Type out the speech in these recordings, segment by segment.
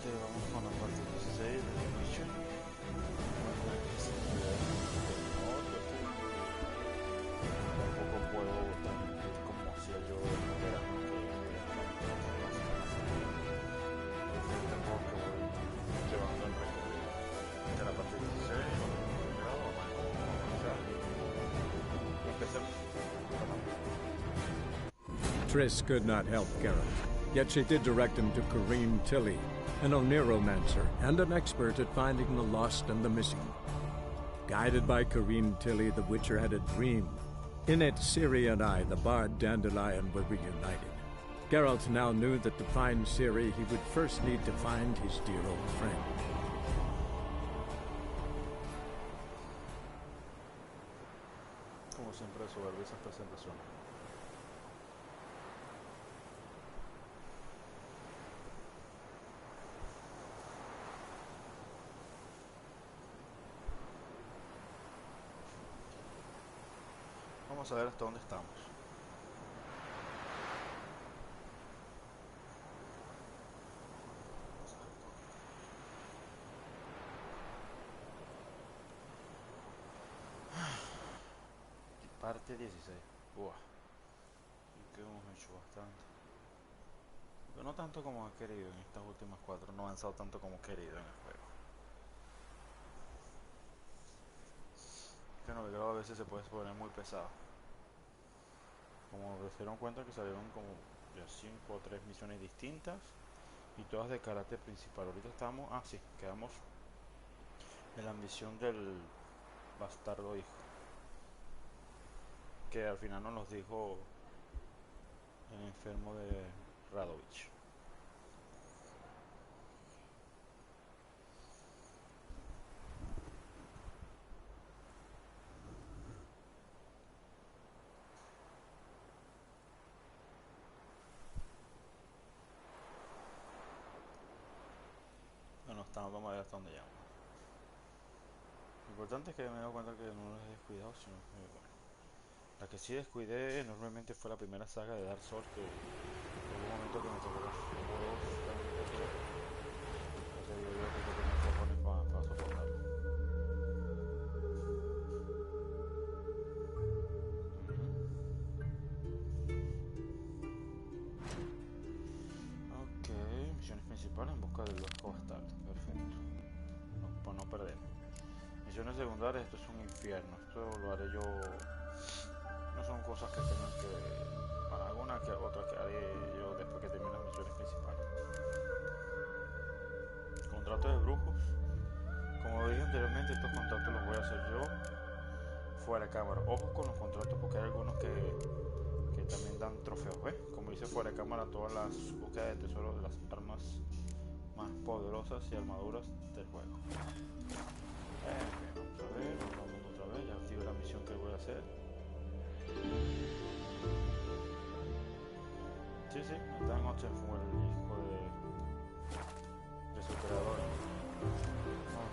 Vamos con la parte 16 de The Mission. Tampoco puedo transmitir como hacía yo en el verano, que tengo que voy llevando el recorrido de la parte 16, y empecemos. Triss could not help Geralt, yet she did direct him to Kareem Tilly, an Oniromancer and an expert at finding the lost and the missing. Guided by Kareem Tilly, the Witcher had a dream. In it, Ciri and I, the bard Dandelion, were reunited. Geralt now knew that to find Ciri, he would first need to find his dear old friend. Como siempre, sobre esas presentaciones. Vamos a ver hasta dónde estamos. Parte 16. Buah. Y que hemos hecho bastante. Pero no tanto como he querido en estas últimas 4. No he avanzado tanto como he querido en el juego. Que navegador a veces se puede poner muy pesado. Como se dieron cuenta que salieron como ya 5 o 3 misiones distintas y todas de carácter principal. Ahorita estamos, sí, quedamos en la misión del bastardo hijo, que al final nos dijo el enfermo de Radovich. Bueno, vamos a ver hasta dónde llegamos. Lo importante es que me he dado cuenta que no los he descuidado, sino que, bueno, la que sí descuidé enormemente fue la primera saga de Dark Souls, que en un momento que me tocó los ya te digo yo que tenía cojones para soportarlo. Ok, misiones principales en busca del bosque bastardo. Perfecto. No, pues no perdemos. Misiones secundarias, esto es un infierno. Esto lo haré yo. No son cosas que tengan que. Bueno, alguna que otra que haré yo después que termine las misiones principales. Contratos de brujos. Como dije anteriormente, estos contratos los voy a hacer yo fuera de cámara. Ojo con los contratos porque hay algunos que también dan trofeos. ¿Ves? Como dice fuera de cámara, todas las búsquedas de tesoros de las armas más poderosas y armaduras del juego. Vamos a ver, vamos otra vez. Ya activo la misión que voy a hacer. Sí, está en Oxenford, el hijo de su creador.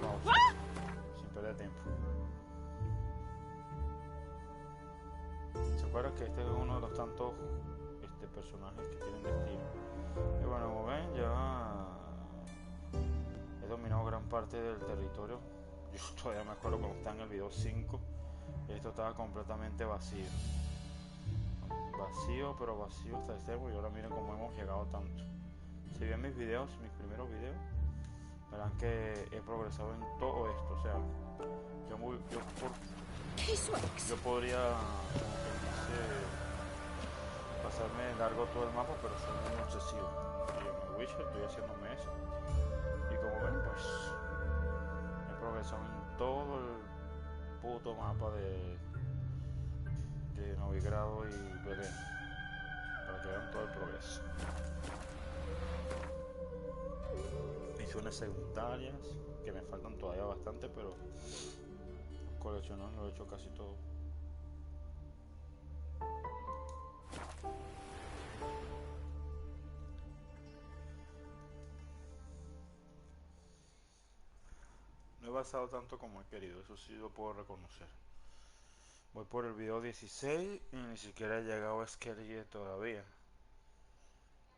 Vamos, sin perder tiempo. ¿Se acuerdan que este es uno de los tantos personajes que tienen destino? Y bueno, como ven, ya he dominado gran parte del territorio. Yo todavía me acuerdo cuando estaba en el video 5, esto estaba completamente vacío. Vacío, pero vacío hasta el extremo. Y ahora miren cómo hemos llegado tanto. Si ven mis videos, mis primeros videos, verán que he progresado en todo esto. O sea, yo podría, como que dice, pasarme de largo todo el mapa, pero soy muy obsesivo. Y en el Witcher estoy haciéndome eso. Y como ven, pues he progresado en todo el puto mapa de Novigrado y Belén, para que vean todo el progreso. Misiones secundarias que me faltan todavía bastante, pero coleccionar lo he hecho casi todo. No he avanzado tanto como he querido, eso sí lo puedo reconocer. Voy por el video 16 y ni siquiera he llegado a Skellige todavía.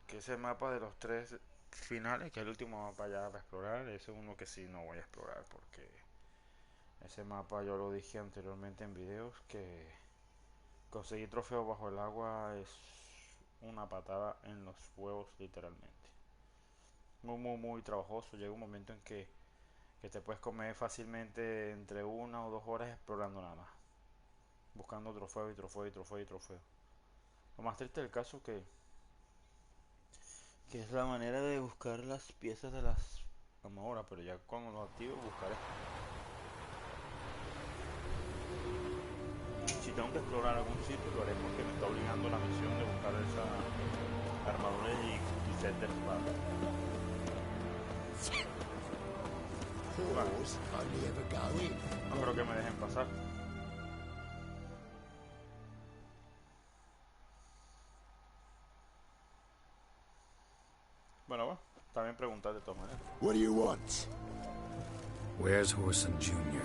Que ese mapa de los 3 finales, que es el último mapa ya para explorar, ese es uno que sí no voy a explorar porque ese mapa yo lo dije anteriormente en videos que conseguir trofeos bajo el agua es una patada en los huevos literalmente. Muy trabajoso. Llega un momento en que te puedes comer fácilmente entre 1 o 2 horas explorando nada más, buscando trofeo y trofeo y trofeo y trofeo. Lo más triste del caso que es la manera de buscar las piezas de las armaduras, pero ya cuando lo activo buscaré. Si tengo que explorar algún sitio lo haré porque me está obligando la misión de buscar esa armadura y set de espada. Vale. No creo que me dejen pasar. Bueno, también preguntar de todas maneras. What do you want? Where's Horson Jr.?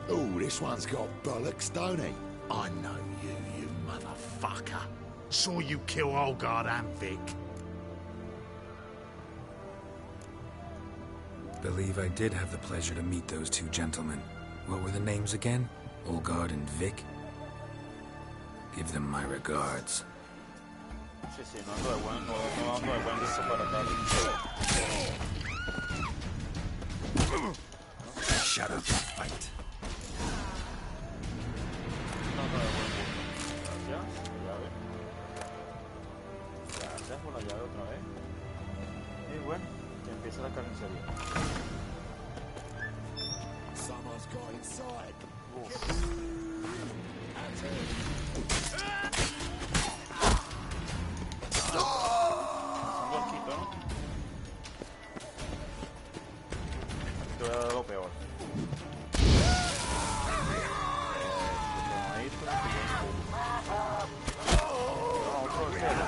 Oh, this one's got bollocks, don't he? I know you, you motherfucker. Saw you kill Olgard and Vic. Believe I did have the pleasure to meet those two gentlemen. What were the names again? Olgard and Vic? Give them my regards. Sí, no ando de buen gusto para acá. Shut up and fight. No ando de buen gusto. Gracias, llave. Gracias por la llave otra vez. Y bueno, que empieza la carnicería. Someone's got inside. Te voy a dar lo peor. Otro de cero.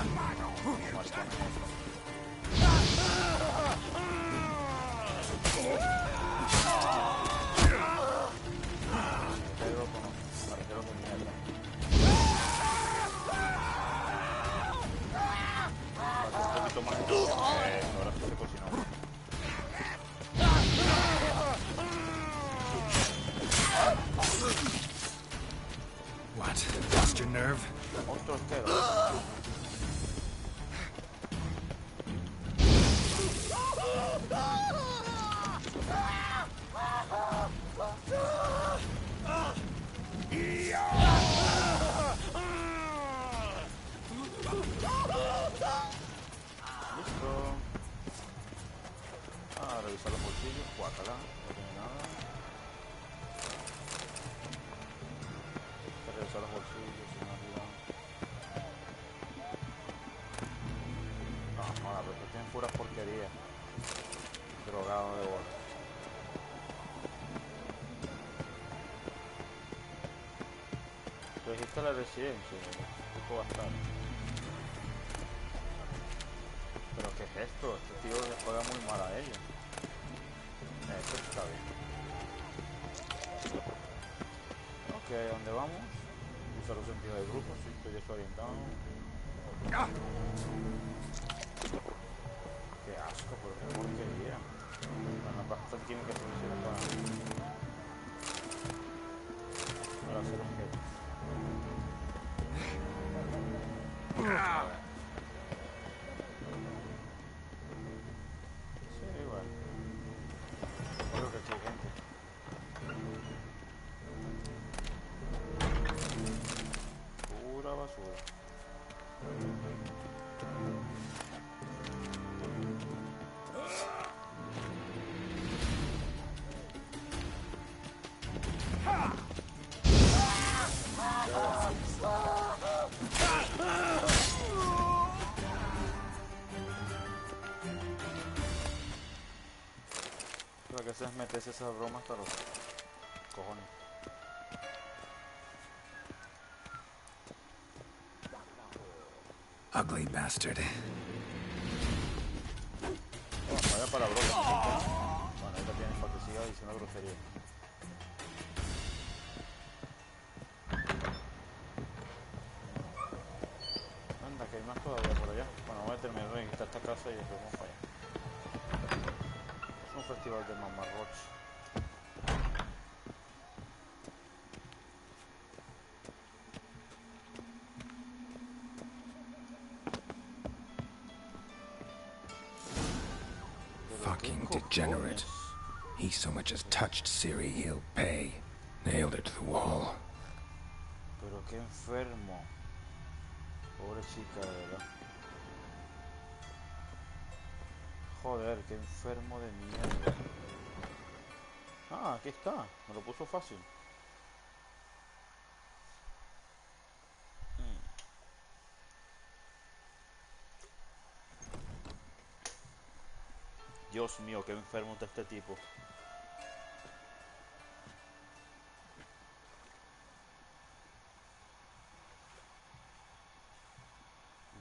What? Lost your nerve? Otro arquero. Listo. Revisar los bolsillos. Guácala. No tiene nada. Revisar los bolsillos. Si no olvidado. No, ahora, pero que tienen pura porquería. Drogado de bola. Tú dijiste la residencia. Esto va a estar. Pero ¿qué es esto? Este tío le juega muy mal a ellos. Eso está bien. Ok, ¿a dónde vamos? Usar los sentidos del grupo, sí, estoy desorientado. Qué asco, pero qué porquería. Bueno, bastante química se me hicieron para hacer objetos. A ver. Sí, bueno. Creo que aquí hay gente. Pura basura. Lo que hace es meterse esas bromas hasta los cojones. Ugly bastard. Oh, vaya palabrotas, ¿no? Bueno, ahí la tienes para que siga diciendo grosería. Anda, que hay más todavía por allá. Bueno, voy a terminar de revisar esta casa y después vamos para allá. festival de mamarroch. Fucking degenerate. He so much as touched Siri, he'll pay. Nailed it to the wall. Pero qué enfermo. Pobre chica, de verdad. Joder, qué enfermo de mierda. Ah, aquí está. Me lo puso fácil. Dios mío, qué enfermo está este tipo.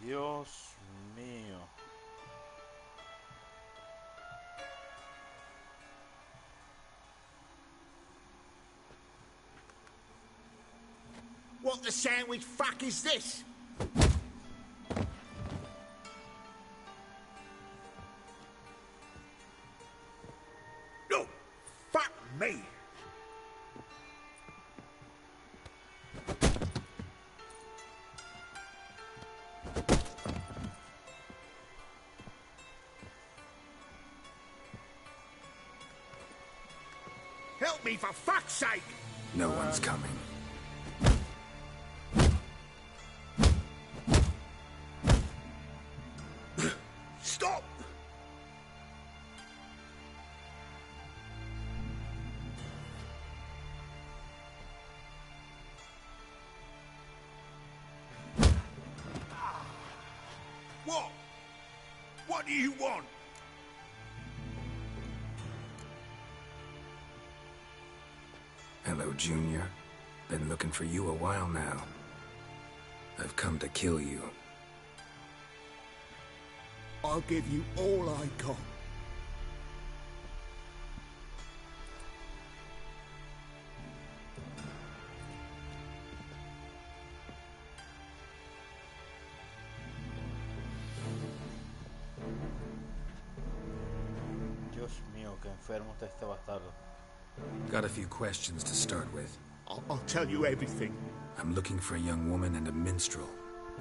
Dios mío. What the sandwich fuck is this? No, fuck me. Help me for fuck's sake! No one's coming. Stop! What? What do you want? Hello, Junior. Been looking for you a while now. I've come to kill you. I'll give you all I got. Dios mío, qué enfermo está este bastardo. Got a few questions to start with. I'll tell you everything. I'm looking for a young woman and a minstrel.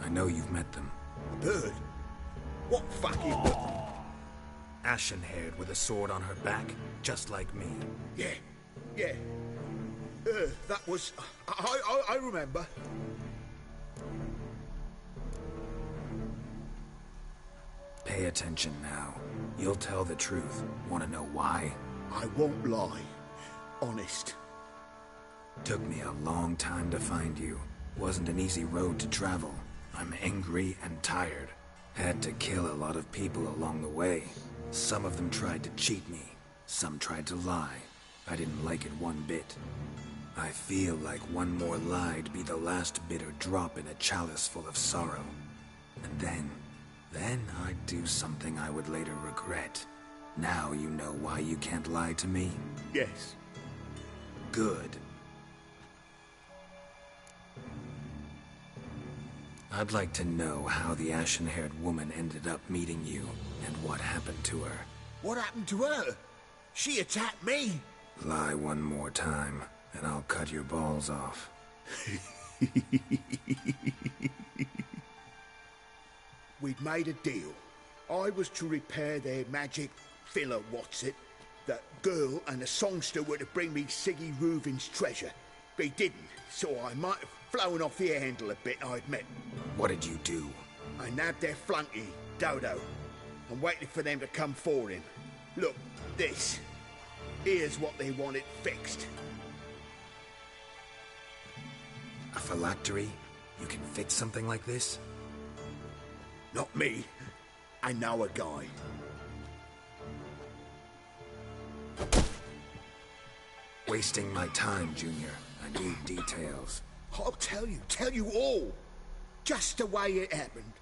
I know you've met them. A bird? What fucking bird? Ashen-haired with a sword on her back, just like me. Yeah. That was... I remember. Pay attention now. You'll tell the truth. Want to know why? I won't lie. Honest. Took me a long time to find you. Wasn't an easy road to travel. I'm angry and tired. Had to kill a lot of people along the way. Some of them tried to cheat me. Some tried to lie. I didn't like it one bit. I feel like one more lie'd be the last bitter drop in a chalice full of sorrow. And then I'd do something I would later regret. Now you know why you can't lie to me? Yes. Good. I'd like to know how the ashen-haired woman ended up meeting you, and what happened to her. What happened to her? She attacked me. Lie one more time, and I'll cut your balls off. We'd made a deal. I was to repair their magic filler, what's it? That girl and the songster were to bring me Siggy Reuven's treasure. They didn't, so I might have flown off the handle a bit, I admit. What did you do? I nabbed their flunky, Dodo, and waited for them to come for him. Look, this. Here's what they wanted fixed. A phylactery? You can fix something like this? Not me. I know a guy. Wasting my time, Junior. I need details. I'll tell you all. Just the way it happened.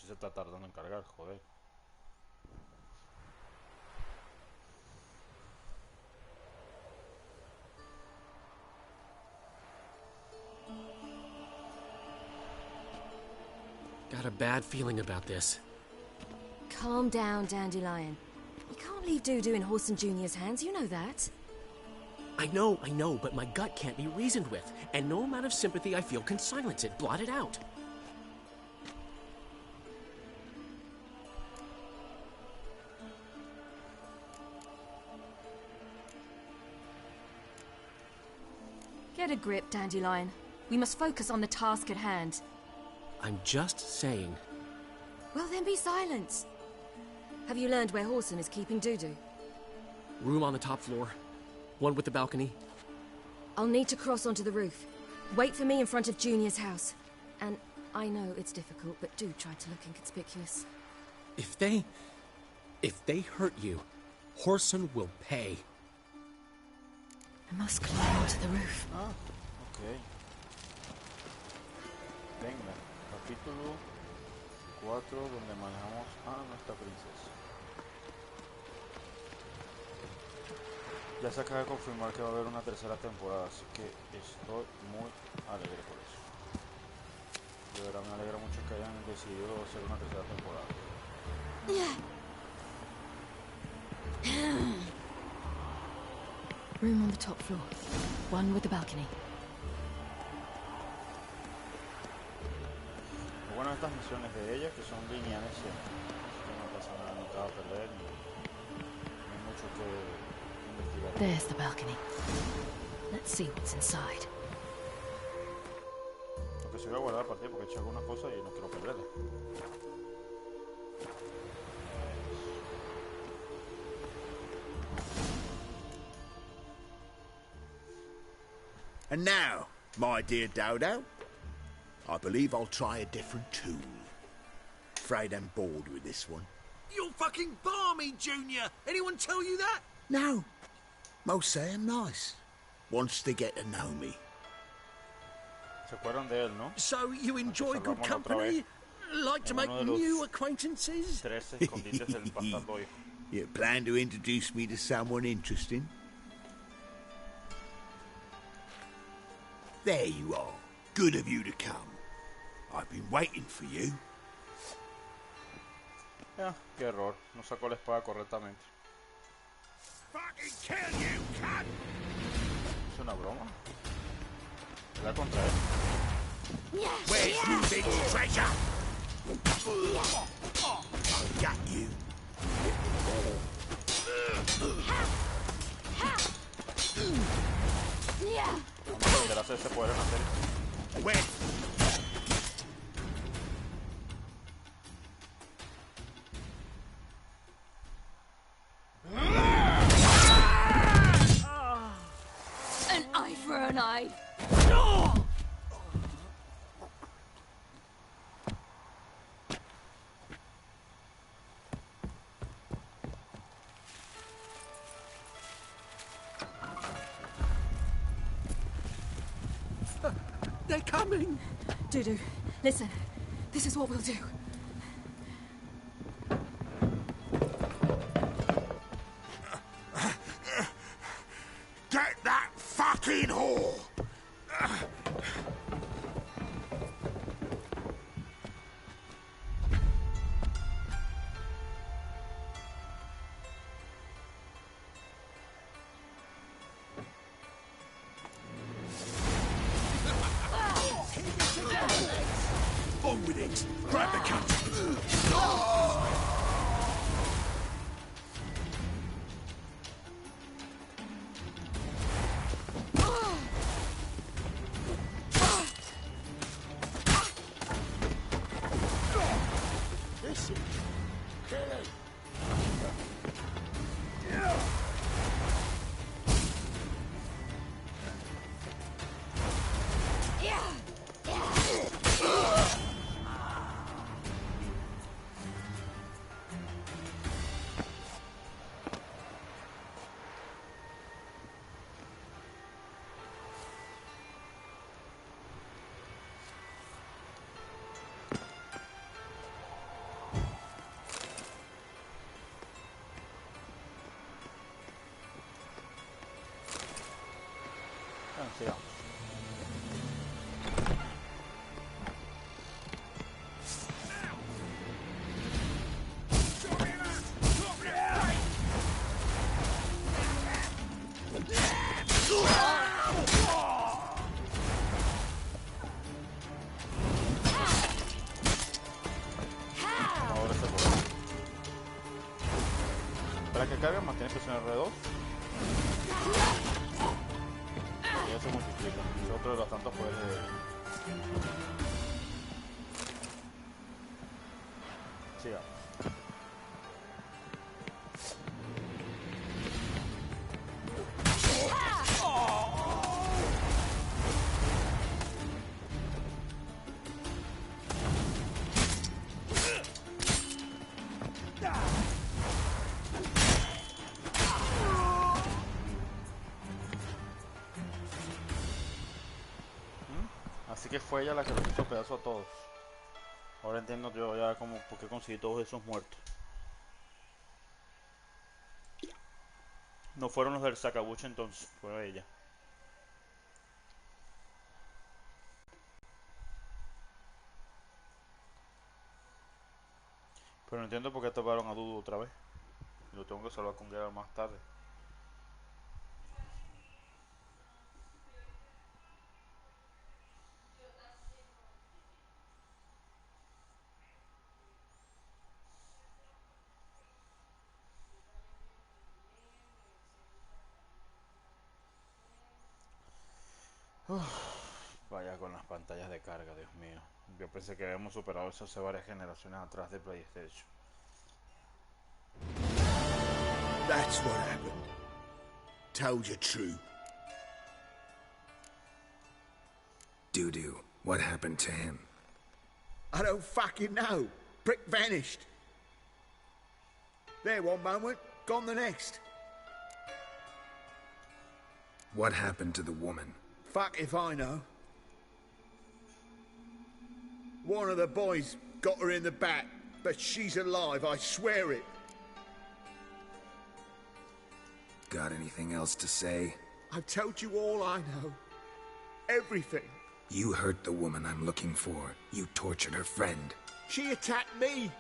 si se está tardando en cargar, joder. Got a bad feeling about this. Calm down, Dandelion. You can't leave Dudu in Horson Jr.'s hands, you know that. I know, but my gut can't be reasoned with, and no amount of sympathy I feel can silence it, blot it out. Get a grip, Dandelion. We must focus on the task at hand. I'm just saying. Well, then be silent. Have you learned where Horson is keeping Dudu? Room on the top floor. One with the balcony. I'll need to cross onto the roof. Wait for me in front of Junior's house. And I know it's difficult, but do try to look inconspicuous. If they hurt you, Horson will pay. I must climb onto the roof. Ah, ok. Venga, capítulo 4, donde manejamos a nuestra princesa. Ya se acaba de confirmar que va a haber una tercera temporada, así que estoy muy alegre por eso. De verdad me alegra mucho que hayan decidido hacer una tercera temporada. Room on the top floor. One with the balcony. Lo bueno de estas misiones de ella que son lineales siempre. Así que no pasa nada, no te vas a perder, ni hay mucho que investigar. There's the balcony. Let's see what's inside. Lo que se voy a guardar para ti porque he hecho algunas cosas y no quiero perderla. And now, my dear Dodo, I believe I'll try a different tool. Afraid I'm bored with this one. You're fucking balmy, Junior! Anyone tell you that? No, most say I'm nice. Wants to get to know me. ¿Se acuerdan de él, no? So you enjoy Pues good hablamos la otra company? Like to En make uno de los new acquaintances? 13 escondites del bastardo hijo. You plan to introduce me to someone interesting? There you are. Good of you to come. I've been waiting for you. Ya, qué error. No sacó la espada correctamente. Fucking kill you, cunt! ¿Es una broma? ¿Verdad contra él? Where's Rubik's treasure? I got you. ¿Dónde aprenderás ese poder en la serie? Where? An eye for an eye. They're coming! Dudu, listen. This is what we'll do. Get that fucking whore! On with it! Grab the cunt! Bueno, sigamos. Ahora se puede. Para que cargue, mantiene presión R2 y ya se multiplica. Es otro de los tantos poderes de... Sigamos. Así que fue ella la que los hizo pedazo a todos. Ahora entiendo yo ya como por qué conseguí todos esos muertos. No fueron los del sacabuche entonces, fue ella. Pero no entiendo por qué taparon a Dudu otra vez. Y lo tengo que salvar con Geralt más tarde. Vaya con las pantallas de carga, Dios mío. Yo pensé que habíamos superado eso hace varias generaciones atrás de PlayStation. That's what happened. Told you true. Dudu, what happened to him? I don't fucking know. Prick vanished. There one moment, gone the next. What happened to the woman? Fuck if I know. One of the boys got her in the back, but she's alive, I swear it. Got anything else to say? I've told you all I know. Everything. You hurt the woman I'm looking for. You tortured her friend. She attacked me.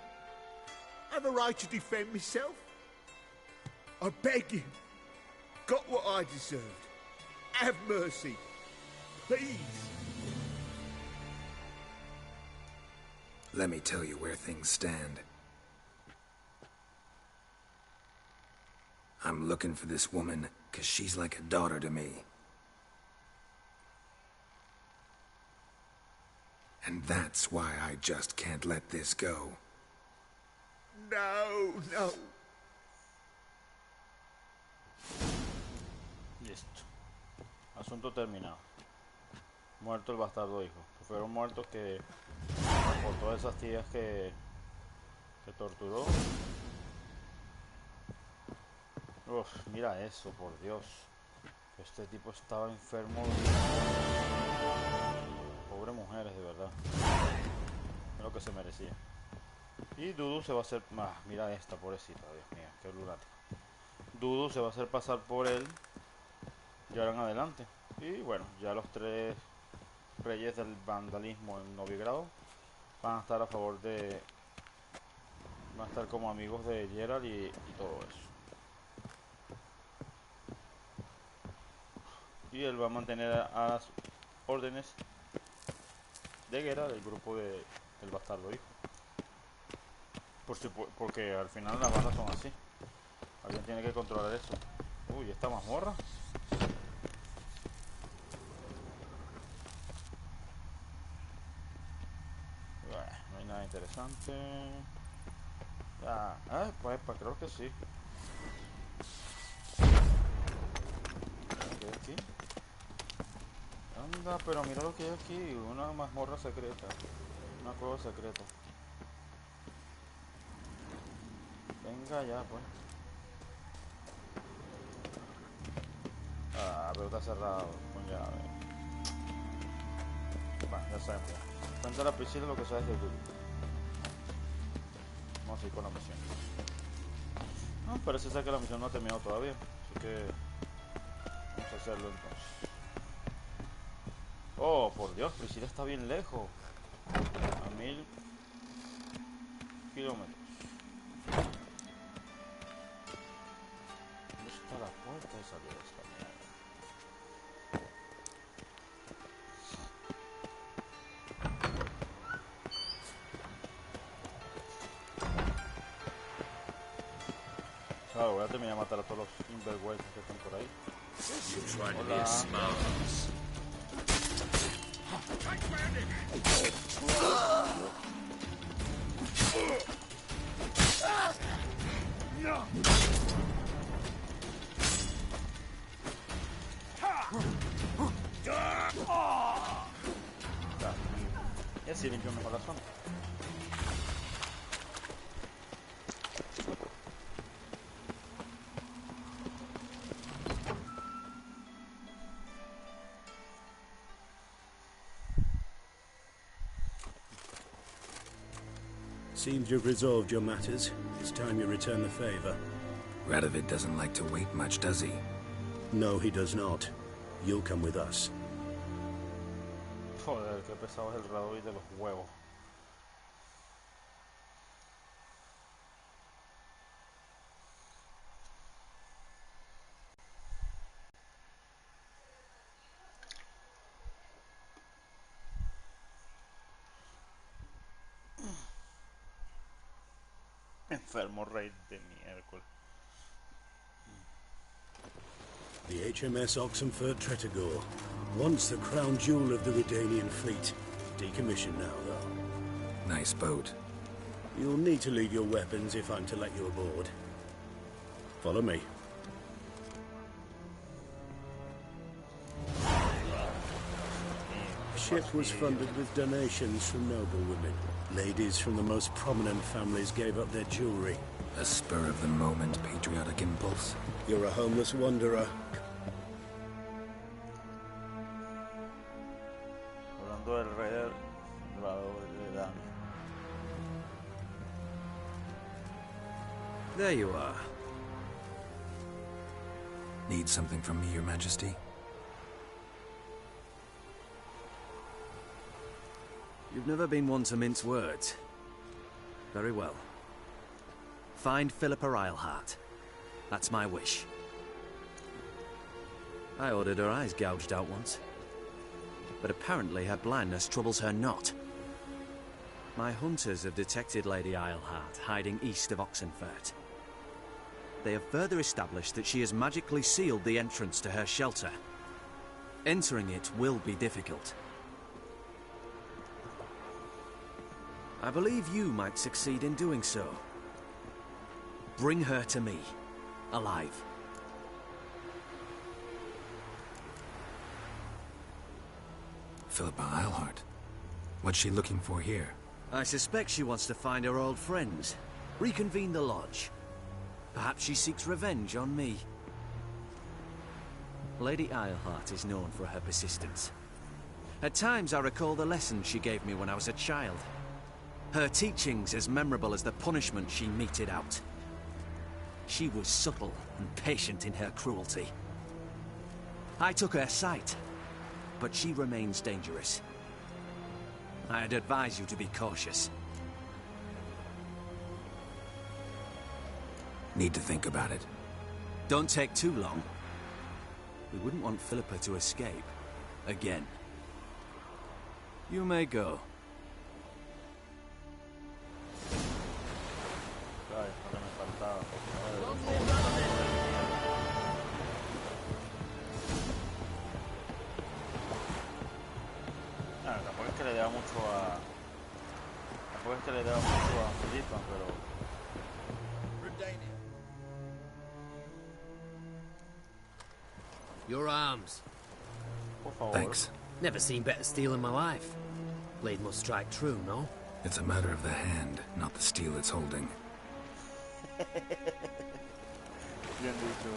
I have a right to defend myself. I beg you. Got what I deserved. Have mercy. Please. Let me tell you where things stand. I'm looking for this woman, 'cause she's like a daughter to me. And that's why I just can't let this go. No, no. Listo. Asunto terminado. Muerto el bastardo hijo. Fueron muertos que... por todas esas tías que torturó. Uf, mira eso, por Dios. Este tipo estaba enfermo. Pobre mujeres, de verdad. Es lo que se merecía. Y Dudu se va a hacer... mira esta, pobrecita, Dios mío, qué lunático. Dudu se va a hacer pasar por él. Y ahora en adelante. Y bueno, ya los tres reyes del vandalismo en Novigrado van a estar a favor de... van a estar como amigos de Geralt y todo eso. Y él va a mantener a las órdenes de Geralt el grupo del bastardo hijo. Porque al final las bandas son así. Alguien tiene que controlar eso. Uy, esta mazmorra. Bueno, no hay nada interesante. Ya. Pues creo que sí. ¿Qué hay aquí? Anda, pero mira lo que hay aquí. Una mazmorra secreta. Una cueva secreta. Venga ya, pues. Pero está cerrado con llave. Bueno, ya sabemos. Cuenta la Priscila lo que sabes de Dudu. Vamos a ir con la misión. No, parece ser que la misión no ha terminado todavía. Así que vamos a hacerlo entonces. Oh, por Dios, Priscila está bien lejos. A 1000 kilómetros. ¿Dónde está la puerta de salida de esta mierda? Claro, voy a terminar de matar a todos los sinvergüenzas que están por ahí. Hola. Y así limpio mejor la zona. Seems you've resolved your matters. It's time you return the favor. Radovid doesn't like to wait much, does he? No, he does not. You'll come with us. Joder, qué pesado es el Radovid de los huevos. Enfermo rey de miércoles. The HMS Oxenford Tretogor. Once the crown jewel of the Redanian fleet. Decommissioned now, though. Nice boat. You'll need to leave your weapons if I'm to let you aboard. Follow me. Ship was funded with donations from noble women. Ladies from the most prominent families gave up their jewelry. A spur-of-the-moment patriotic impulse. You're a homeless wanderer. Hablando del rey del Radovid de Dan. There you are. Need something from me, Your Majesty? You've never been one to mince words. Very well. Find Philippa Eilhart. That's my wish. I ordered her eyes gouged out once. But apparently her blindness troubles her not. My hunters have detected Lady Eilhart hiding east of Oxenfurt. They have further established that she has magically sealed the entrance to her shelter. Entering it will be difficult. I believe you might succeed in doing so. Bring her to me, alive. Philippa Eilhart. What's she looking for here? I suspect she wants to find her old friends, reconvene the lodge. Perhaps she seeks revenge on me. Lady Eilhart is known for her persistence. At times I recall the lessons she gave me when I was a child. Her teachings as memorable as the punishment she meted out. She was subtle and patient in her cruelty. I took her sight, but she remains dangerous. I'd advise you to be cautious. Need to think about it. Don't take too long. We wouldn't want Philippa to escape. Again. You may go. Ay, lo que me faltaba. Tampoco es que le deba mucho a... Tampoco es que le deba mucho a Philippa, pero... Your arms. Por favor. Thanks. Never seen better steel in my life. Blade must strike true, no? It's a matter of the hand, not the steel it's holding. Bien dicho,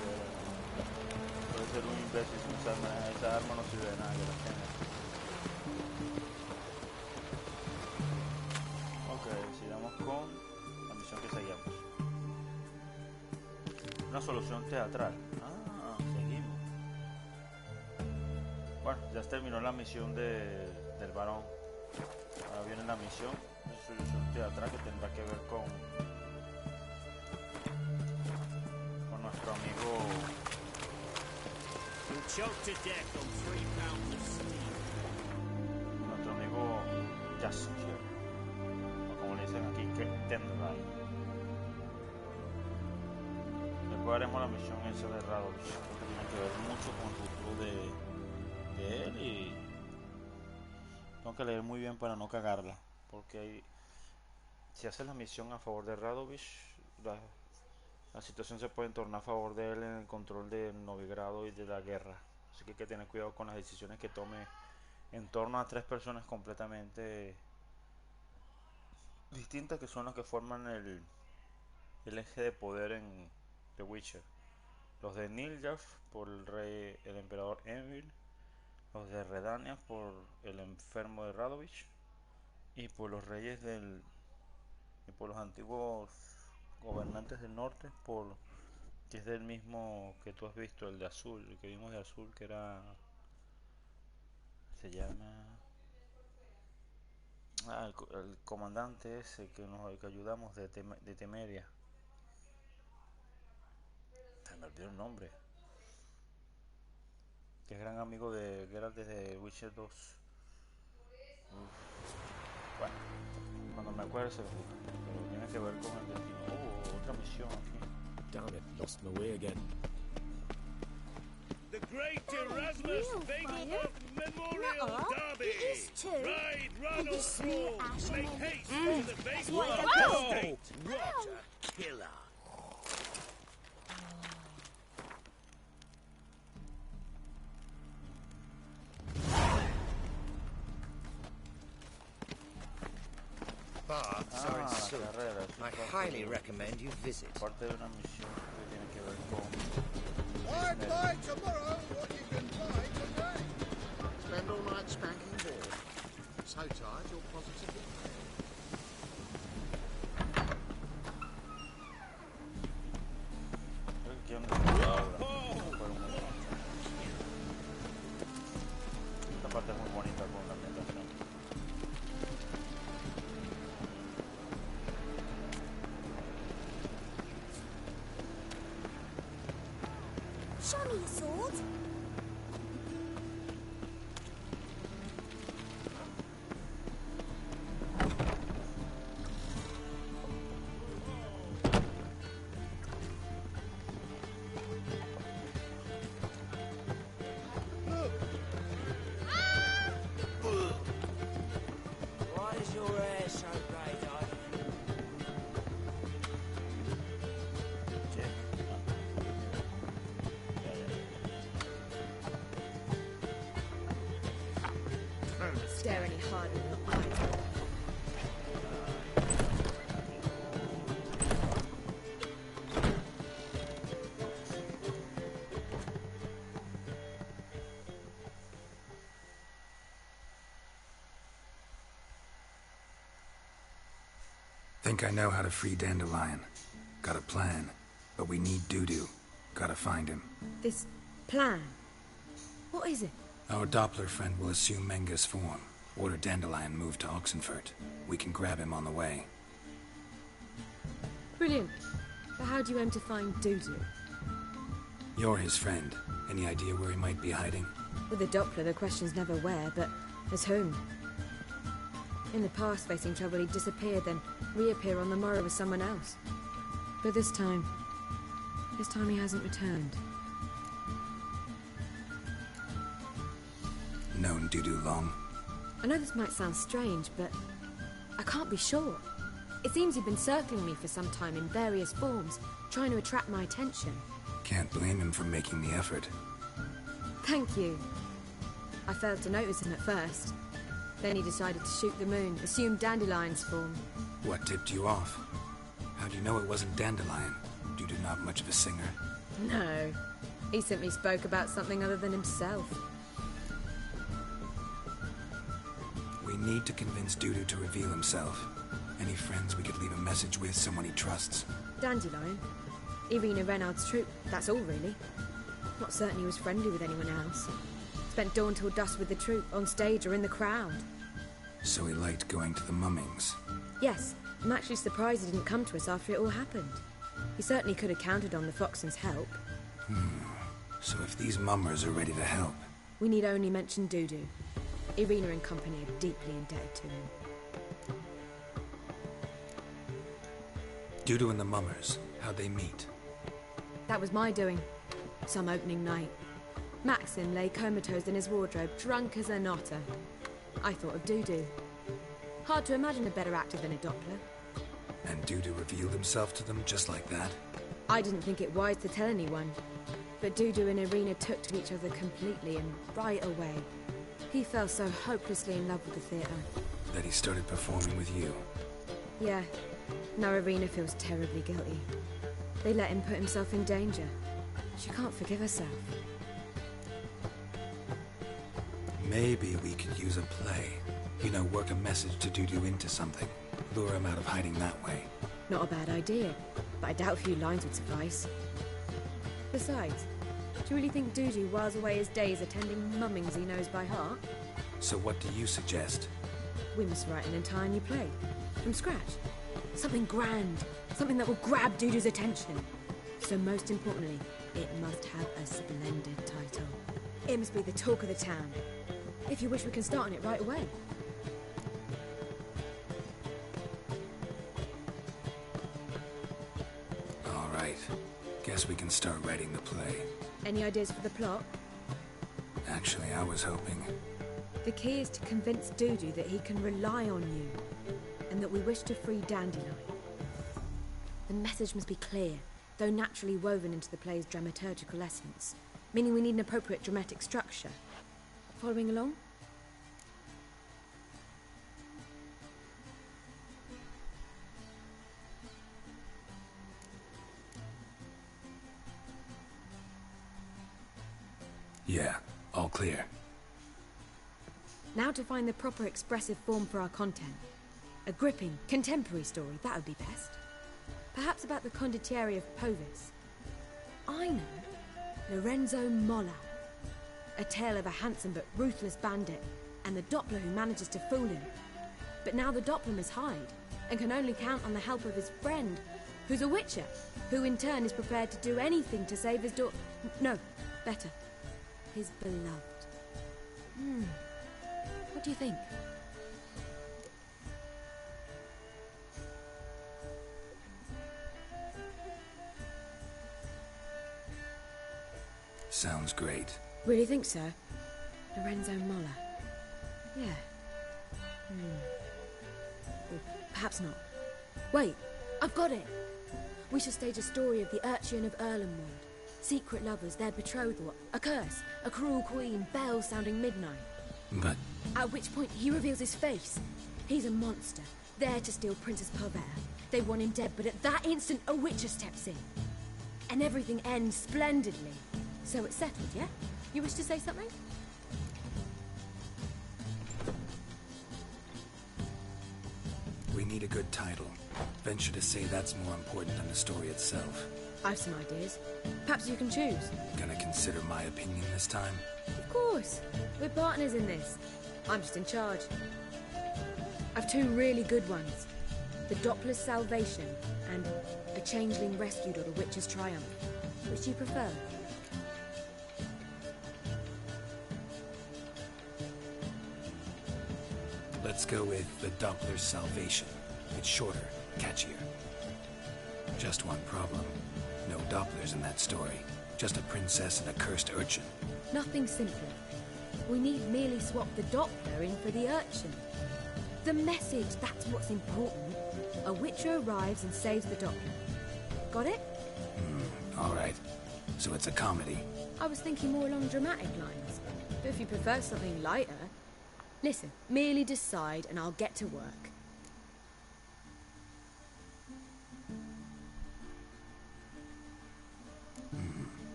puede ser un imbécil sin usar nada. Esa arma no sirve de nada que la tenga. Ok, sigamos con la misión que seguíamos. Una solución teatral. Ah, seguimos. Bueno, Bueno, ya terminó la misión del varón. Ahora viene la misión de atrás que tendrá que ver con nuestro amigo. Nuestro amigo Jaskier, o como le dicen aquí, que Tendrine. Después haremos la misión esa de Radovich, porque tiene que ver mucho con el futuro de él y tengo que leer muy bien para no cagarla, porque si haces la misión a favor de Radovich, la situación se puede tornar a favor de él en el control del Novigrado y de la guerra. Así que hay que tener cuidado con las decisiones que tome en torno a tres personas completamente distintas que son las que forman el eje de poder en The Witcher. Los de Nilfgaard por el emperador Emil, los de Redania por el enfermo de Radovich y por los reyes y por los antiguos gobernantes del norte, que es del mismo que tú has visto, el de azul, el que vimos de azul, que se llama el comandante ese que ayudamos de Temeria. Se me olvidó el nombre, que es gran amigo de Geralt desde Witcher 2. Bueno, cuando me acuerdo se lo digo, pero tiene que ver con el destino. Otra misión aquí. Damn it, lost my way again. The Great Erasmus Vegelberg Memorial Derby! It is too. Ride, run, or This crawl! Ash Make and haste Mm. to the That's what Vegelberg I got. Estate! What a killer. Baths are in Sud. Carrera, I highly recommend you visit. Parte de una misión que tiene que ver con I buy tomorrow what you can buy today. Spend all night spanking ball. So tired you're positively creo que quieren ahora. Esta parte es muy bonita con la ambientación. Show me your sword. Why is your hair so grey, darling? Don't stare any harder than your eyes. Think I know how to free Dandelion. Got a plan, but we need Dudu. Gotta find him. This plan? What is it? Our Doppler friend will assume Menga's form. Order Dandelion moved to Oxenfurt. We can grab him on the way. Brilliant. But how do you aim to find Dudu? You're his friend. Any idea where he might be hiding? With the Doppler, the question's never where, but as whom. In the past, facing trouble, he'd disappear, then reappear on the morrow as someone else. But this time he hasn't returned. Known Dudu long? I know this might sound strange, but I can't be sure. It seems he'd been circling me for some time in various forms, trying to attract my attention. Can't blame him for making the effort. Thank you. I failed to notice him at first. Then he decided to shoot the moon, assume Dandelion's form. What tipped you off? How do you know it wasn't Dandelion? Dudu not much of a singer. No. He simply spoke about something other than himself. We need to convince Dudu to reveal himself. Any friends we could leave a message with, someone he trusts? Dandelion? Irina Renard's troop, that's all really. Not certain he was friendly with anyone else. Spent dawn till dusk with the troupe, on stage or in the crowd. So he liked going to the mummings. Yes, I'm actually surprised he didn't come to us after it all happened. He certainly could have counted on the Foxton's help. So if these mummers are ready to help... We need only mention Dudu. Irina and company are deeply indebted to him. Dudu and the mummers, how'd they meet? That was my doing. Some opening night. Maxim lay comatose in his wardrobe, drunk as an otter. I thought of Dudu. Hard to imagine a better actor than a Doppler. And Dudu revealed himself to them just like that? I didn't think it wise to tell anyone. But Dudu and Irina took to each other completely and right away. He fell so hopelessly in love with the theatre. That he started performing with you? Yeah. Now Irina feels terribly guilty. They let him put himself in danger. She can't forgive herself. Maybe we could use a play. You know, work a message to Dudu into something. Lure him out of hiding that way. Not a bad idea, but I doubt a few lines would suffice. Besides, do you really think Dudu whiles away his days attending mummings he knows by heart? So what do you suggest? We must write an entire new play. From scratch. Something grand. Something that will grab Dudu's attention. So most importantly, it must have a splendid title. It must be the talk of the town. If you wish, we can start on it right away. All right. Guess we can start writing the play. Any ideas for the plot? Actually, I was hoping... The key is to convince Dudu that he can rely on you, and that we wish to free Dandelion. The message must be clear, though naturally woven into the play's dramaturgical essence, meaning we need an appropriate dramatic structure. Following along? Yeah, all clear. Now to find the proper expressive form for our content. A gripping, contemporary story, that would be best. Perhaps about the condottieri of Povis. I know. Lorenzo Molla. A tale of a handsome but ruthless bandit, and the Doppler who manages to fool him. But now the Doppler must hide, and can only count on the help of his friend, who's a witcher, who in turn is prepared to do anything to save his daughter. No, better. His beloved. What do you think? Sounds great. Really think so? Lorenzo Molla. Yeah. Or perhaps not. Wait, I've got it! We should stage a story of the Urchin of Erlenwold. Secret lovers, their betrothal, a curse, a cruel queen, bells sounding midnight. But... At which point he reveals his face. He's a monster, there to steal Princess Pavere. They want him dead, but at that instant a witcher steps in. And everything ends splendidly. So it's settled, yeah? You wish to say something? We need a good title. Venture to say that's more important than the story itself. I've some ideas. Perhaps you can choose. Gonna consider my opinion this time? Of course. We're partners in this. I'm just in charge. I've two really good ones. The Doppler's Salvation and A Changeling Rescued or The Witch's Triumph. Which do you prefer? Let's go with The Doppler's Salvation. It's shorter, catchier. Just one problem. No Dopplers in that story. Just a princess and a cursed urchin. Nothing simpler. We need merely swap the Doppler in for the urchin. The message, that's what's important. A witcher arrives and saves the Doppler. Got it? All right. So it's a comedy. I was thinking more along dramatic lines. But if you prefer something lighter... Listen, merely decide and I'll get to work.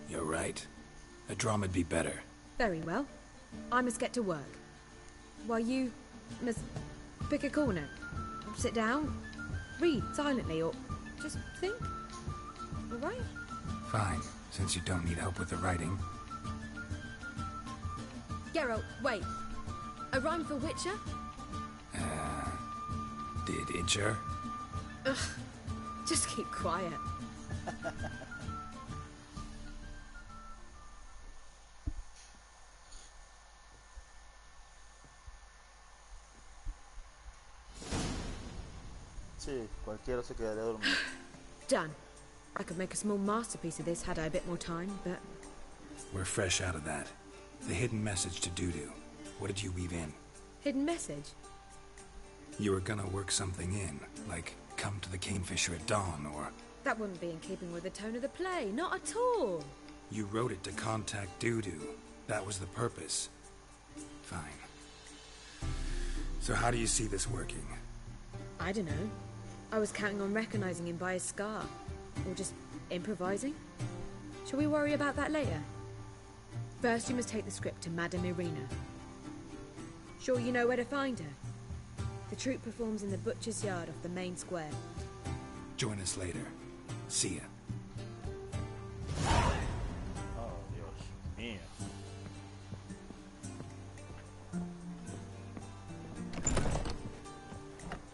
You're right. A drama'd be better. Very well. I must get to work. While you must pick a corner. Sit down, read silently, or just think. All right? Fine, since you don't need help with the writing. Geralt, wait. A rhyme for Witcher? Did Itcher? Ugh. Just keep quiet. Sí, cualquiera se quedaría dormido. Done. I could make a small masterpiece of this had I a bit more time, but... We're fresh out of that. The hidden message to Dudu. What did you weave in? Hidden message? You were gonna work something in, like come to the Canefisher at dawn, or... That wouldn't be in keeping with the tone of the play, not at all. You wrote it to contact Dudu. That was the purpose. Fine. So how do you see this working? I don't know. I was counting on recognizing him by his scar. Or just improvising. Shall we worry about that later? First, you must take the script to Madame Irina. Sure you know where to find her? The troupe performs in the butcher's yard off the main square. Join us later. See ya. Oh, Dios mío.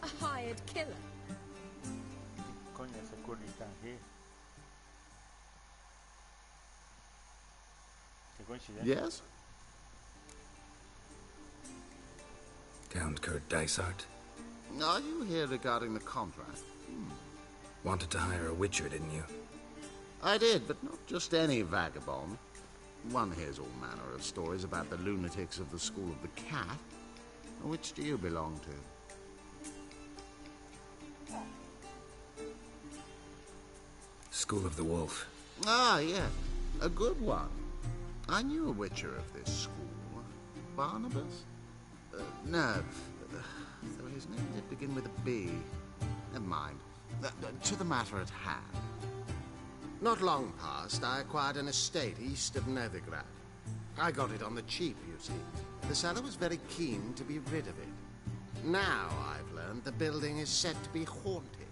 A hired killer. Coño, ese curry here. Qué coincidencia. Yes? Count Kurt Dysart. Are you here regarding the contract? Wanted to hire a witcher, didn't you? I did, but not just any vagabond. One hears all manner of stories about the lunatics of the School of the Cat. Which do you belong to? School of the Wolf. Ah, yeah. A good one. I knew a witcher of this school. Barnabas? No. Though his name did begin with a B. Never mind. To the matter at hand. Not long past, I acquired an estate east of Novigrad. I got it on the cheap, you see. The seller was very keen to be rid of it. Now, I've learned the building is said to be haunted.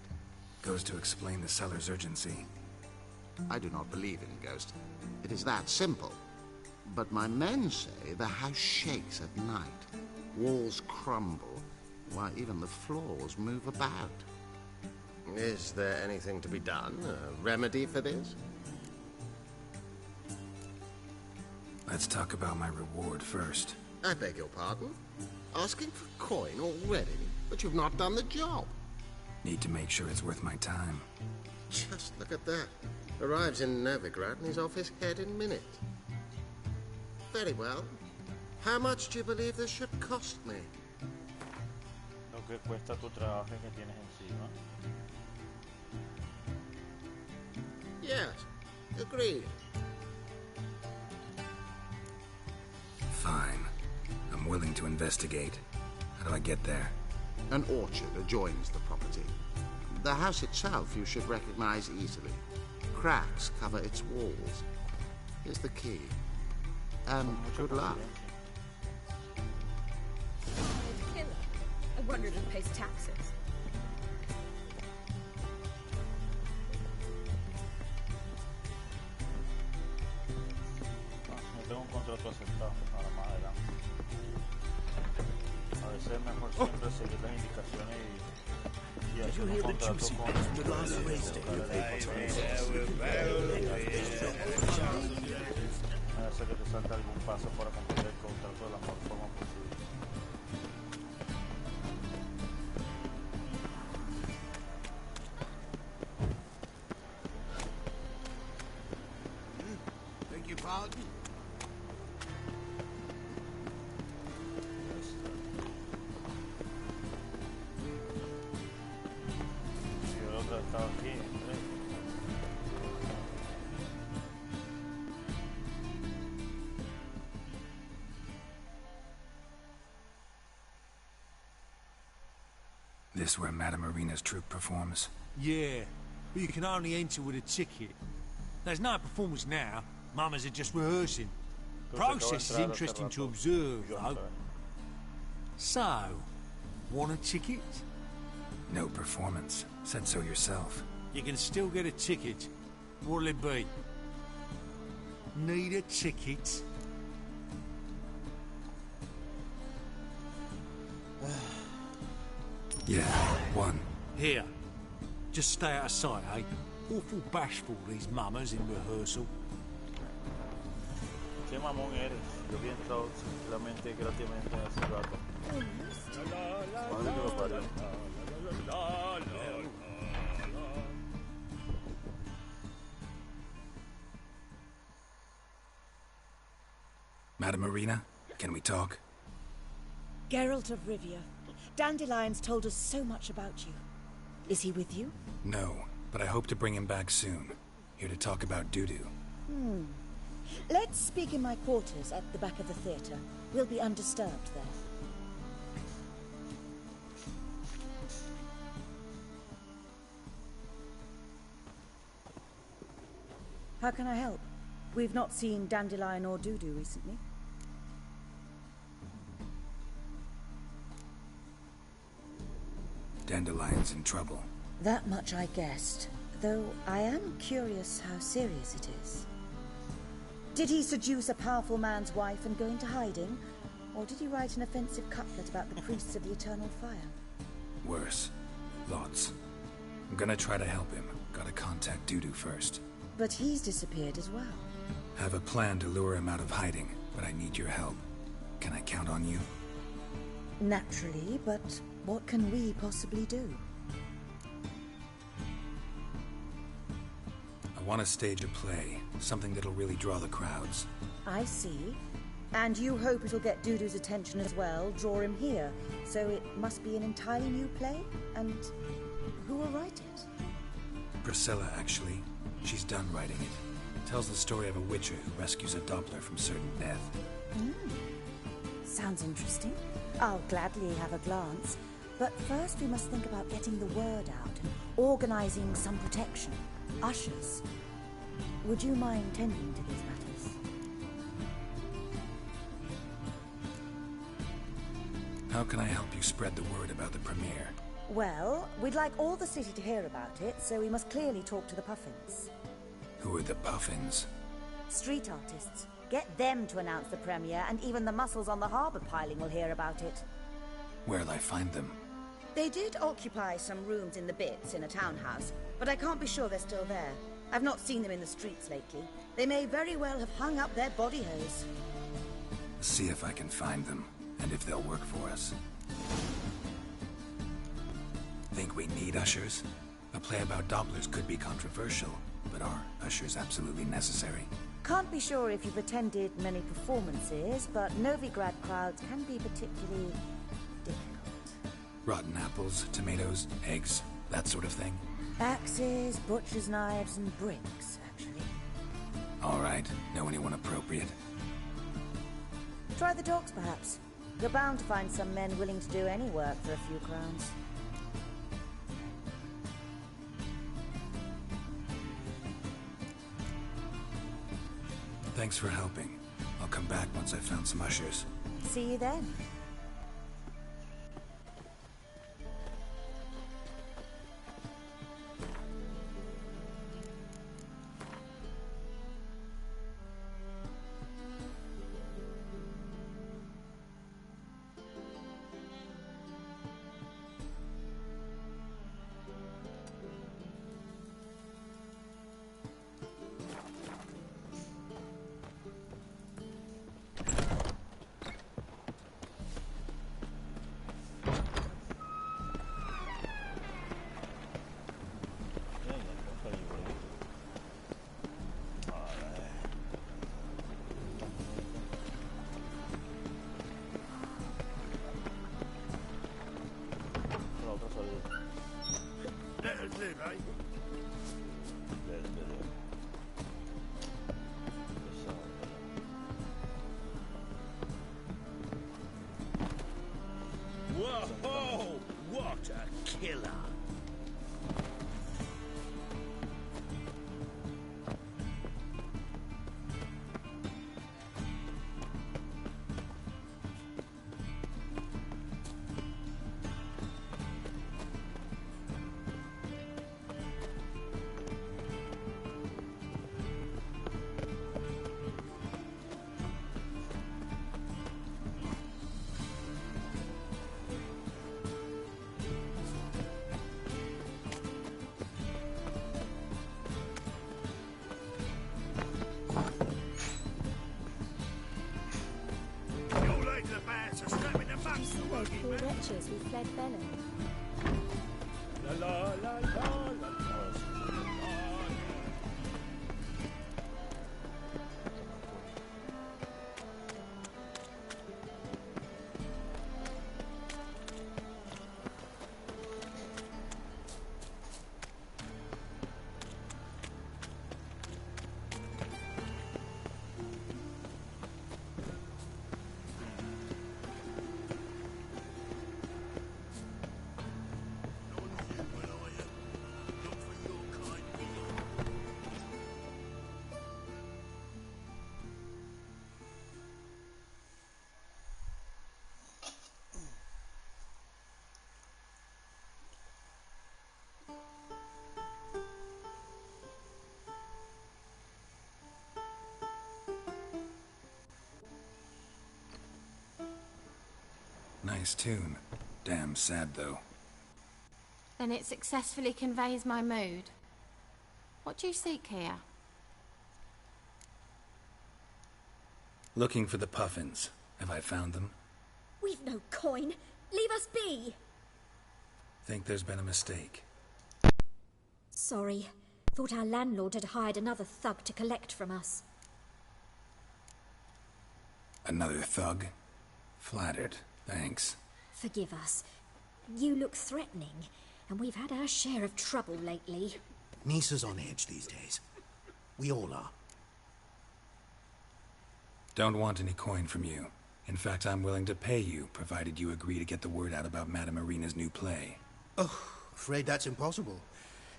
Goes to explain the seller's urgency. I do not believe in ghosts. It is that simple. But my men say the house shakes at night. Walls crumble, while even the floors move about. Is there anything to be done? A remedy for this? Let's talk about my reward first. I beg your pardon? Asking for coin already? But you've not done the job. Need to make sure it's worth my time. Just look at that. Arrives in Novigrad and he's off his head in minutes. Very well. How much do you believe this should cost me? Lo que cuesta tu trabajo que tienes encima. Yes, agreed. Fine. I'm willing to investigate. How do I get there? An orchard adjoins the property. The house itself you should recognize easily. Cracks cover its walls. Here's the key. And good luck. Killer. I wonder if he pays taxes. No tengo un contrato aceptado para más adelante. A veces es mejor siempre seguir las indicaciones y hacer un contrato con hacer que te salte algún paso para cumplir el contrato de la mejor forma posible. Beg your pardon? Si yo lo he estado aquí, hombre. This where Madame Irina's troupe performs? Yeah, but you can only enter with a ticket. There's no performance now. Mamas are just rehearsing. Process is interesting to observe, though. So, want a ticket? No performance. Said so yourself. You can still get a ticket. What'll it be? Need a ticket? Yeah, one. Here. Just stay out of sight, eh? Awful bashful, these mamas in rehearsal. Qué mamón eres. Yo había entrado tranquilamente, graciosamente hace rato. Madre que lo parió. Madam Marina, can we talk? Geralt of Rivia. Dandelion's told us so much about you. Is he with you? No, but I hope to bring him back soon. Here to talk about Dudu. Let's speak in my quarters at the back of the theatre. We'll be undisturbed there. How can I help? We've not seen Dandelion or Dudu recently. Dandelion's in trouble. That much I guessed, though I am curious how serious it is. Did he seduce a powerful man's wife and go into hiding? Or did he write an offensive couplet about the priests of the eternal fire? Worse. Lots. I'm gonna try to help him. Gotta contact Dudu first. But he's disappeared as well. Have a plan to lure him out of hiding, but I need your help. Can I count on you? Naturally, but what can we possibly do? I want to stage a play, something that'll really draw the crowds. I see. And you hope it'll get Dudu's attention as well, draw him here. So it must be an entirely new play? And who will write it? Priscilla, actually. She's done writing it. Tells the story of a witcher who rescues a Doppler from certain death. Sounds interesting. I'll gladly have a glance. But first we must think about getting the word out and organizing some protection. Ushers. Would you mind tending to these matters? How can I help you spread the word about the premiere? Well, we'd like all the city to hear about it, so we must clearly talk to the Puffins. Who are the Puffins? Street artists. Get them to announce the premiere, and even the muscles on the harbour piling will hear about it. Where'll I find them? They did occupy some rooms in the Bits in a townhouse, but I can't be sure they're still there. I've not seen them in the streets lately. They may very well have hung up their body hose. See if I can find them, and if they'll work for us. Think we need ushers? A play about Dopplers could be controversial, but are ushers absolutely necessary? Can't be sure if you've attended many performances, but Novigrad crowds can be particularly difficult. Rotten apples, tomatoes, eggs, that sort of thing? Axes, butcher's knives, and bricks, actually. All right. Know anyone appropriate? Try the dogs, perhaps. You're bound to find some men willing to do any work for a few crowns. Thanks for helping. I'll come back once I've found some ushers. See you then. Whoa! What a killer! That's a slap in the back. You see those poor wretches who fled Bellum? La la la la la. Nice tune. Damn sad, though. Then it successfully conveys my mood. What do you seek here? Looking for the puffins. Have I found them? We've no coin. Leave us be. Think there's been a mistake. Sorry. Thought our landlord had hired another thug to collect from us. Another thug? Flattered. Thanks. Forgive us. You look threatening, and we've had our share of trouble lately. Nisa's on edge these days. We all are. Don't want any coin from you. In fact, I'm willing to pay you, provided you agree to get the word out about Madame Irina's new play. Oh, afraid that's impossible.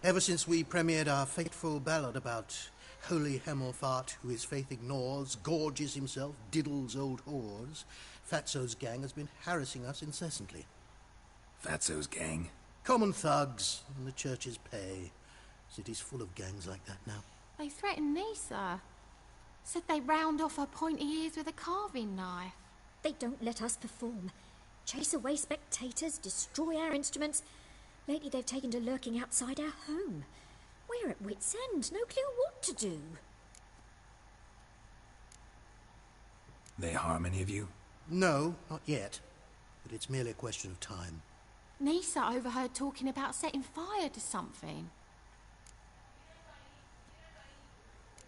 Ever since we premiered our fateful ballad about Holy Hemelfart, who his faith ignores, gorges himself, diddles old whores, Fatso's gang has been harassing us incessantly. Fatso's gang? Common thugs, and the church's pay. City's full of gangs like that now. They threatened Nisa. Said they round off her pointy ears with a carving knife. They don't let us perform. Chase away spectators, destroy our instruments. Lately they've taken to lurking outside our home. We're at wit's end, no clue what to do. They harm any of you? No, not yet. But it's merely a question of time. Nisa overheard talking about setting fire to something.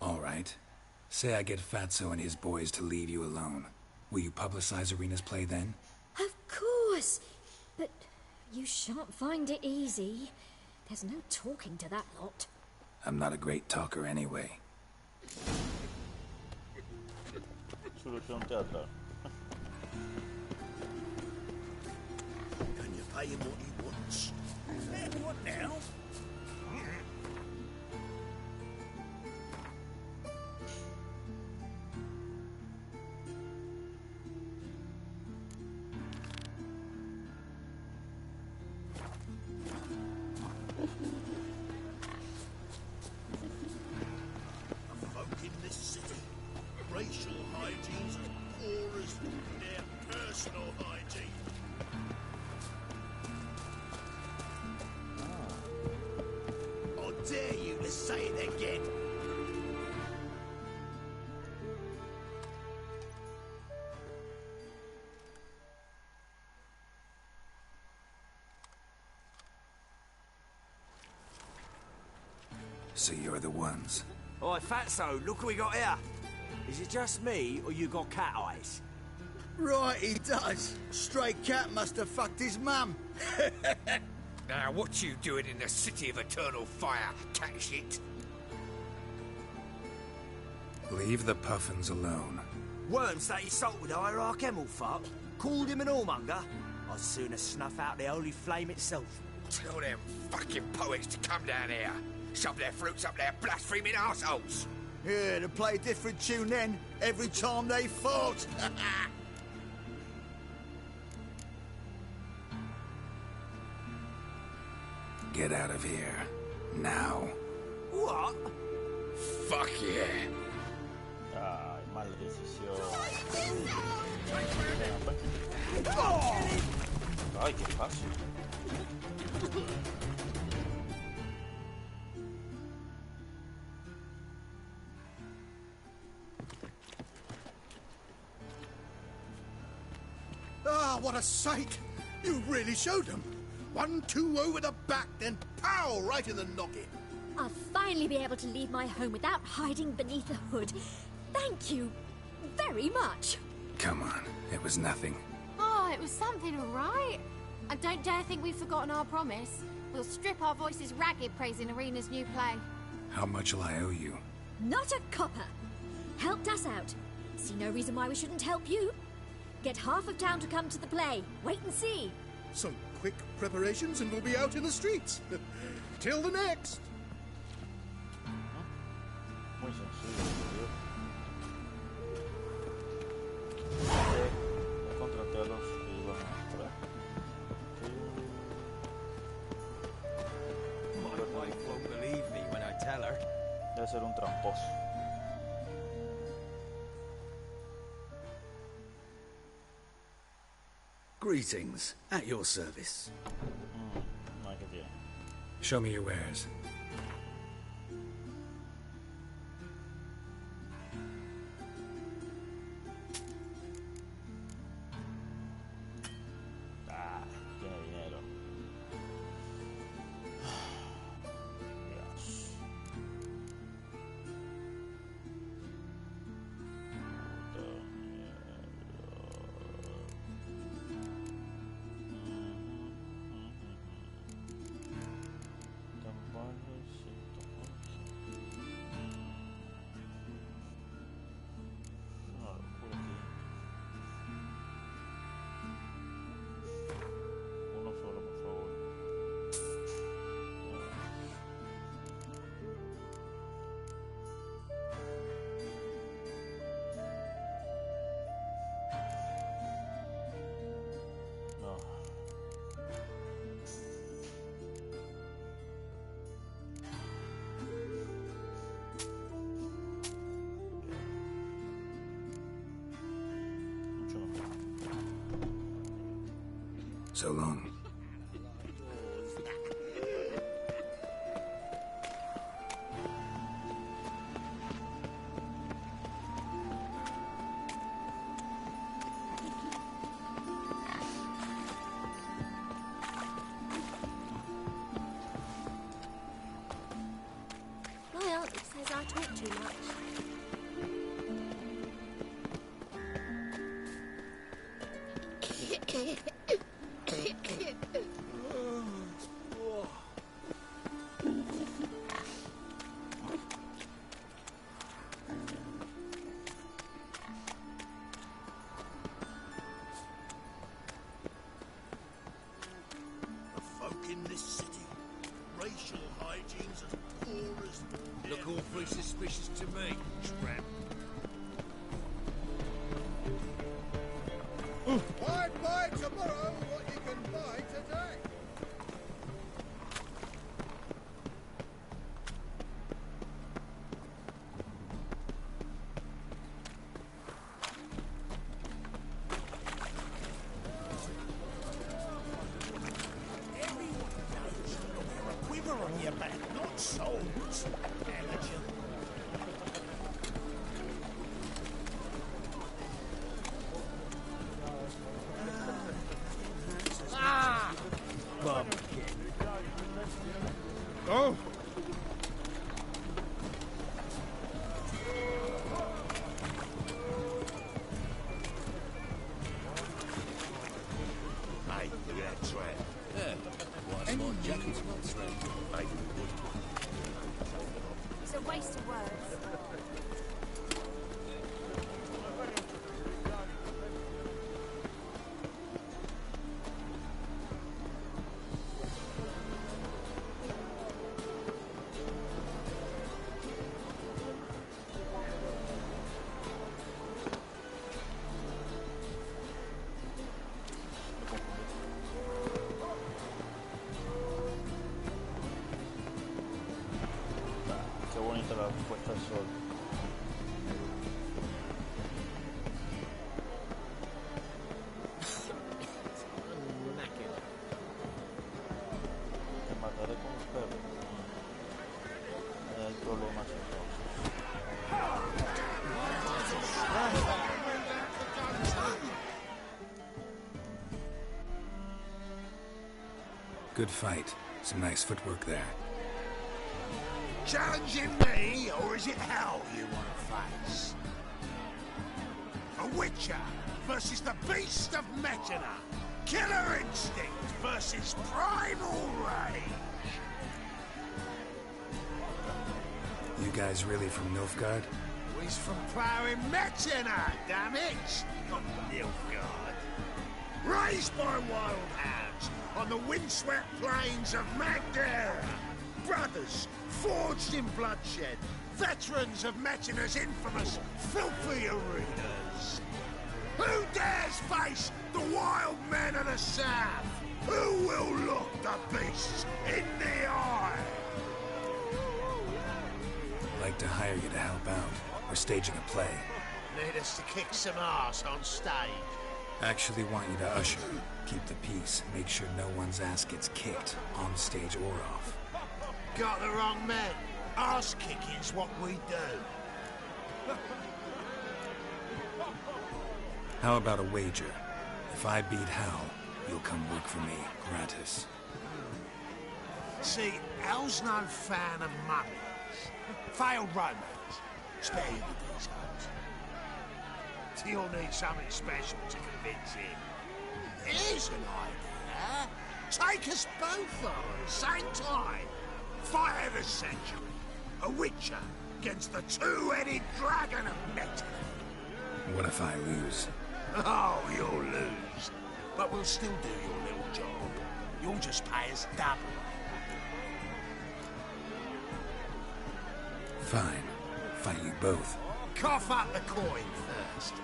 All right. Say I get Fatso and his boys to leave you alone. Will you publicize Irina's play then? Of course. But you shan't find it easy. There's no talking to that lot. I'm not a great talker anyway. Solution teatral. Can you pay him what he wants? What now? Folk in this city, racial hygiene's as poor as their personal hygiene. I dare you to say it again. So you're the ones. Oi, Fatso, look what we got here. Is it just me, or you got cat eyes? Right, he does. Stray cat must have fucked his mum. Now, what you doing in the city of eternal fire, cat shit? Leave the puffins alone. Worms that he sold with Hierarch Emelfart, called him an whoremonger. I'd sooner snuff out the holy flame itself. Tell them fucking poets to come down here. Shove their fruits up their blaspheming arseholes. Yeah, to play a different tune then, every time they fought. Get out of here. Now. What? Fuck yeah. Ay, mala decisión. Ay, qué fácil. Ah, what a sight! You really showed them. 1-2 over the back, then pow! Right in the noggin. I'll finally be able to leave my home without hiding beneath a hood. Thank you very much. Come on, it was nothing. Oh, it was something, all right. I don't dare think we've forgotten our promise. We'll strip our voices ragged praising Arena's new play. How much will I owe you? Not a copper. Helped us out. See no reason why we shouldn't help you. Get half of town to come to the play. Wait and see. Some quick preparations and we'll be out in the streets. Till the next. Muy sencillo, tío. Ya contraté a los que iban a entrar. My wife won't believe me when I tell her. Debe ser un tramposo. Greetings, at your service. No hay que tiene. Show me your wares. Ah, tiene dinero. Dios. Puta mierda. Campaña 111. Una locura aquí. Uno solo, por favor. No. Mucho mejor. So long. My aunt says I talk too much. The folk in this city. Racial hygiene's as poor as... Look awfully suspicious to me, tramp. Why buy tomorrow what you can buy today? We were on your back, not souls. Amateur. Bum. Oh! Hey, look at that trap. Yeah. Why smart jacket's not threatened? Maybe we would. It's a waste of words. Qué bonita la puesta del sol. Good fight. Some nice footwork there. Challenging me, or is it hell you want to face? A Witcher versus the Beast of Metina. Killer instinct versus primal rage. You guys really from Nilfgaard? He's from ploughing Metina, damn it! Not Nilfgaard. Raised by wild hounds on the windswept plains of Magdera. Brothers, forged in bloodshed. Veterans of Metina's infamous, filthy arenas. Who dares face the wild men of the south? Who will look the beasts in the eye? I'd like to hire you to help out. We're staging a play. Need us to kick some ass on stage. Actually want you to usher. Keep the peace. Make sure no one's ass gets kicked, on stage or off. Got the wrong men. Ass kicking's what we do. How about a wager? If I beat Hal, you'll come work for me, gratis. See, Hal's no fan of mummies. Failed romance. Spare you the details. You'll need something special to convince him. Here's an idea. Take us both on at the same time. Fight of the century. A Witcher against the two-headed dragon of Metina. What if I lose? Oh, you'll lose. But we'll still do your little job. You'll just pay us double. Fine. Fight you both. Cough up the coin first.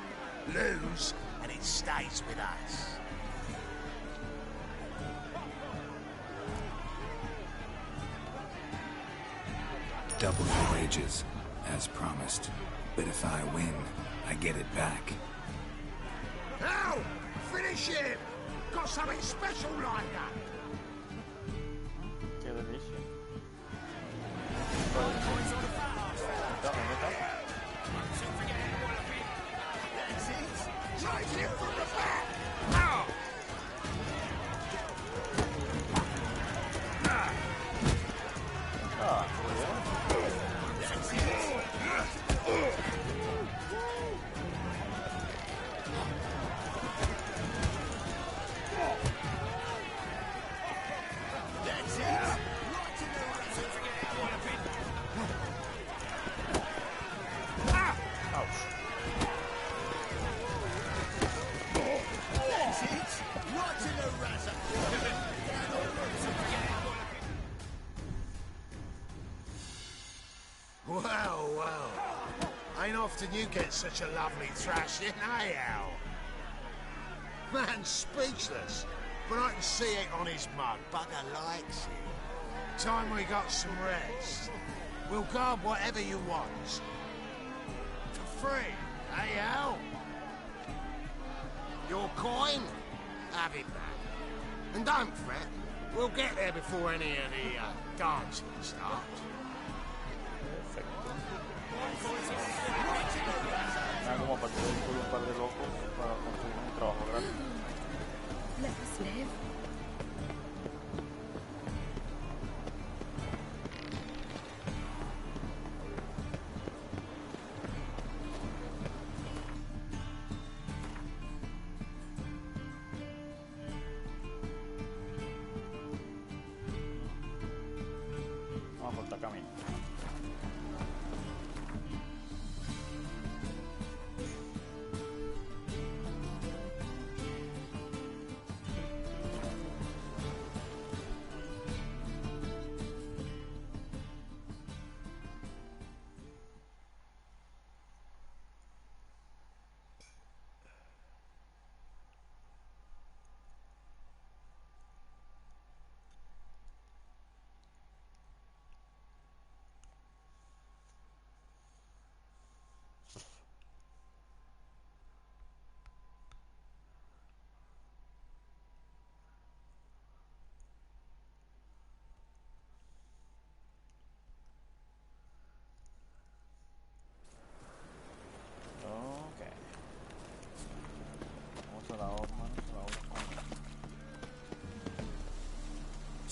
Lose, and it stays with us. Double your wages, as promised. But if I win, I get it back. Now, finish him! Got something special lined up. Qué delicia. Drive him from the back! Now! Well, well. Ain't often you get such a lovely thrashing, eh, Al? Man's speechless, but I can see it on his mug. Bugger likes it. Time we got some rest. We'll guard whatever you want. For free, eh, Al? Your coin? Have it back. And don't fret. We'll get there before any of the dancing starts. Nada como partir el culo un par de locos para conseguir un trabajo gratis. Let us live. Vamos a cortar camino.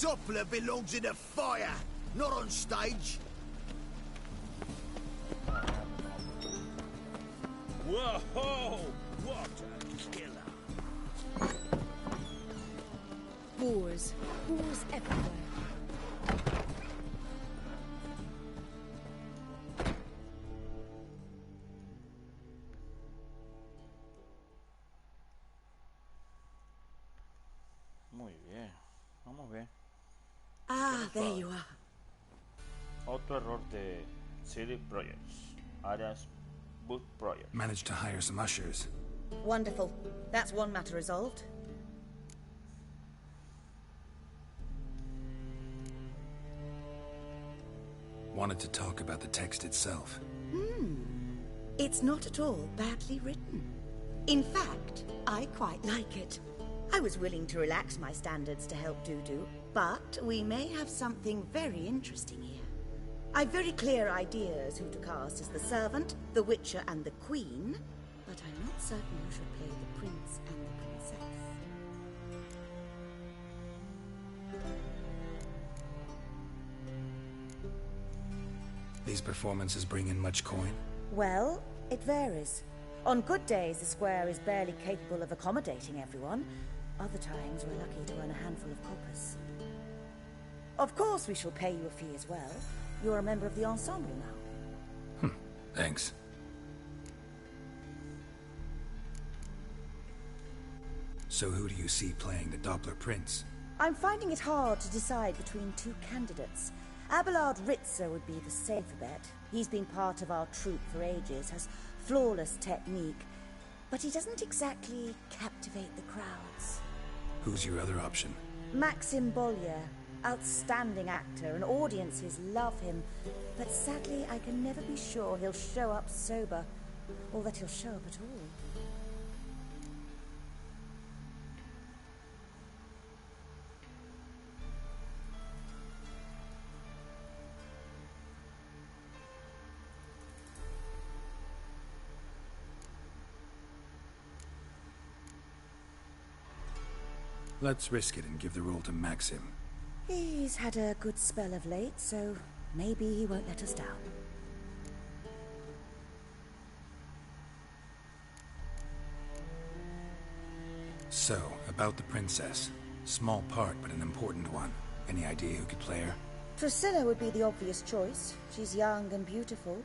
Doppler belongs in the fire, not on stage. Whoa! What a killer! Boars. Boars everywhere. Muy bien. Vamos bien. Ah, there you are. Otro error de City Projects. Arias Boot Project. Managed to hire some ushers. Wonderful. That's one matter resolved. Wanted to talk about the text itself. It's not at all badly written. In fact, I quite like it. I was willing to relax my standards to help Dudu, but we may have something very interesting here. I've very clear ideas who to cast as the servant, the witcher, and the queen, but I'm not certain who should play the prince and the princess. These performances bring in much coin? Well, it varies. On good days, the square is barely capable of accommodating everyone. Other times, we're lucky to earn a handful of coppers. Of course, we shall pay you a fee as well. You're a member of the ensemble now. Thanks. So who do you see playing the Doppler Prince? I'm finding it hard to decide between two candidates. Abelard Ritzer would be the safer bet. He's been part of our troupe for ages, has flawless technique, but he doesn't exactly captivate the crowds. Who's your other option? Maxim Bollier, outstanding actor, and audiences love him, but sadly I can never be sure he'll show up sober, or that he'll show up at all. Let's risk it and give the role to Maxim. He's had a good spell of late, so maybe he won't let us down. So, about the princess. Small part, but an important one. Any idea who could play her? Priscilla would be the obvious choice. She's young and beautiful.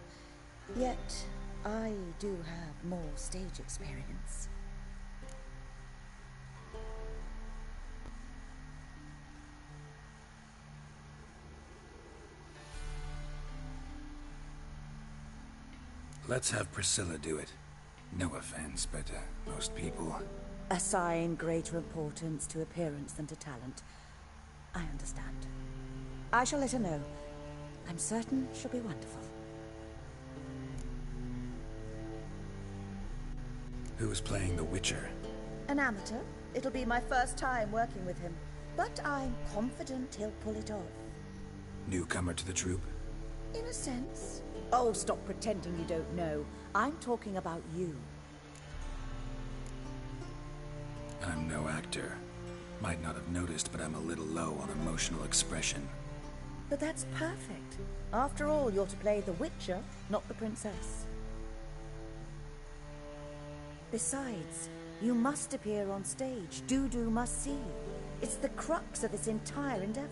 Yet, I do have more stage experience. Let's have Priscilla do it. No offense, but most people... Assign greater importance to appearance than to talent. I understand. I shall let her know. I'm certain she'll be wonderful. Who's playing the Witcher? An amateur. It'll be my first time working with him, but I'm confident he'll pull it off. Newcomer to the troupe? In a sense. Oh, stop pretending you don't know. I'm talking about you. I'm no actor. Might not have noticed, but I'm a little low on emotional expression. But that's perfect. After all, you're to play the Witcher, not the princess. Besides, you must appear on stage. Dudu must see you. It's the crux of this entire endeavor.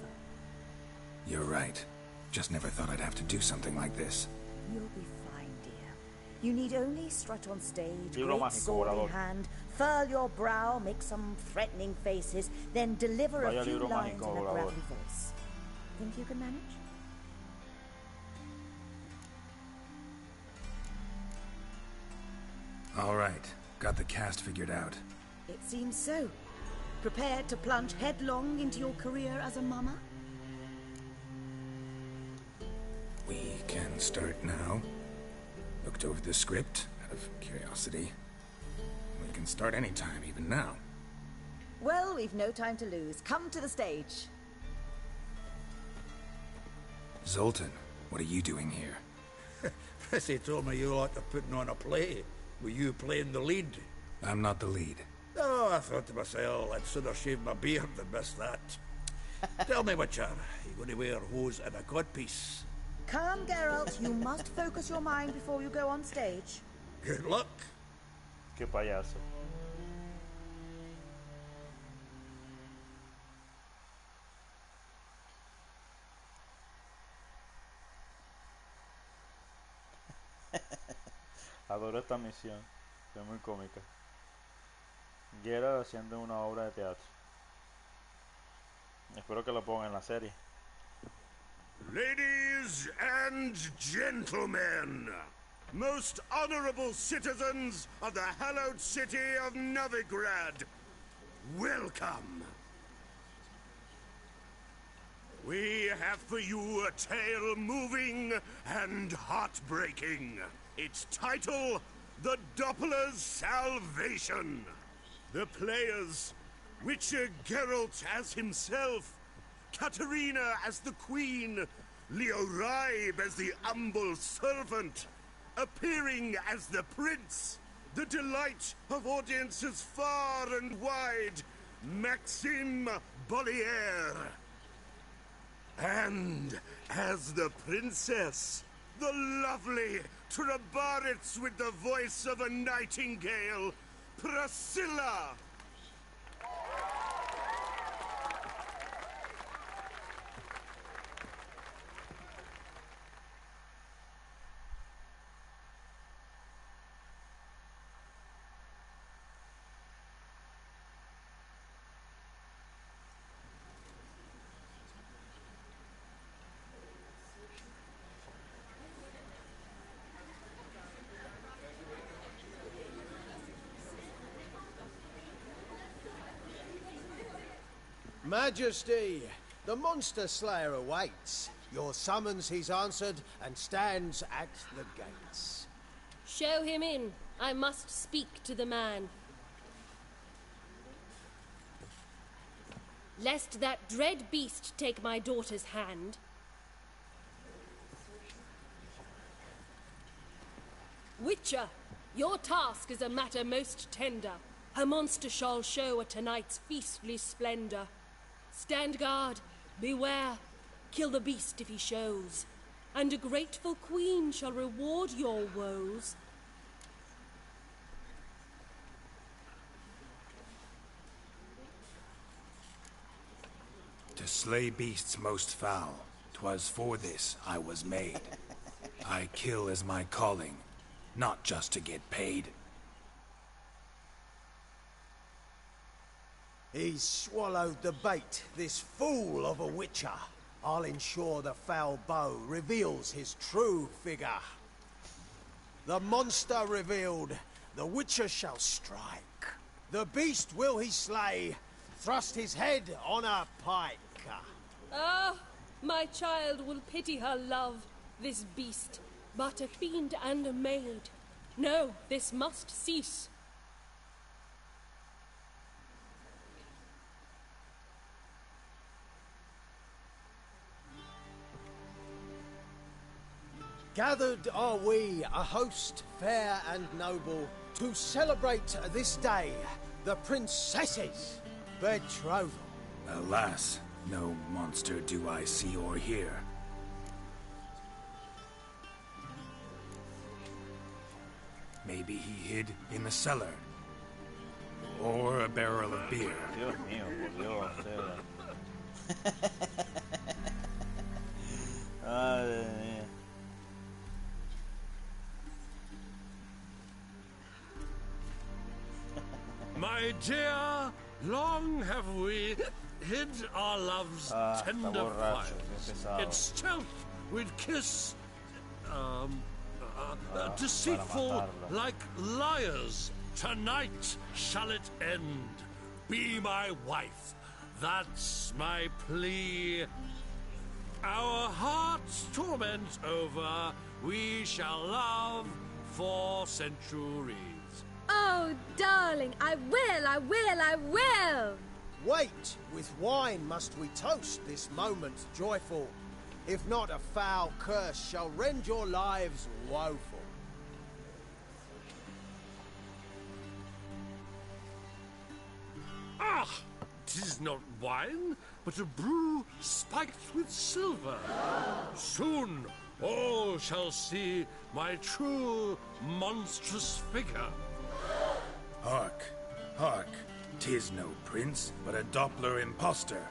You're right. Just never thought I'd have to do something like this. You'll be fine, dear. You need only strut on stage, Libro great mágico sword in volador. hand, furl your brow, make some threatening faces, then deliver Vaya a few libro lines mágico in a volador. gravelly voice. Think you can manage? All right. Got the cast figured out. It seems so. Prepared to plunge headlong into your career as a mama? We can start now. Looked over the script, out of curiosity. We can start anytime, even now. Well, we've no time to lose. Come to the stage. Zoltan, what are you doing here? Prissy told me you like to putting on a play. Were you playing the lead? I'm not the lead. Oh, I thought to myself, I'd sooner shave my beard than miss that. Tell me, Witcher, you going to wear hose and a codpiece? Calm, Geralt. You must focus your mind before you go on stage. Good luck. Qué payaso. Adoro esta misión, es muy cómica. Geralt haciendo una obra de teatro. Espero que lo pongan en la serie. Ladies and gentlemen, most honorable citizens of the hallowed city of Novigrad, welcome. We have for you a tale moving and heartbreaking. Its title, The Doppler's Salvation. The players, Witcher Geralt as himself, Katarina as the Queen, Leo Raib as the humble servant, appearing as the Prince, the delight of audiences far and wide, Maxime Bollier. And as the Princess, the lovely Trebaritz with the voice of a nightingale, Priscilla. Majesty, the monster slayer awaits. Your summons he's answered and stands at the gates. Show him in. I must speak to the man. Lest that dread beast take my daughter's hand. Witcher, your task is a matter most tender. Her monster shall show at tonight's feastly splendor. Stand guard, beware, kill the beast if he shows, and a grateful queen shall reward your woes. To slay beasts most foul, 'twas for this I was made. I kill as my calling, not just to get paid. He's swallowed the bait, this fool of a witcher. I'll ensure the foul bow reveals his true figure. The monster revealed, the witcher shall strike. The beast will he slay, thrust his head on a pike. Ah, my child will pity her love, this beast, but a fiend and a maid. No, this must cease. Gathered are we, a host fair and noble, to celebrate this day, the princess's betrothal. Alas, no monster do I see or hear. Maybe he hid in the cellar. Or a barrel of beer. Dios mío, por Dios. Madre mía. My dear, long have we hid our love's tender fires. In stealth we'd kiss, deceitful like liars. Tonight shall it end. Be my wife, that's my plea. Our hearts' torment over, we shall love for centuries. Oh, darling, I will, I will, I will! Wait, with wine must we toast this moment joyful. If not, a foul curse shall rend your lives woeful. Ah! 'Tis not wine, but a brew spiked with silver. Soon all shall see my true monstrous figure. Hark, hark. 'Tis no prince, but a Doppler impostor.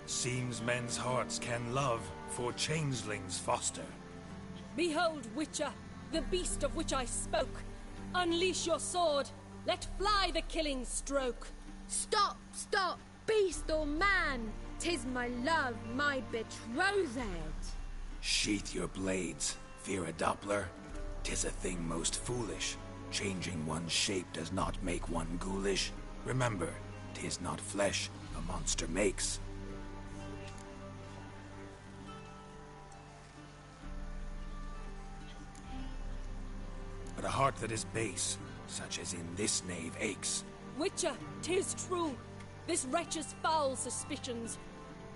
Seems men's hearts can love, for changelings foster. Behold, Witcher, the beast of which I spoke. Unleash your sword. Let fly the killing stroke. Stop, stop, beast or man. 'Tis my love, my betrothed. Sheath your blades, fear a Doppler. 'Tis a thing most foolish. Changing one's shape does not make one ghoulish. Remember, 'tis not flesh a monster makes. But a heart that is base, such as in this knave aches. Witcher, 'tis true. This wretch's foul suspicions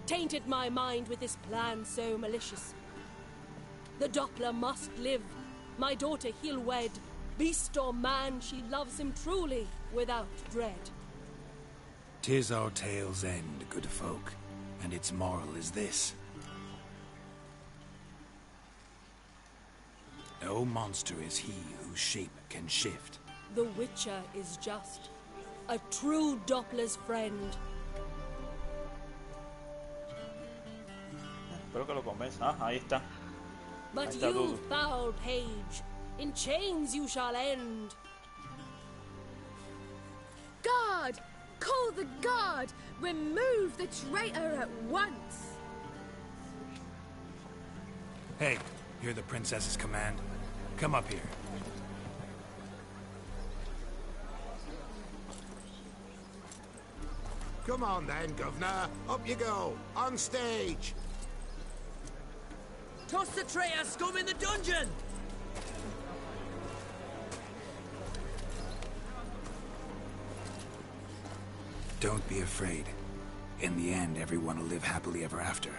tainted my mind with this plan so malicious. The Doppler must live. My daughter he'll wed. Beast or man, she loves him truly, without dread. 'Tis our tale's end, good folk, and its moral is this. No monster is he whose shape can shift. The Witcher is just a true Doppler's friend. Espero que lo convenza. Ah, ahí está. But Ahí está you, Dudu. foul page, in chains you shall end. Guard! Call the guard! Remove the traitor at once! Hey, hear the princess's command? Come up here. Come on then, Governor. Up you go. On stage. Toss the traitor scum in the dungeon! Don't be afraid. In the end, everyone will live happily ever after.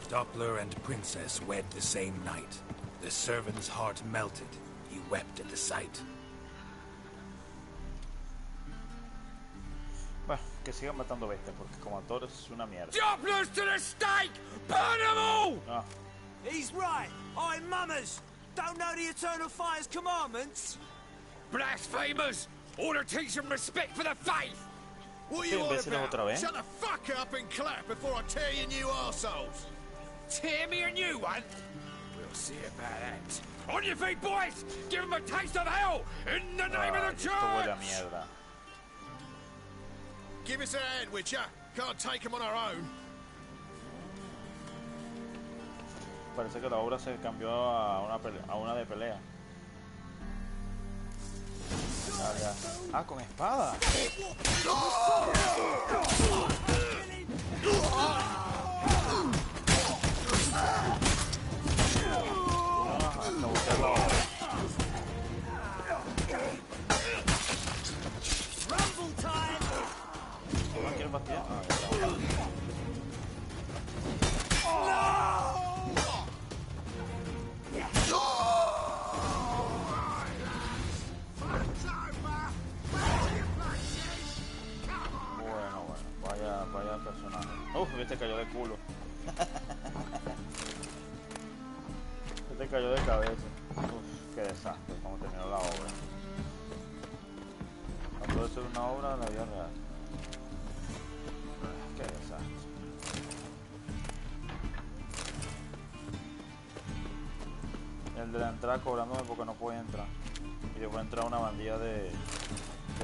Doppler and princess wed the same night. The servant's heart melted. He wept at the sight. Bueno, que sigan matando bestias, porque como actor es una mierda. Dopplers to the stake! Burn them all! Ah, He's right. I'm mummers. Don't know the Eternal Fire's commandments. Blasphemers! Order teach them respect for the faith! What are Sí, you on imbéciles otra about? vez. Shut the fuck up and clap before I tear you new arseholes. Tear me a new one? We'll see about that. On your feet, boys! Give them a taste of hell! In the name Ay, of the esto huele a church! mierda. Give us a hand, Witcher. Can't take them on our own. Parece que la obra se cambió a una de pelea. Ah, ya. Ah, con espada. Ah, me gusta la obra. Rumble time! ¿Tú no quieres batir? Ah, ya está. Bueno, vaya personaje. Uf, este cayó de culo. Este cayó de cabeza. Uf, qué desastre, como terminó la obra. No puede ser una obra de la vida real. Qué desastre. El de la entrada cobrándome porque no puede entrar. Y dejó entrar una bandilla de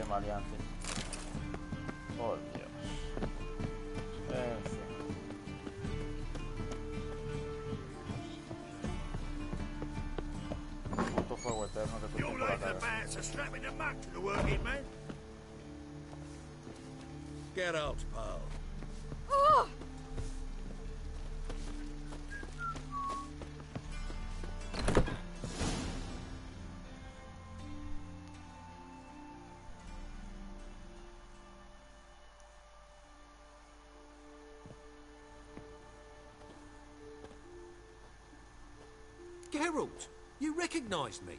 maleantes. Oh, Dios. En fin. Puto fuego eterno que tú You tienes por la like the cara. man to strap in the muck to the working man? Get out, pal. Oh! Geralt, you recognized me.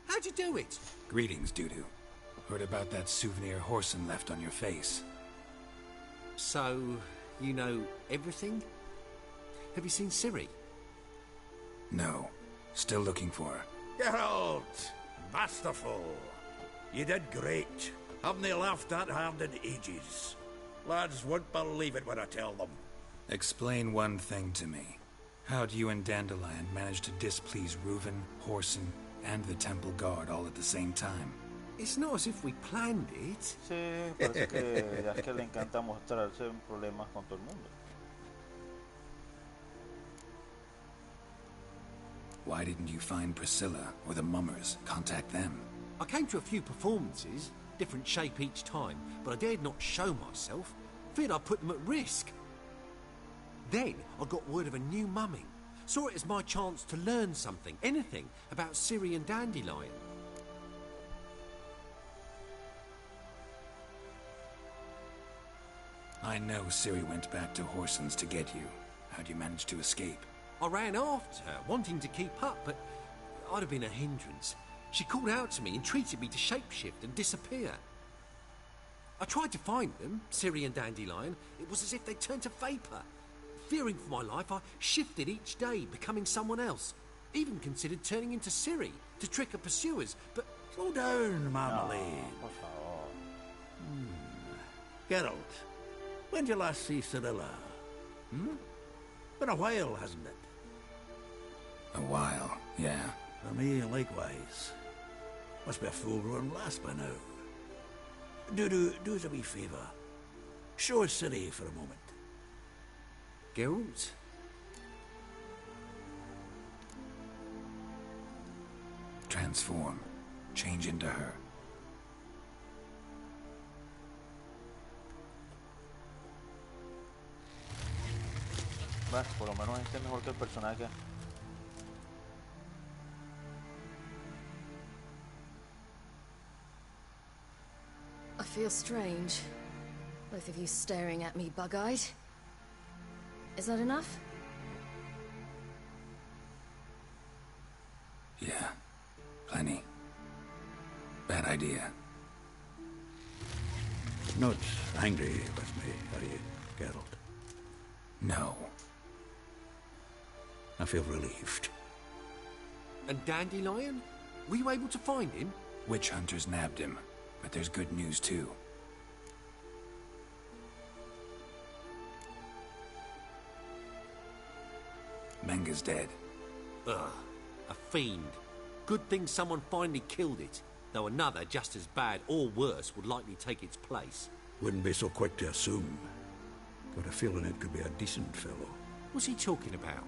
How'd you do it? Greetings, Dudu. Heard about that souvenir Whoreson left on your face. So, you know everything? Have you seen Ciri? No. Still looking for her. Geralt! Masterful! You did great. Haven't they laughed that hard in ages? Lads won't believe it when I tell them. Explain one thing to me. How do you and Dandelion manage to displease Reuven, Whoreson, and the Temple Guard all at the same time? It's not as if we planned it. Sí, parece que ya es que le encanta mostrarse en problemas con todo el mundo. Why didn't you find Priscilla or the Mummers? Contact them. I came to a few performances, different shape each time, but I dared not show myself. Feared I'd put them at risk. Then I got word of a new mumming. Saw it as my chance to learn something, anything, about Ciri and Dandelion. I know Ciri went back to Whoreson's to get you. How'd you manage to escape? I ran after her, wanting to keep up, but I'd have been a hindrance. She called out to me, entreated me to shapeshift and disappear. I tried to find them, Ciri and Dandelion. It was as if they turned to vapour. Fearing for my life, I shifted each day, becoming someone else. Even considered turning into Ciri to trick her pursuers, but... Slow down, Marmalade. Geralt, when did you last see Cirilla? Been a while, hasn't it? A while, yeah. For me, likewise. Must be a full-grown lass by now. Do us a wee favour. Show us Ciri for a moment. Geralt? Transform. Change into her. Va, por lo menos este es mejor que el personaje. I feel strange. Both of you staring at me bug-eyed. Is that enough? Yeah. Plenty. Bad idea. Not angry with me, are you, Geralt? No. I feel relieved. And Dandelion? Were you able to find him? Witch hunters nabbed him, but there's good news too. Menga's dead. Ugh, a fiend. Good thing someone finally killed it, though another just as bad or worse would likely take its place. Wouldn't be so quick to assume. Got a feeling it could be a decent fellow. What's he talking about?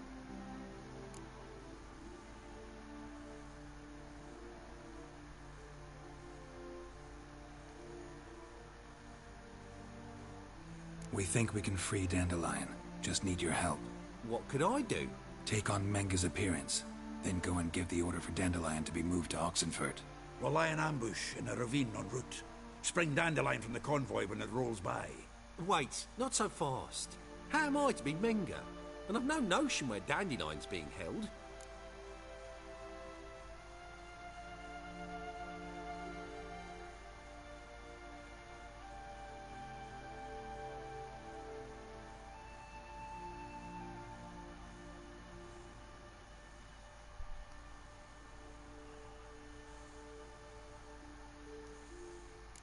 We think we can free Dandelion. Just need your help. What could I do? Take on Menga's appearance. Then go and give the order for Dandelion to be moved to Oxenfurt. We'll lie in ambush in a ravine en route. Spring Dandelion from the convoy when it rolls by. Wait, not so fast. How am I to be Menga? And I've no notion where Dandelion's being held.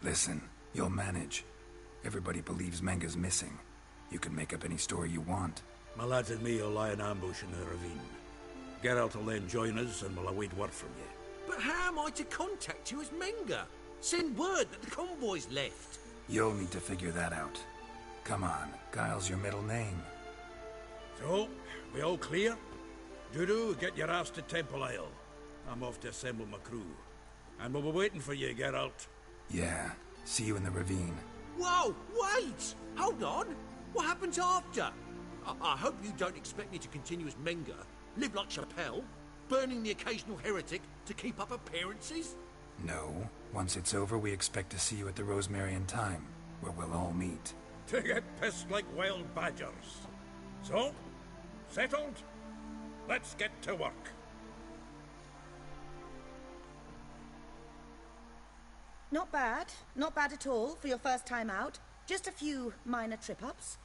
Listen, you'll manage. Everybody believes Menga's missing. You can make up any story you want. My lads and me will lie in ambush in the ravine. Geralt will then join us and we'll await word from you. But how am I to contact you as Menga? Send word that the convoy's left. You'll need to figure that out. Come on, Guile's your middle name. So, we all clear? Dudu, get your ass to Temple Isle. I'm off to assemble my crew. And we'll be waiting for you, Geralt. Yeah, see you in the ravine. Whoa, wait! Hold on! What happens after? I hope you don't expect me to continue as Menga, live like Chappelle, burning the occasional heretic to keep up appearances? No. Once it's over, we expect to see you at the Rosemary in Time, where we'll all meet. To get pissed like wild badgers. So, settled? Let's get to work. Not bad. Not bad at all for your first time out. Just a few minor trip-ups.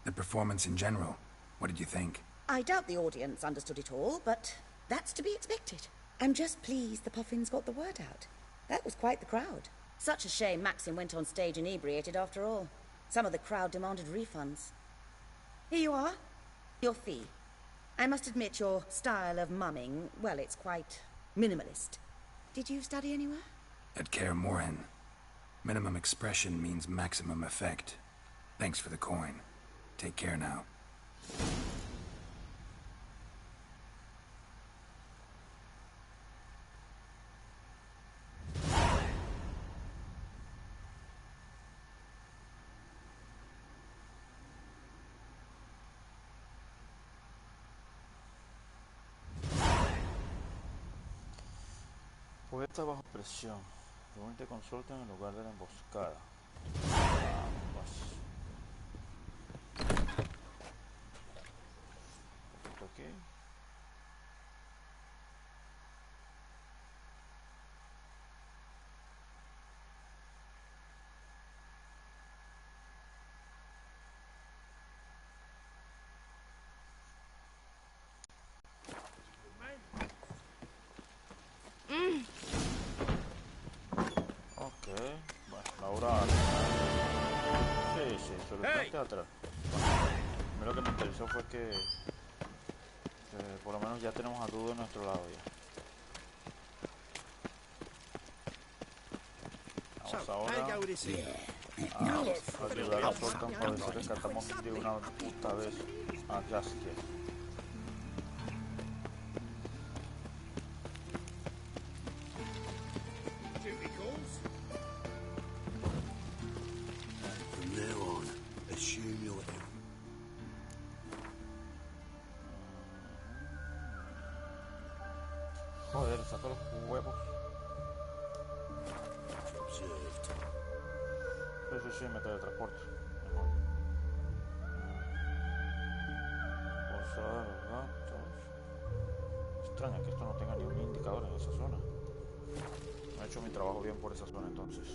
The performance in general, what did you think? I doubt the audience understood it all, but that's to be expected. I'm just pleased the Puffins got the word out. That was quite the crowd. Such a shame Maxim went on stage inebriated after all. Some of the crowd demanded refunds. Here you are. Your fee. I must admit your style of mumming, well, it's quite minimalist. Did you study anywhere? At Kaer Morhen. Minimum expression means maximum effect. Thanks for the coin. Take care now. Poeta bajo presión. Reúnete con Sultan en lugar de la emboscada. Vamos. Esto aquí. Ok, bueno, ahora... Sí, solucionaste atrás. A mí lo que me interesó fue que por lo menos ya tenemos a Dudo en nuestro lado ya. Vamos ahora a ayudar a Sultan para ver si rescatamos de una puta vez a Jaskier. From now on, assume you're ill. Joder, saca los huevos. Sí, me teletransporto. Mejor. Posar los gatos. Extraña que esto no tenga ni un indicador en esa zona. No he hecho mi trabajo bien por esa zona entonces.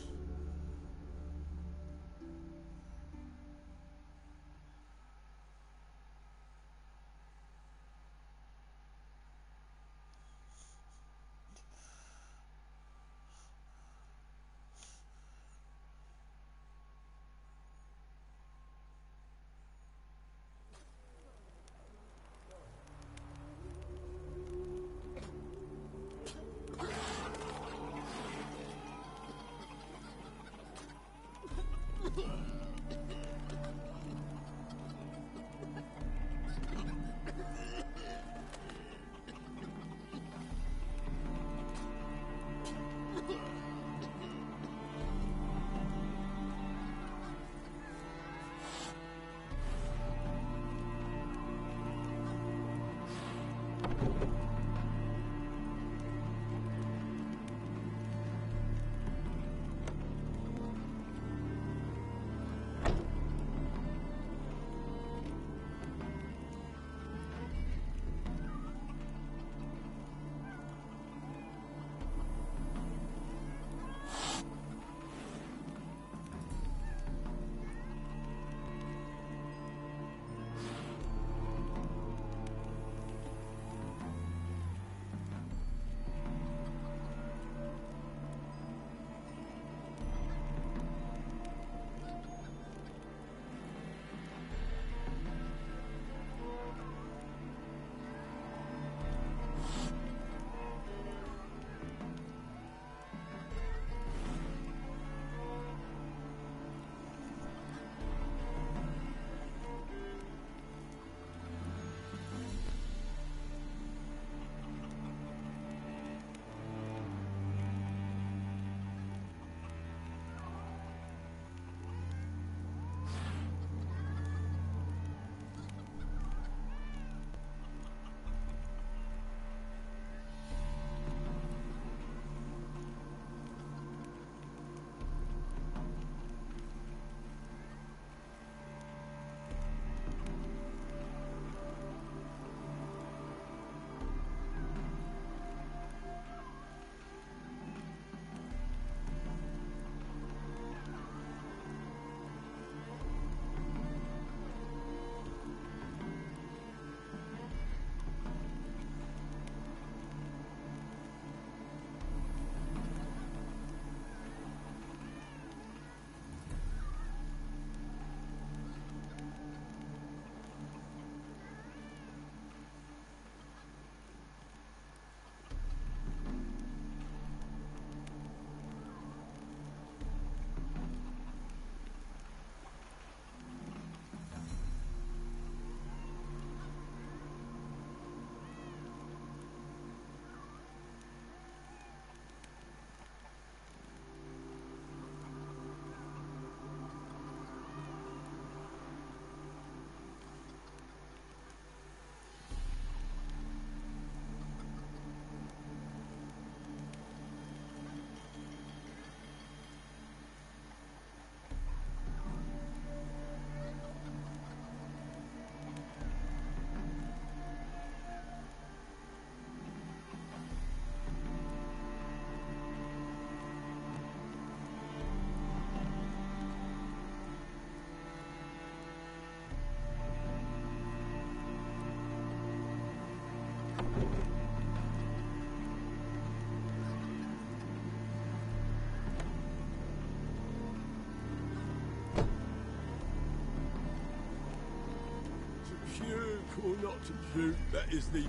or not to shoot. That is the...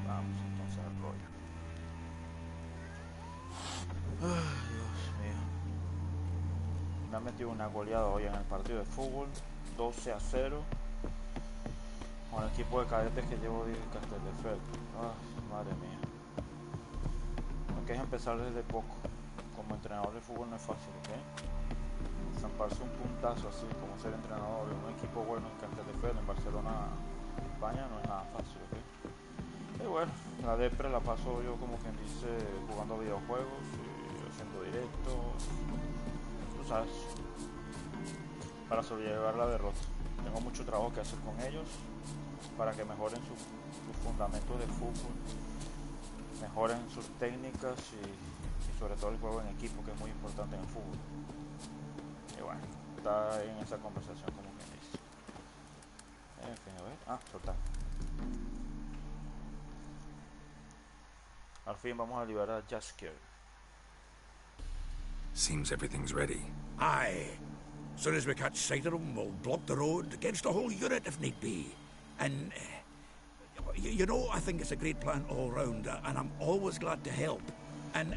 Vamos entonces al rollo. Ay, Dios mío. Me ha metido una goleada hoy en el partido de fútbol, 12-0, con el equipo de cadetes que llevo de Castelldefels. Madre mía. Aunque es empezar desde poco. Como entrenador de fútbol no es fácil, ¿ok? Zamparse un puntazo así como ser entrenador de un equipo bueno en Castelldefels, en Barcelona, España, no es nada fácil, ¿ok? Y bueno, la depre la paso yo como quien dice jugando videojuegos, haciendo directos, tú sabes, para sobrellevar la derrota. Tengo mucho trabajo que hacer con ellos para que mejoren sus fundamentos de fútbol, mejoren sus técnicas y sobre todo el juego en equipo, que es muy importante en el fútbol. Y bueno, está en esa conversación como quien dice. En fin, a ver, soltar. Al fin vamos a liberar a Jaskier. Seems everything's ready. Aye. Soon as we catch sight of them, we'll block the road against the whole unit if need be. And, you know, I think it's a great plan all round, and I'm always glad to help. And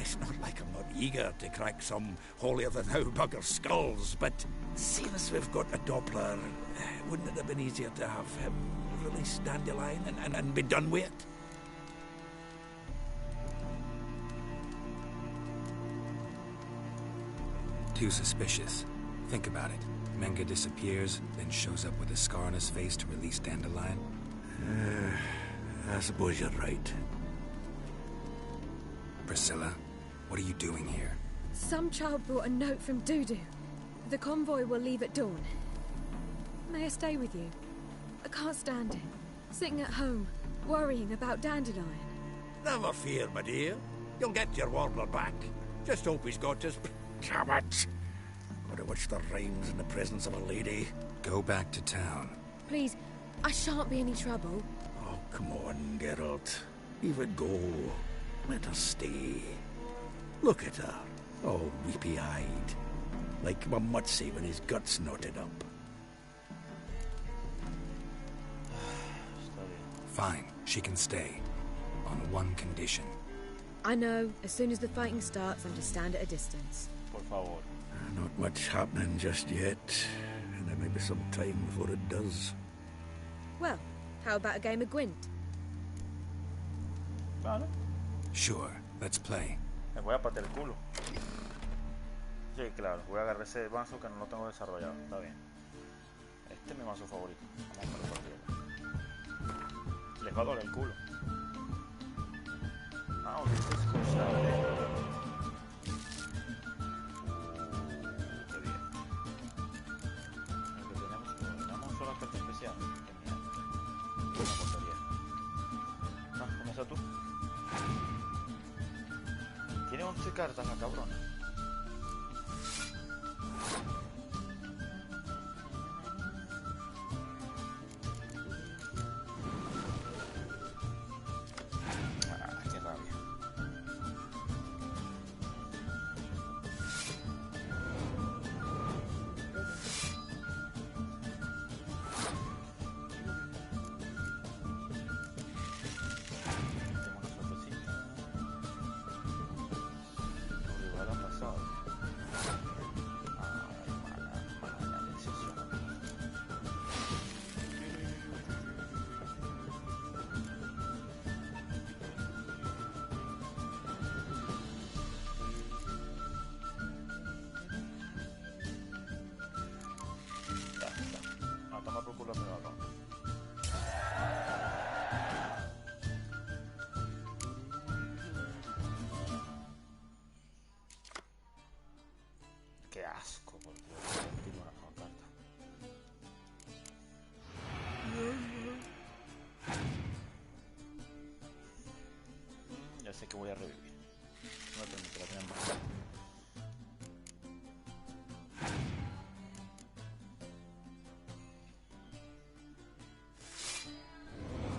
it's not like I'm not eager to crack some holier-than-thou bugger skulls, but seeing as we've got a Doppler, wouldn't it have been easier to have him release Dandelion and be done with it? Too suspicious. Think about it. Menga disappears, then shows up with a scar on his face to release Dandelion. I suppose you're right. Priscilla, what are you doing here? Some child brought a note from Dudu. The convoy will leave at dawn. May I stay with you? I can't stand it. Sitting at home, worrying about Dandelion. Never fear, my dear. You'll get your warbler back. Just hope he's got his... Damn it! Gotta watch the rhymes in the presence of a lady. Go back to town. Please, I shan't be any trouble. Oh, come on, Geralt. Leave it go. Let her stay. Look at her, all weepy-eyed. Like my Mutsy when his guts knotted up. Fine, she can stay. On one condition. I know, as soon as the fighting starts, I'm to stand at a distance. Por favor. Not much happening just yet, and there may be some time before it does. Well, how about a game of Gwent? Vale. Sure, let's play. Me voy a patear el culo. Sí, claro, voy a agarrar ese mazo que no lo tengo desarrollado, está bien. Este es mi mazo favorito. Vamos a ver por les va a doler el culo. Oh, this is cool. Qué bien. El que tenemos solo carta especial. Qué mierda. Una portería. Comienza tú. Tiene 11 cartas la cabrona. sé que voy a revivir. No me permite la tiempo.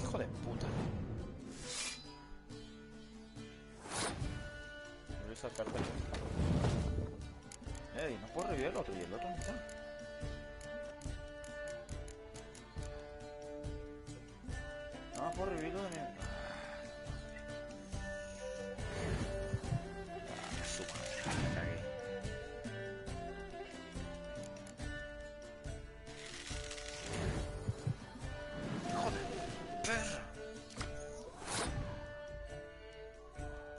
Hijo de puta. Voy a sacar de aquí. Ey, no puedo revivir el otro. ¿Y el otro dónde está? No puedo revivirlo de mi... Su madre, me cagué. ¡Hijo de perra!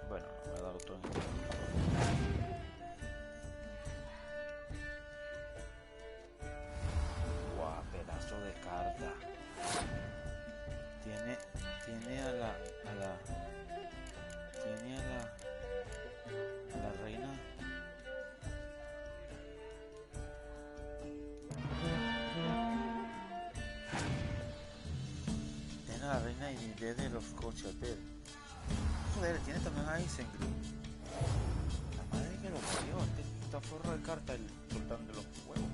Bueno, no me ha dado todo. Guau, pedazo de carta. Tiene a la reina. Tiene a la reina y de los coches, pero joder, tiene también a Isengrim. La madre que lo parió, esta forra de carta el sultán de los huevos.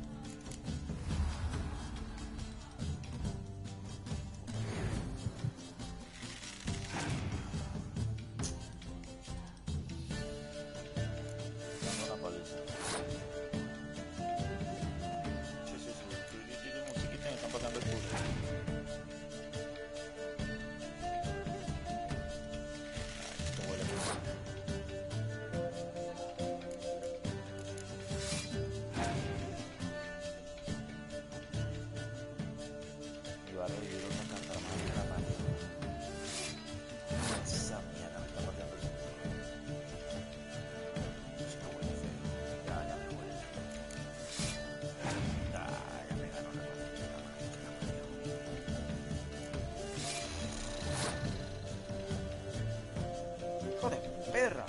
Perra.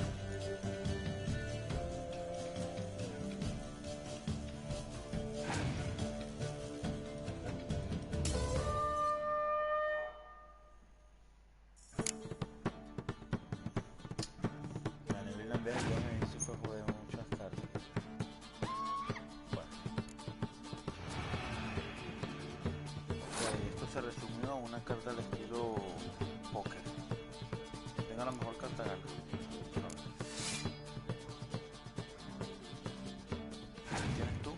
La neblina en vez de ayudarme me hizo fue joder muchas cartas. Bueno. Okay, esto se resumió a una carta al estilo póker. Tenga la mejor carta gana. ¿Tienes tú?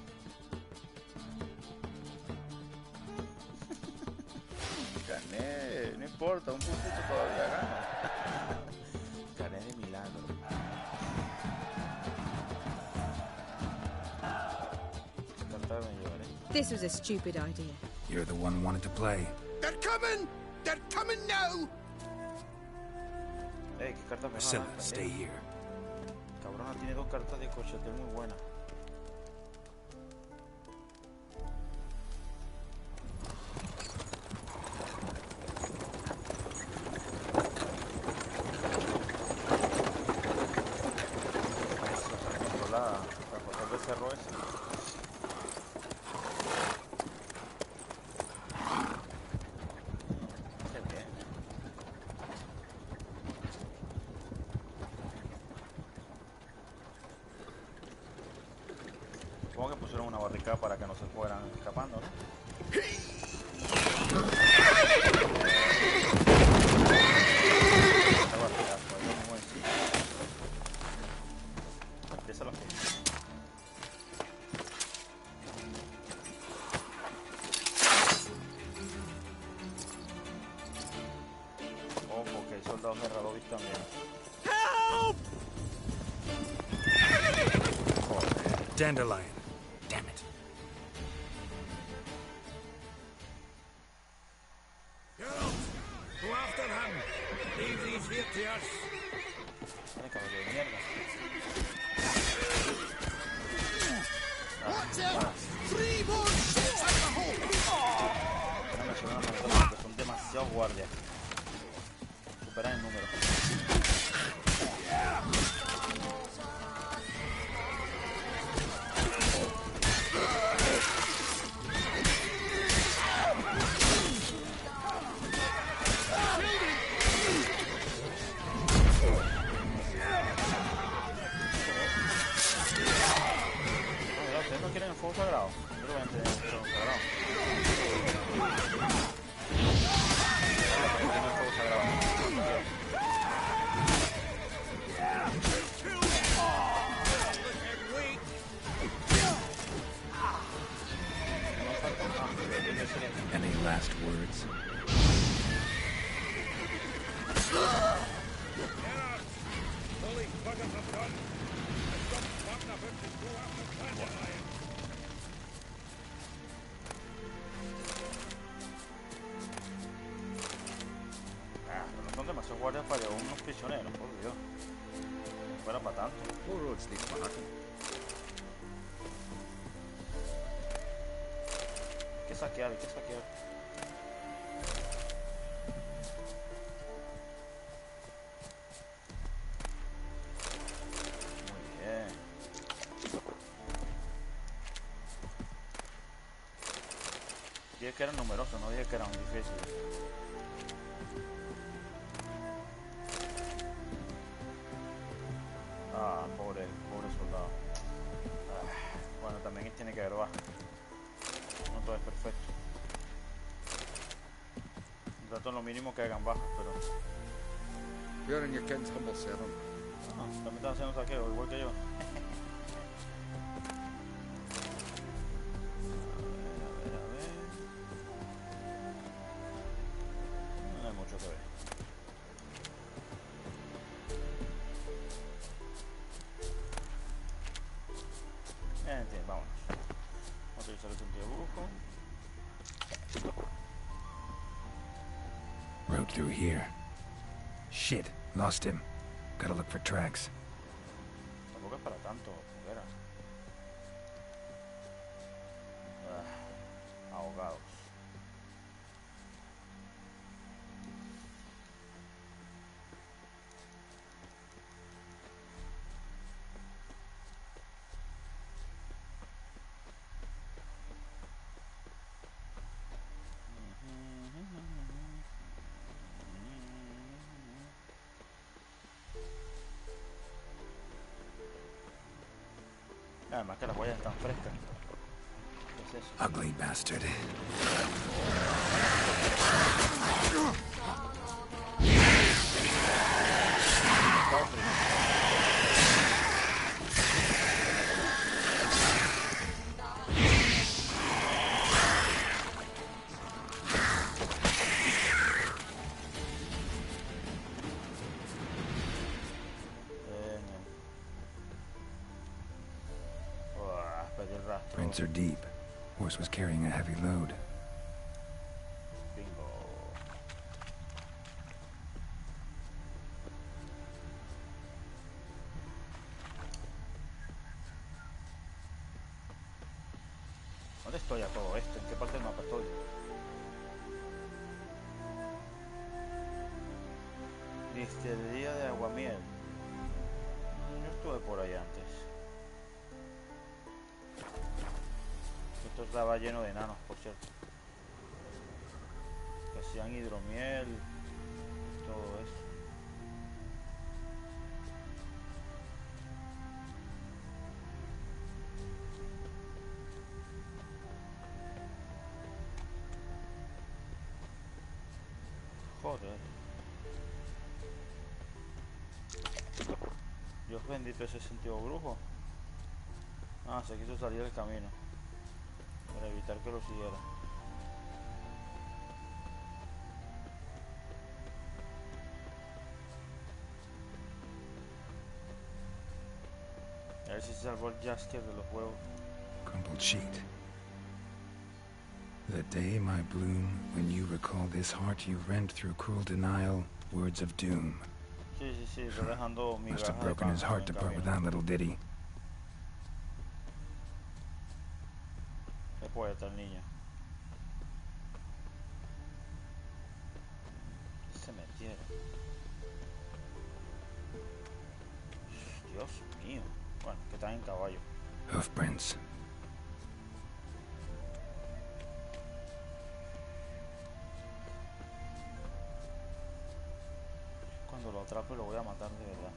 Gané, no importa, un puntito todavía gano. Gané de milagro. Carta me llevaré. This was a stupid idea. You're the one who wanted to play. They're coming! They're coming now! Hey, ¿qué carta me Priscilla, van a stay here. Cabrona tiene dos cartas de cochete muy buenas. Para cortar el cerro ese. Qué bien. Supongo que pusieron una barricada para que no se fueran escapando, ¿no? Esta barricada, pues, es muy sencillo. Empieza la fiesta. Oh, porque hay soldados de Radovis también. Dandelion. Damn it. Geralt, go after him. Leave these here to us. Tiene cabello de mierda. Watch out! 3 more shots at the hole! No me suena más porque son demasiados guardias. Superan el número. Pero no son demasiados guardias para llevar unos prisioneros, por Dios. No fuera para tanto. Hay que saquear, hay que saquear. Muy bien. Dije que eran numerosos, no dije que eran difíciles. Ah, pobre soldado. Bueno, también tiene que haber baja. No todo es perfecto. Trato en lo mínimo que hagan bajas, pero... también están haciendo saqueo, igual que yo. A ver. No hay mucho que ver. Vámonos. Vamos a utilizar el sentido brusco. Road through here. Shit, lost him. Gotta look for tracks. Tampoco es para tanto, hoguera. Ahogados. Además que las huellas están frescas. ¿Qué es eso? Ugly bastard. Prints are deep. Horse was carrying a heavy load. Bingo. ¿Dónde estoy a todo esto? ¿En qué parte del mapa estoy? Distillería de aguamiel. Yo estuve por ahí antes. Esto estaba lleno de enanos, por cierto. Que hacían hidromiel, todo eso. Joder. Dios bendito, ese sentido brujo. Ah, se quiso salir del camino para evitar que lo siguiera. A ver si se salvó el Jasker de los huevos. Crumpled sheet. The day, my bloom, when you recall this heart you rent through cruel denial, words of doom. Sí, está dejando Must have broken his heart to part with that little ditty. Qué poeta el niño. Se metieron. Dios mío. Bueno, que están en caballo. Hoofprints. Cuando lo atrape lo voy a matar de verdad.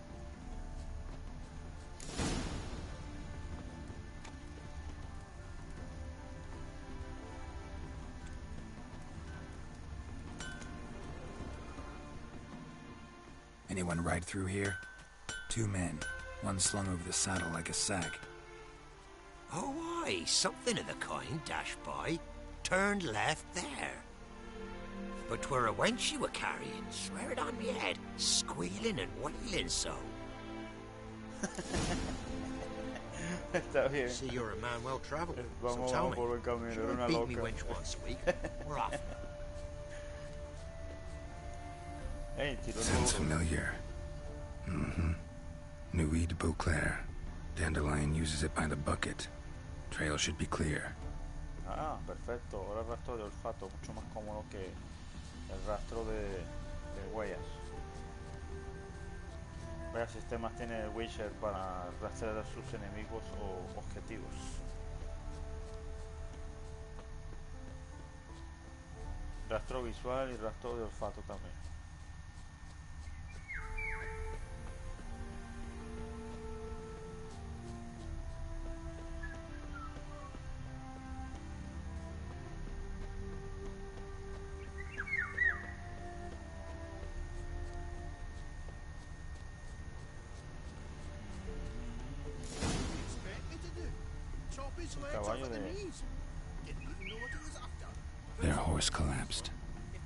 Anyone ride through here? 2 men. One slung over the saddle like a sack. Oh, aye, something of the kind dashed by. Turned left there. But 'twere a wench you were carrying, swear it on me head, squealing and wailing so. Está bien. See, you're a man well travelled. Vamos, so tell vamos por buen camino, me, sure era una beat me loca. wench once a week. We're off now. Hey, tiro Sounds familiar. Mm-hmm. Nuit de Beauclair. Dandelion uses it by the bucket. Trail should be clear. Ah, perfecto. Ahora el rastro de olfato, mucho más cómodo que el rastro de huellas. Vaya sistemas tiene el Witcher para rastrear a sus enemigos o objetivos. Rastro visual y rastro de olfato también. Caballo de... Their horse collapsed.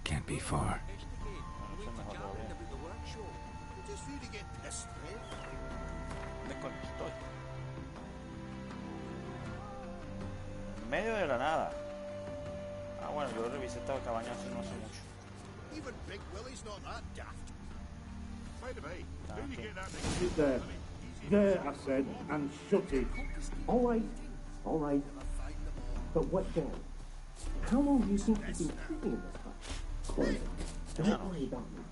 Can't be far. En medio de la nada. Ah, bueno, yo revisé esta cabaña hace no hace mucho. Even Big Willie's not that daft. By the way, where did you get that Sit there. There, I said, and shut it. All right. But what then? How long do you think you've been keeping in this hut? Quiet. Don't worry about me.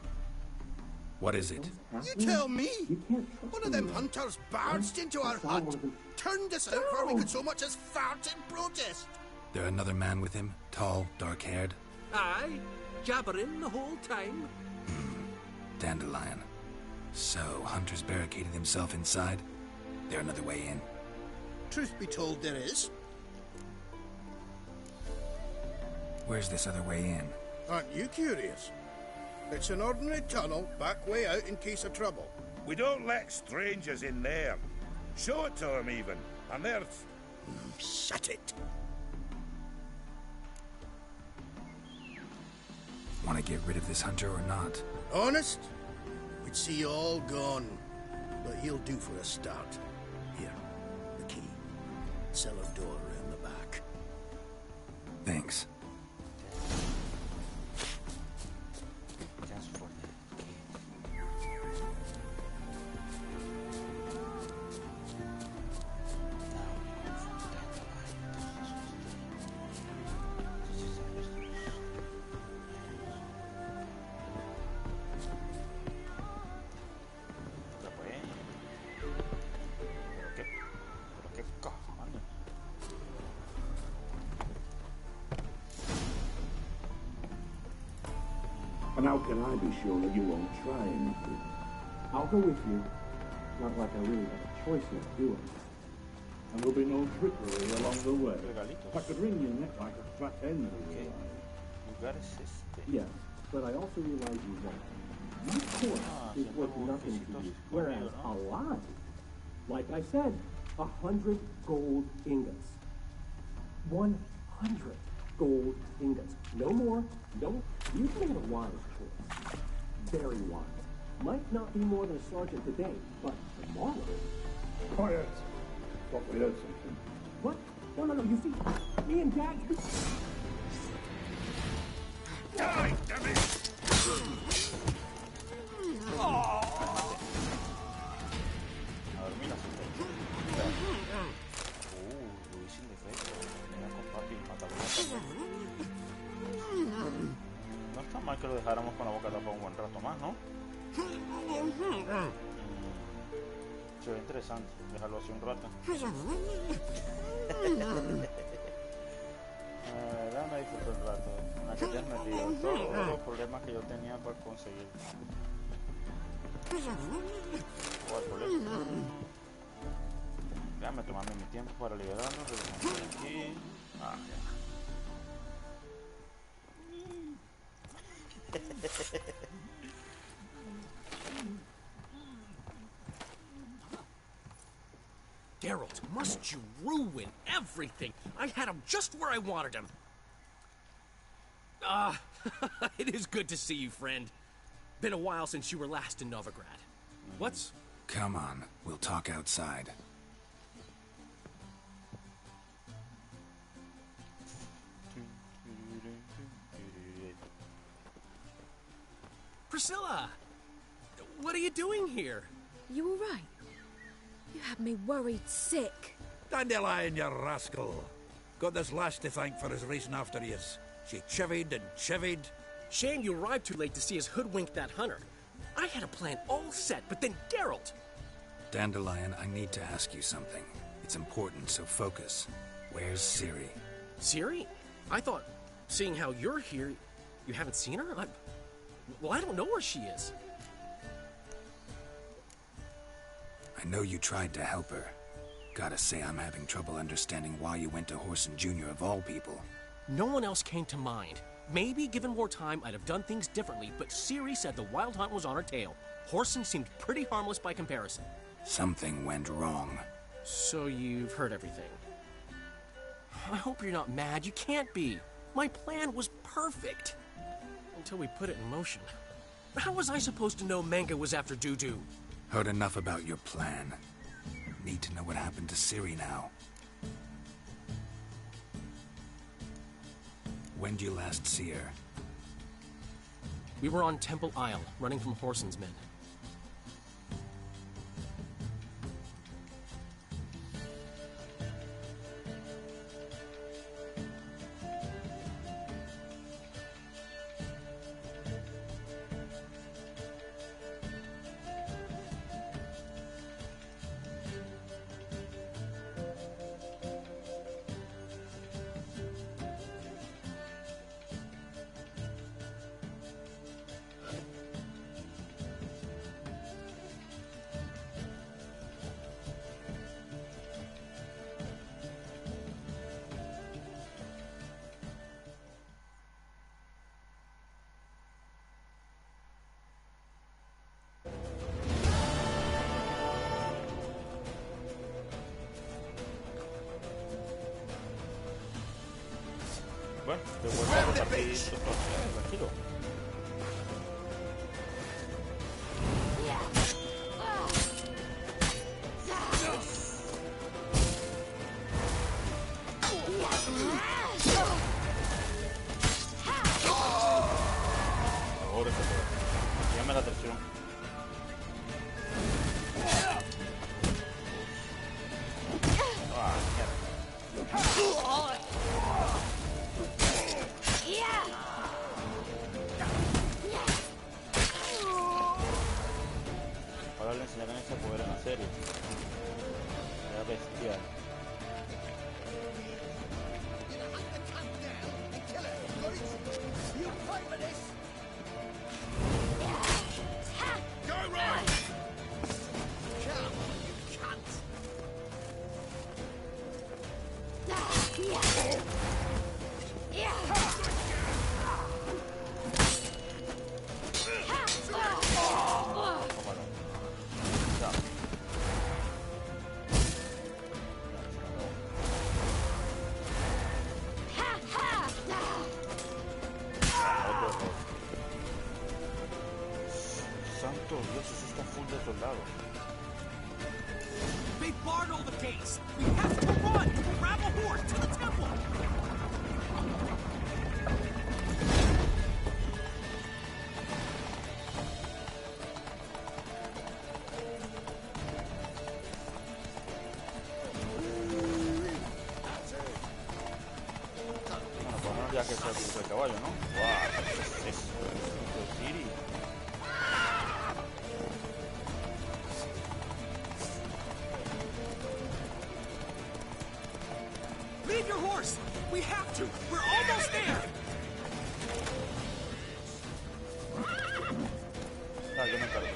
What is it? You tell me! One of them hunters barged into our hut, turned us out before we could so much as fart in protest. There another man with him? Tall, dark-haired? Aye, jabbering the whole time. Dandelion. So, Hunter's barricaded himself inside? There another way in? Truth be told, there is. Where's this other way in? Aren't you curious? It's an ordinary tunnel, back way out in case of trouble. We don't let strangers in there. Show it to them, even. And there's... Shut it. Want to get rid of this hunter or not? Honest? We'd see you all gone. But he'll do for a start. Here, the key. Cellar door around the back. Thanks. And how can I be sure that you won't try anything? I'll go with you. Not like I really have a choice here, do I? And there'll be no trickery along the way. I could wring your neck like a fat hen, you realize. Yes, but I also realize you won't. My corpse is worth nothing to you, whereas alive, like I said, 100 gold ingots. 100 gold ingots. No more, no. You made a wise choice. Very wise. Might not be more than a sergeant today, but tomorrow... Quiet. Thought we heard something. What? No, you see, me and Dad... Die, damn it! No está mal que lo dejáramos con la boca tapada un buen rato más, ¿no? Se ve interesante dejarlo así un rato. La verdad me disfruto el rato. ¿A qué te has metido? Todos los problemas que yo tenía para conseguir. Déjame tomarme mi tiempo para liberarnos. Regresamos aquí. Ah, ya. Geralt, must you ruin everything? I had him just where I wanted him. Ah, it is good to see you, friend. Been a while since you were last in Novigrad. What's Come on, we'll talk outside. Priscilla! What are you doing here? You all right? You had me worried sick. Dandelion, you rascal. Got this lass to thank for his racing after yous. She chivied and chivied. Shame you arrived too late to see us hoodwink that hunter. I had a plan all set, but then Geralt. Dandelion, I need to ask you something. It's important, so focus. Where's Ciri? Ciri? I thought, seeing how you're here, you haven't seen her? Well, I don't know where she is. I know you tried to help her. Gotta say, I'm having trouble understanding why you went to Whoreson Jr. of all people. No one else came to mind. Maybe, given more time, I'd have done things differently, but Ciri said the Wild Hunt was on her tail. Whoreson seemed pretty harmless by comparison. Something went wrong. So you've heard everything. I hope you're not mad. You can't be. My plan was perfect. Until we put it in motion. How was I supposed to know Manga was after Dudu? Heard enough about your plan. Need to know what happened to Ciri now. When'd you last see her? We were on Temple Isle, running from Whoreson's men. Bueno, de vuelta a rapidito, tranquilo. Ahora se puede. Llame la atención. Ahora le enseñarán ese poder en la serie. Era bestial. Santo Dios, eso está full de soldados. They barred all the gates. We have to run. Grab a horse to the temple. Bueno, por lo menos ya que sea el de caballo, ¿no? ¡Wow! Es Ciri. Leave your horse. We have to. We're almost there. Ah, yo me encargo.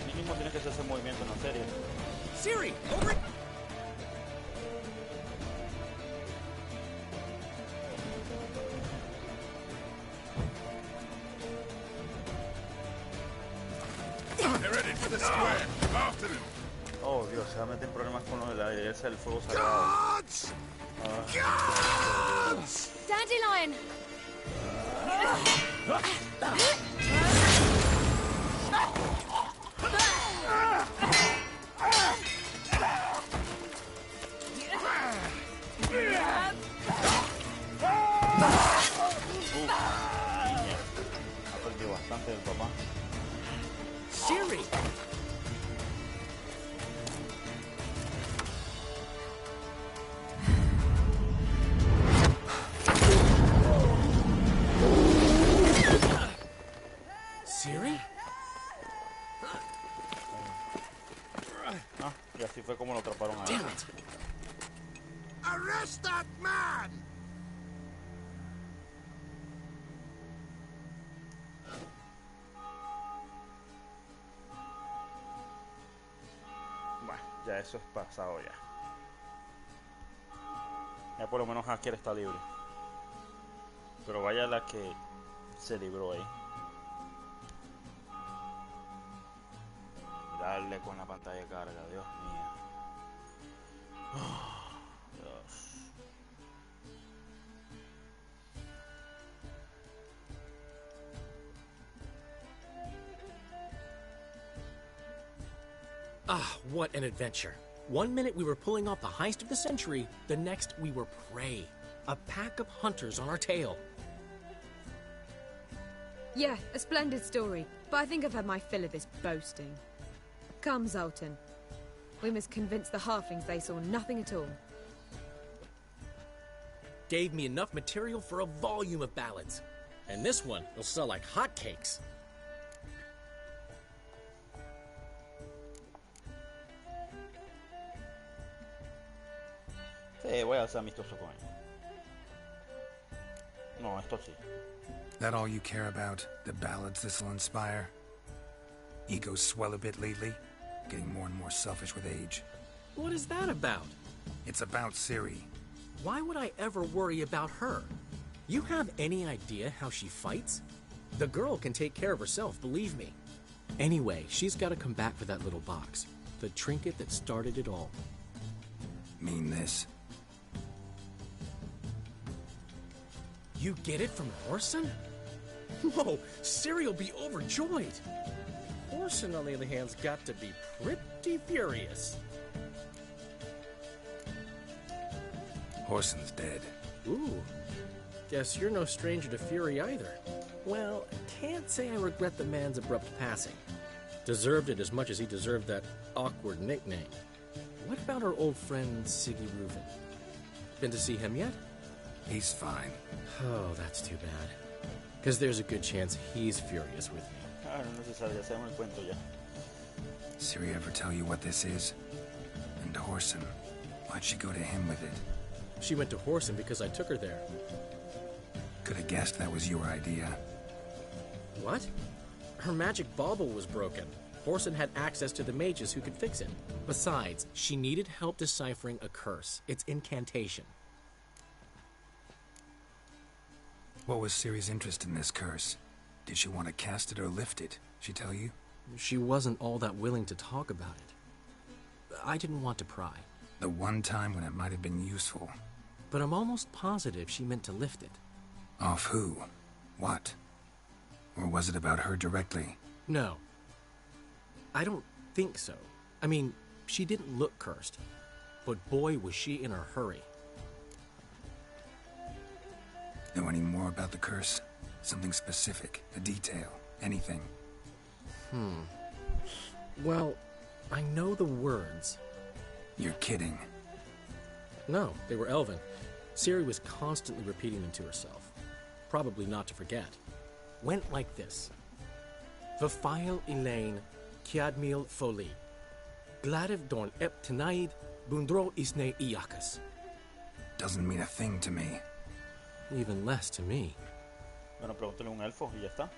Mínimo tiene que hacer ese movimiento en la serie. Siri, over. They're headed for the square. After them. Oh Dios, se va a meter en problemas con lo de la dehesa del fuego sagrado. Guards! Guards! Dandelion! Ha perdido bastante del papá. Siri! Siri? Ah, y así fue como lo atraparon a él. Damn it! Arrest that man! Bueno, ya eso es pasado ya. Ya por lo menos Hacker está libre. Pero vaya la que se libró ahí. Darle con la pantalla de carga, Dios mío. Oh, Dios. Ah, what an adventure. One minute we were pulling off the heist of the century, the next we were prey. A pack of hunters on our tail. Yeah, a splendid story, but I think I've had my fill of this boasting. Come, Zoltan. We must convince the halflings they saw nothing at all. Gave me enough material for a volume of ballads. And this one will sell like hotcakes. Sí, voy a ser amistoso con él. No, esto sí. That all you care about? The ballads this'll inspire? Egos swell a bit lately? Getting more and more selfish with age. What is that about? It's about Ciri. Why would I ever worry about her? You have any idea how she fights? The girl can take care of herself, believe me. Anyway, she's got to come back for that little box. The trinket that started it all. Mean this? You get it from Orson? Whoa, Ciri'll be overjoyed. Orson, on the other hand's got to be pretty furious. Orson's dead. Ooh. Guess you're no stranger to fury either. Well, can't say I regret the man's abrupt passing. Deserved it as much as he deserved that awkward nickname. What about our old friend Siggy Reuven? Been to see him yet? He's fine. Oh, that's too bad. Because there's a good chance he's furious with me. Ah, no es necesario, ya sabemos el cuento ya. Ciri ever tell you what this is? And Orson, why'd she go to him with it? She went to Orson because I took her there. Could have guessed that was your idea. What? Her magic bauble was broken. Orson had access to the mages who could fix it. Besides, she needed help deciphering a curse. Its incantation. What was Ciri's interest in this curse? Did she want to cast it or lift it? She tell you? She wasn't all that willing to talk about it. I didn't want to pry. The one time when it might have been useful. But I'm almost positive she meant to lift it. Off who? What? Or was it about her directly? No. I don't think so. I mean, she didn't look cursed. But boy, was she in a hurry. Know any more about the curse? Something specific, a detail, anything? Well, I know the words. You're kidding. No, they were Elven. Ciri was constantly repeating them to herself. Probably not to forget. Went like this. Vafile Elaine, Kiadmil Foli. Gladiv Dorn Ep Tenaid, Bundro Isne Iakas. Doesn't mean a thing to me. Even less to me. Bueno, pregúntale a un elfo y ya está.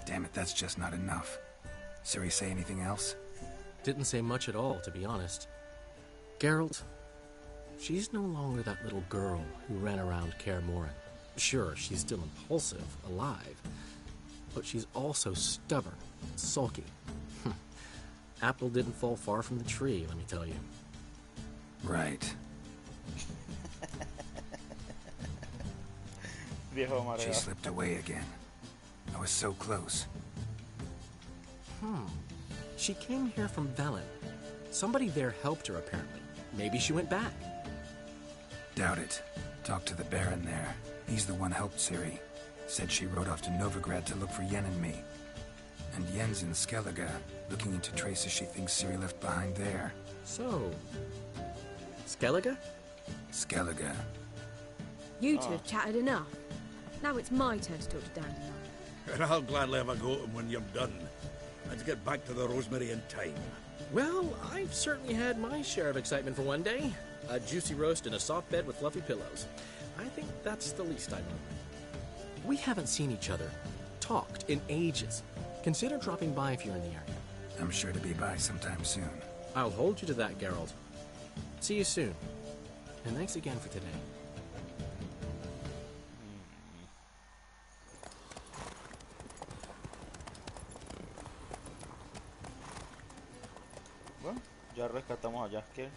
Damn it, that's just not enough. Ciri say anything else? Didn't say much at all, to be honest. Geralt, she's no longer that little girl who ran around Kaer Morhen. Sure, she's still impulsive, alive, but she's also stubborn, sulky. Apple didn't fall far from the tree, let me tell you. Right. She slipped away again. I was so close. She came here from Velen. Somebody there helped her, apparently. Maybe she went back. Doubt it. Talked to the Baron there. He's the one helped Ciri. Said she rode off to Novigrad to look for Yen and me. And Yen's in Skellige, looking into traces she thinks Ciri left behind there. So... Skellige? Skellige. You two have chatted enough. Now it's my turn to talk to Dandelion. And I'll gladly have a go at him when you're done. Let's get back to the Rosemary in time. Well, I've certainly had my share of excitement for one day. A juicy roast in a soft bed with fluffy pillows. I think that's the least I know. We haven't seen each other, talked in ages. Consider dropping by if you're in the area. I'm sure to be by sometime soon. I'll hold you to that, Geralt. See you soon. And thanks again for today. Bueno, ya rescatamos a Jaskier.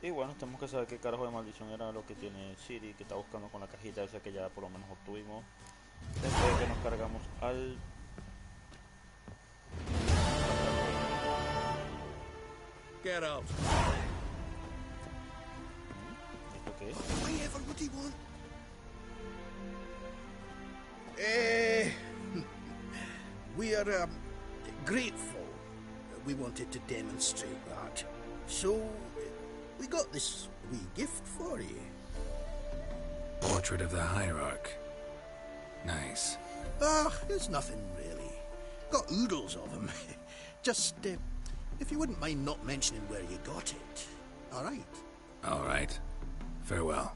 Y bueno, tenemos que saber qué carajo de maldición era lo que tiene Ciri, que está buscando con la cajita esa que ya por lo menos obtuvimos después de que nos cargamos al... Get out. ¿Esto qué es? Whatever would he want? We are grateful. We wanted to demonstrate that. So, we got this wee gift for you. Portrait of the Hierarch. Nice. It's nothing really. Got oodles of them. Just, if you wouldn't mind not mentioning where you got it. All right? All right. Farewell.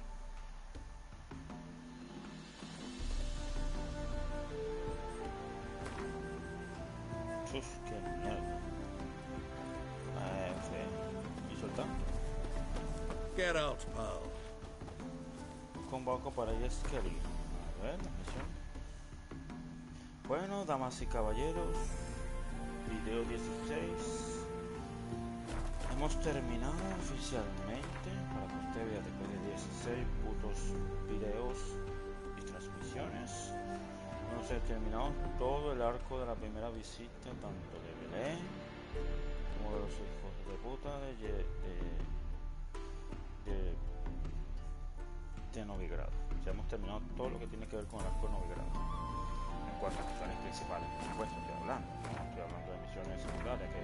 Uf, qué mierda. ¿Y soltar? Get out, pal. Convoco para Skellige. A ver, la misión. Bueno, damas y caballeros, video 16. Hemos terminado oficialmente, para que usted vea, después de 16 putos videos y transmisiones. Hemos terminado todo el arco de la primera visita, tanto de Belén como de los hijos de puta de Novigrado. O sea, hemos terminado todo lo que tiene que ver con el arco de Novigrado. En cuanto a misiones principales, por supuesto, estoy hablando. No estoy hablando de misiones secundarias, que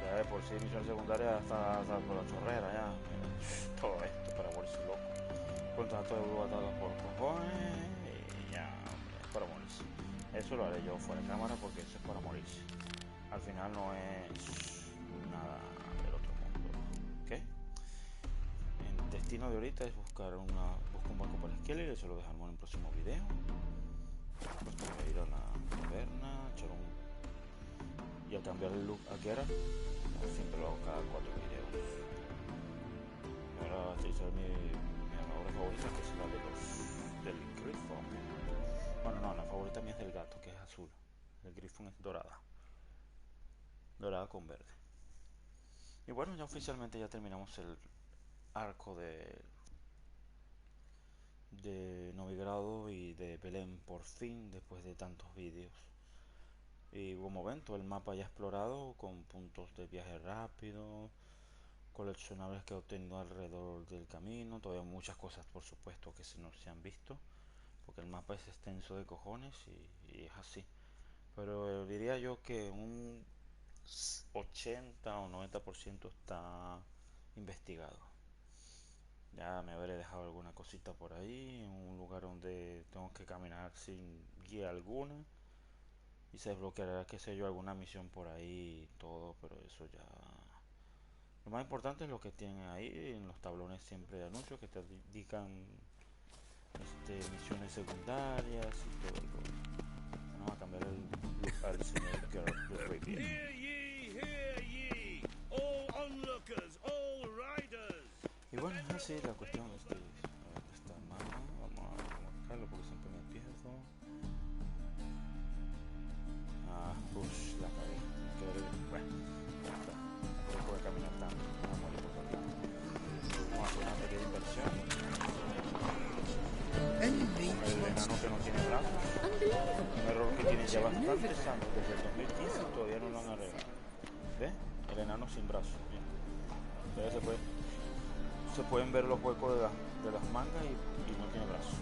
ya de por sí misiones secundarias hasta por la chorrera, ya. Todo esto para volverse loco. Contrato de atado por cojones y ya, es para morirse. Eso lo haré yo fuera de cámara porque eso es para morirse. Al final no es nada del otro mundo. ¿Ok? El destino de ahorita es buscar un barco para Skellige, eso lo dejamos en el próximo video. Pues voy a ir a la taberna, echar y a cambiar el look a Geralt. Siempre lo hago cada 4 videos. Y ahora utilizar mi armadura favorita, que es la de del Griffon. Bueno, no, la favorita mía es del gato, que es azul. El Griffon es dorada. Dorada con verde. Y bueno, ya oficialmente ya terminamos el arco de Novigrado y de Belén por fin, después de tantos vídeos. Y como ven, todo el mapa ya explorado con puntos de viaje rápido, coleccionables que he obtenido alrededor del camino. Todavía muchas cosas, por supuesto, que no se han visto, porque el mapa es extenso de cojones y es así. Pero diría yo que un 80 o 90% está investigado. Ya me habré dejado alguna cosita por ahí, en un lugar donde tengo que caminar sin guía alguna. Y se desbloqueará, qué sé yo, alguna misión por ahí y todo, pero eso ya Lo más importante es lo que tienen ahí en los tablones siempre de anuncios que te indican misiones secundarias y todo. Vamos a cambiar el look al señor Geralt de Rivia. Hear ye, all onlookers, all riders. Y bueno, es así la cuestión. Esta mano, vamos a buscarlo porque siempre me pierdo. Push, la cagué. Bueno, ya está. No puedo caminar tanto. Vamos a morir por aquí. Vamos a hacer una pequeña inversión. El enano que no tiene brazos. Un error que tiene ya bastantes años. Desde el 2015 todavía no lo han arreglado. ¿Ves? El enano sin brazos. Entonces se pueden ver los huecos de las mangas y no tiene brazos.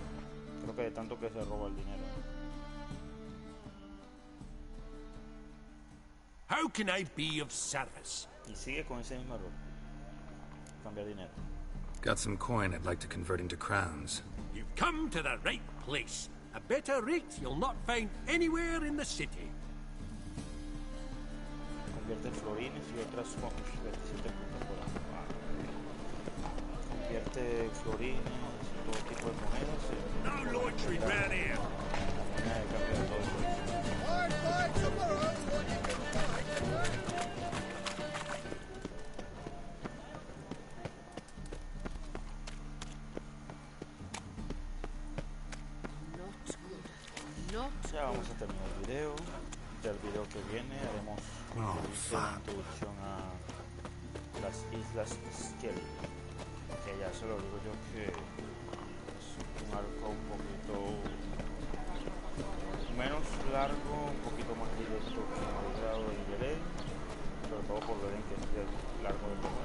Creo que de tanto que se roba el dinero. How can I be of service? Y sigue con ese mismo error. Cambiar dinero. Got some coin I'd like to convert into crowns. You've come to the right place. A better rate you'll not find anywhere in the city. Convierte florines y otras 27 puntos por año. Convierte florines y todo tipo de monedas. No loitering round here. La moneda de cambio de todo eso. Ya vamos a terminar el video. Del video que viene haremos una introducción a las islas Skelly, que ya se lo digo yo que es un arco un poquito menos largo, un poquito más directo que el grado de Belén, sobre todo por Belén que es el largo de todo,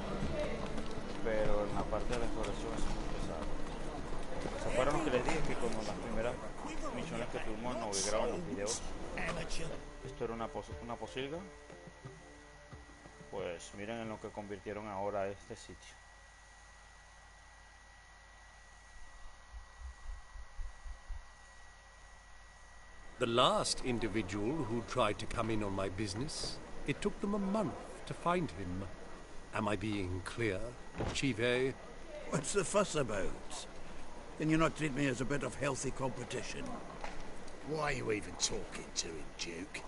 pero en la parte de la exploración es muy pesado. ¿Se acuerdan lo que les dije? Que como las primeras misiones que tuvimos no grababan los videos, esto era una posilga. Pues miren en lo que convirtieron ahora este sitio. The last individual who tried to come in on my business, it took them a month to find him. Am I being clear, Chive? What's the fuss about? Can you not treat me as a bit of healthy competition? Why are you even talking to him, Duke?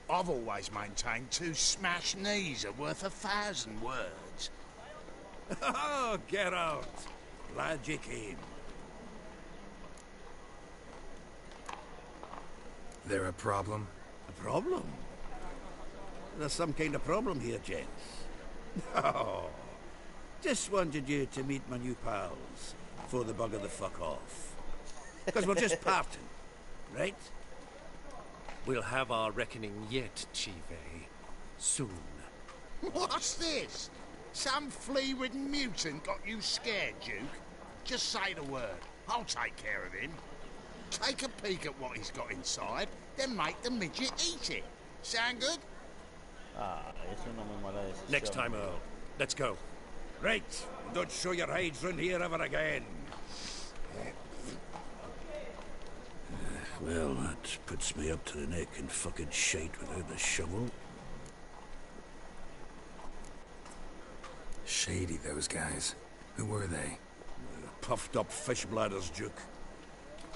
I've always maintained 2 smashed knees are worth 1,000 words. Oh, get out! Glad you came. There a problem? A problem? There's some kind of problem here, gents. Oh, just wanted you to meet my new pals before they bugger the fuck off. Because we're just parting, right? We'll have our reckoning yet, Chive. Soon. What's this? Some flea-ridden mutant got you scared, Duke? Just say the word. I'll take care of him. Take a peek at what he's got inside, then make the midget eat it. Sound good? Es una muy mala decisión. Next time, Earl. Let's go. Right. Don't show your hides round here ever again. Well, that puts me up to the neck in fucking shite without the shovel. Shady, those guys. Who were they? Puffed up fish bladders, Duke.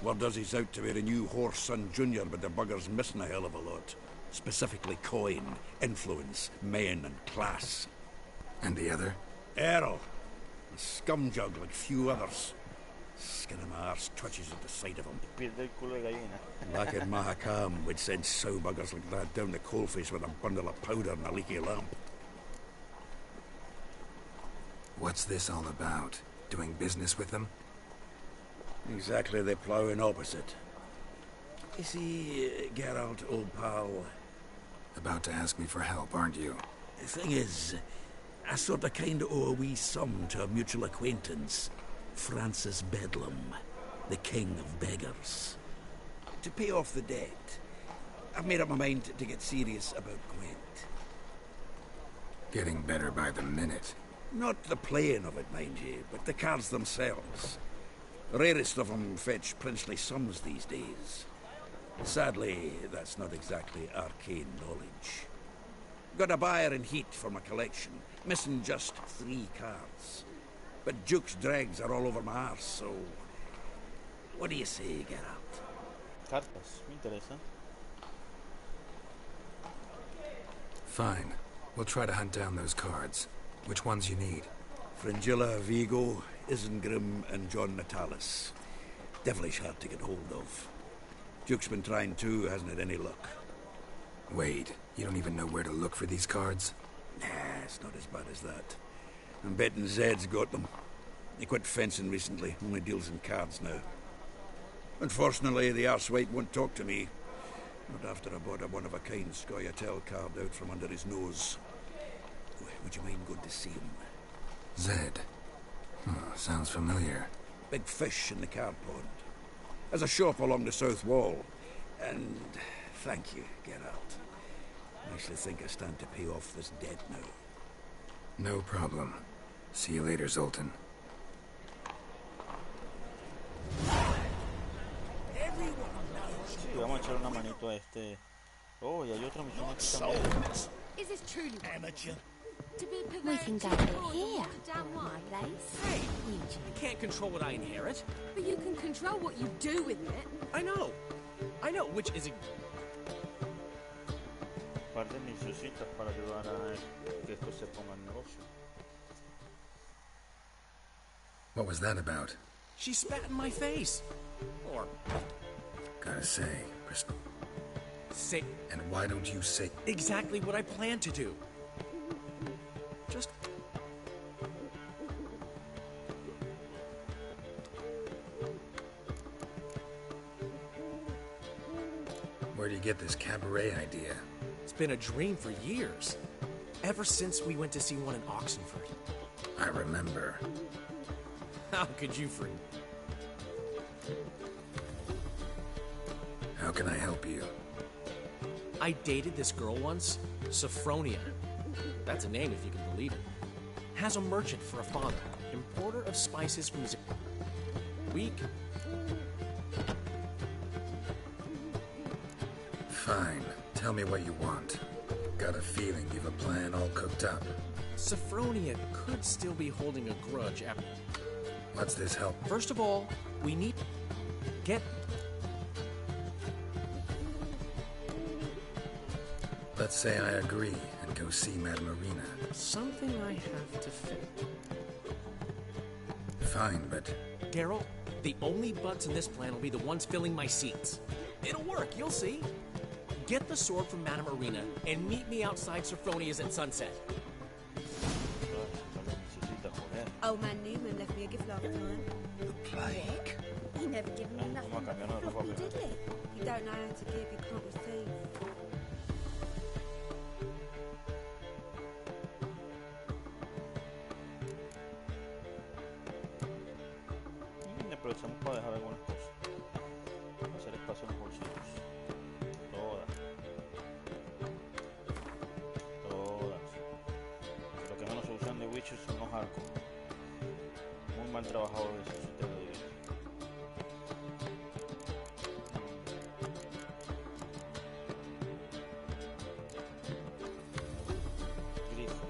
Word does he's out to be a new horse son junior, but the bugger's missing a hell of a lot. Specifically coin, influence, men and class. And the other? Earl. A scumjug like few others. Skin of my arse twitches at the sight of him. Back in Mahakam, we'd send sow buggers like that down the coalface with a bundle of powder and a leaky lamp. What's this all about? Doing business with them? Exactly the ploughing opposite. You see, Geralt, old pal... About to ask me for help, aren't you? The thing is, I sort of kind of owe a wee sum to a mutual acquaintance. Francis Bedlam, the king of beggars. To pay off the debt, I've made up my mind to get serious about Gwent. Getting better by the minute. Not the playing of it, mind you, but the cards themselves. The rarest of them fetch princely sums these days. Sadly, that's not exactly arcane knowledge. Got a buyer in heat for my collection, missing just 3 cards. But Duke's dregs are all over my arse, so... What do you say, Geralt? Cartas, me interesa. Fine. We'll try to hunt down those cards. Which ones you need? Fringilla, Vigo, Isengrim, and John Natalis. Devilish hard to get hold of. Duke's been trying too, hasn't had any luck. Wait, you don't even know where to look for these cards? Nah, it's not as bad as that. I'm betting Zed's got them. He quit fencing recently, only deals in cards now. Unfortunately, the arsewite won't talk to me. Not after I bought a one-of-a-kind Scoia'tael card out from under his nose. Would you mind going to see him? Zed. Sounds familiar. Big fish in the card pond. There's a shop along the south wall. And thank you, Geralt. I actually think I stand to pay off this debt now. No problem. See you later, Zoltan. Sí, vamos a echar una manito a este... Oh, y hay otra misión aquí también. Is this truly amateur? To be We can go here, my place. Hey, I can't control what I inherit. But you can control what you do with it. I know, which is a... Parte necesitas para ayudar a que esto se ponga en negocio. What was that about? She spat in my face. Or... Gotta say, Say... And why don't you say... Exactly what I plan to do. Just... Where do you get this cabaret idea? It's been a dream for years. Ever since we went to see one in Oxenford. I remember. How could you forget? How can I help you? I dated this girl once, Sophronia. That's a name if you can believe it. Has a merchant for a father, importer of spices from Weak. Fine. Tell me what you want. Got a feeling you've a plan all cooked up. Sophronia could still be holding a grudge after... What's this help? First of all, we need... Get... Let's say I agree and go see Madame Arena. Something I have to fix. Fine, but... Geralt, the only butts in this plan will be the ones filling my seats. It'll work, you'll see. Get the sword from Madame Arena and meet me outside Sophronia's at sunset. Old man Newman left me a gift last time. The plague. He never given me nothing but property, did he? You don't know how to give, you can't receive. Aprovechamos para dejar algunas cosas. Hacer espacio en los bolsillos. Todas. Lo que menos se usan de Witcher son los arcos. Muy mal trabajado de eso, si te lo digo. Grifo.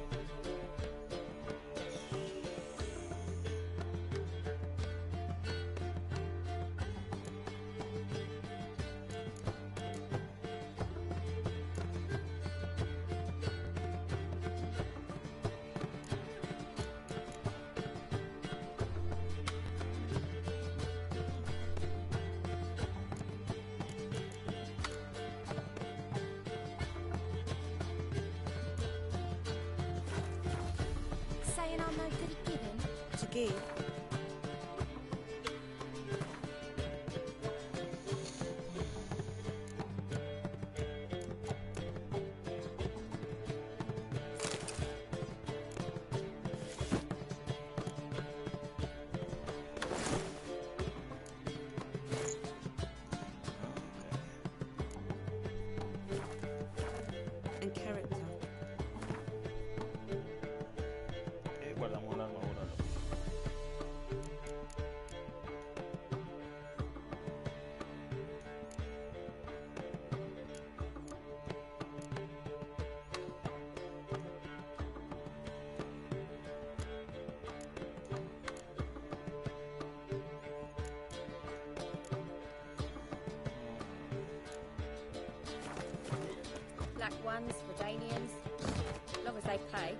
saying I'm no good at giving? To give? And character. Guardamos la armadura. black ones, Redanians, as long as they pay.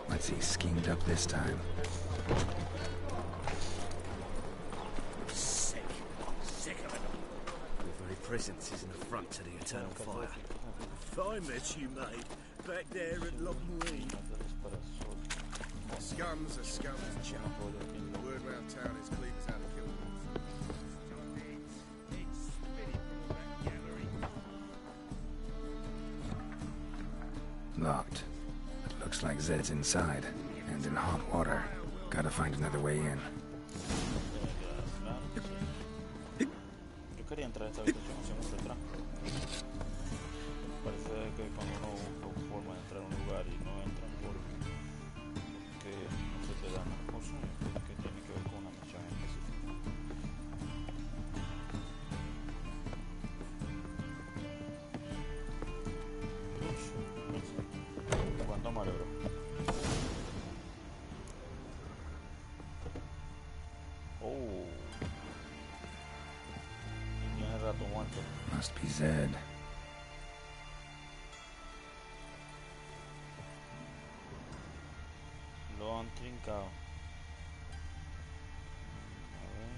Let's see, schemed up this time. Sick of it. The very presence is an affront to the eternal fire. Fine mess you made, back there at Lockmuir. Scum's a scum's chap. The word round town is Cleaver's out of kill. Locked. It looks like Zed's inside, and in hot water. Gotta find another way in. Yo quería entrar a esta habitación hacia un detrás. Parece que cuando uno busca forma de entrar a un lugar y no entran porque no se te dan las cosas, es que tiene que ver con una misión específica. ¿Cuánto mal, bro? Oh. Y tiene rato muerto. Must be Zed. Lo han trincado. A ver.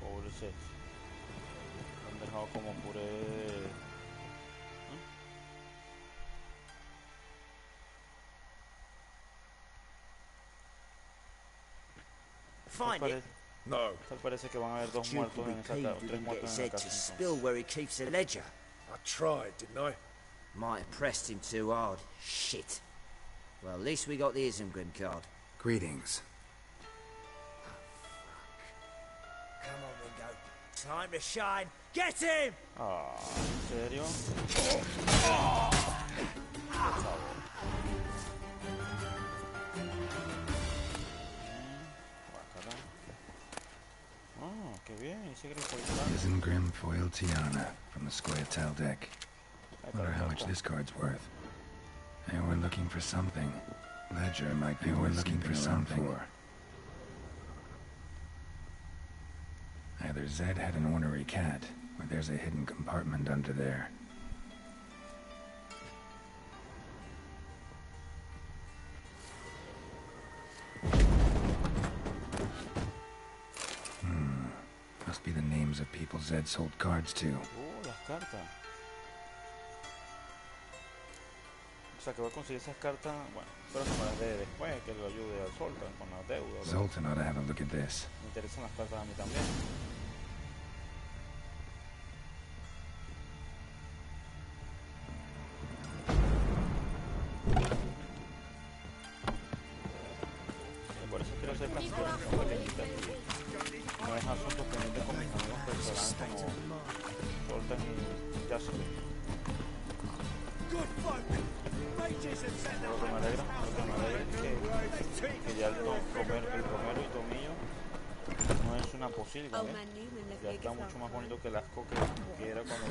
Pobre Seth. Lo han dejado como puré. Find it? No. Tal parece que van a haber dos Duke muertos will en be esa peeved casa, we tres didn't muertos get en la Zed to casa. spill where he keeps the ledger. I tried, didn't I? Might have pressed him too hard. Shit. Well, at least we got the Isengrim card. Greetings. Come on, Ringo. Time to shine. Get him! Ah, ¿en serio? Ah, qué bien, ese grifo ahí está. Isengrim foil Tiana from the Scoia'tael deck. Wonder how much this card's worth. They were looking for something. Ledger might be worth looking for something. Either Zed had an ornery cat, or there's a hidden compartment under there. Must be the names of people Zed sold cards to. Las cartas. O sea, que voy a conseguir esas cartas, bueno, pero no me las dé después, que lo ayude al Zoltan con las deudas. Zoltan ought to have a look at this. Me interesan las cartas a mí también. Por eso quiero hacer canciones pequeñitas y no es asuntos pendientes con mis amigos personales como Zoltan y Jasper. Lo que me alegra es que ya el romero y tomillo no es una posilga, ¿eh? Ya está mucho más bonito que el asco que era cuando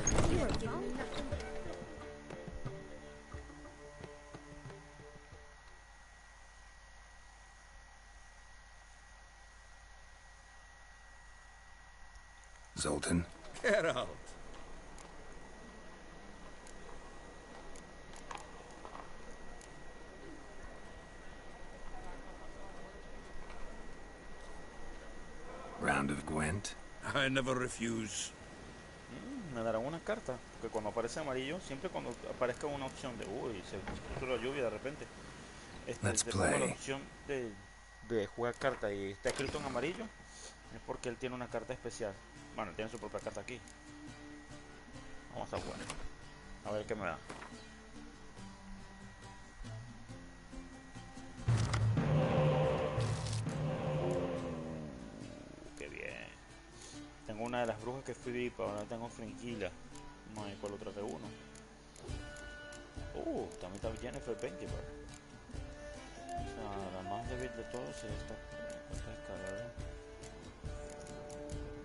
Zoltan? Get out. Round of Gwent? I never refuse. Me darán una carta, que cuando aparece amarillo, siempre cuando aparezca una opción de uy, se puso la lluvia de repente, te pongo la opción de jugar carta y está escrito en amarillo, es porque él tiene una carta especial. Bueno, él tiene su propia carta aquí. Vamos a jugar. A ver qué me da. Qué bien. Tengo una de las brujas que fui vipa, ahora tengo Fringilla. No hay cual otra que uno. También está Jennifer Benkeberg. O sea, la más débil de todos es esta escalera.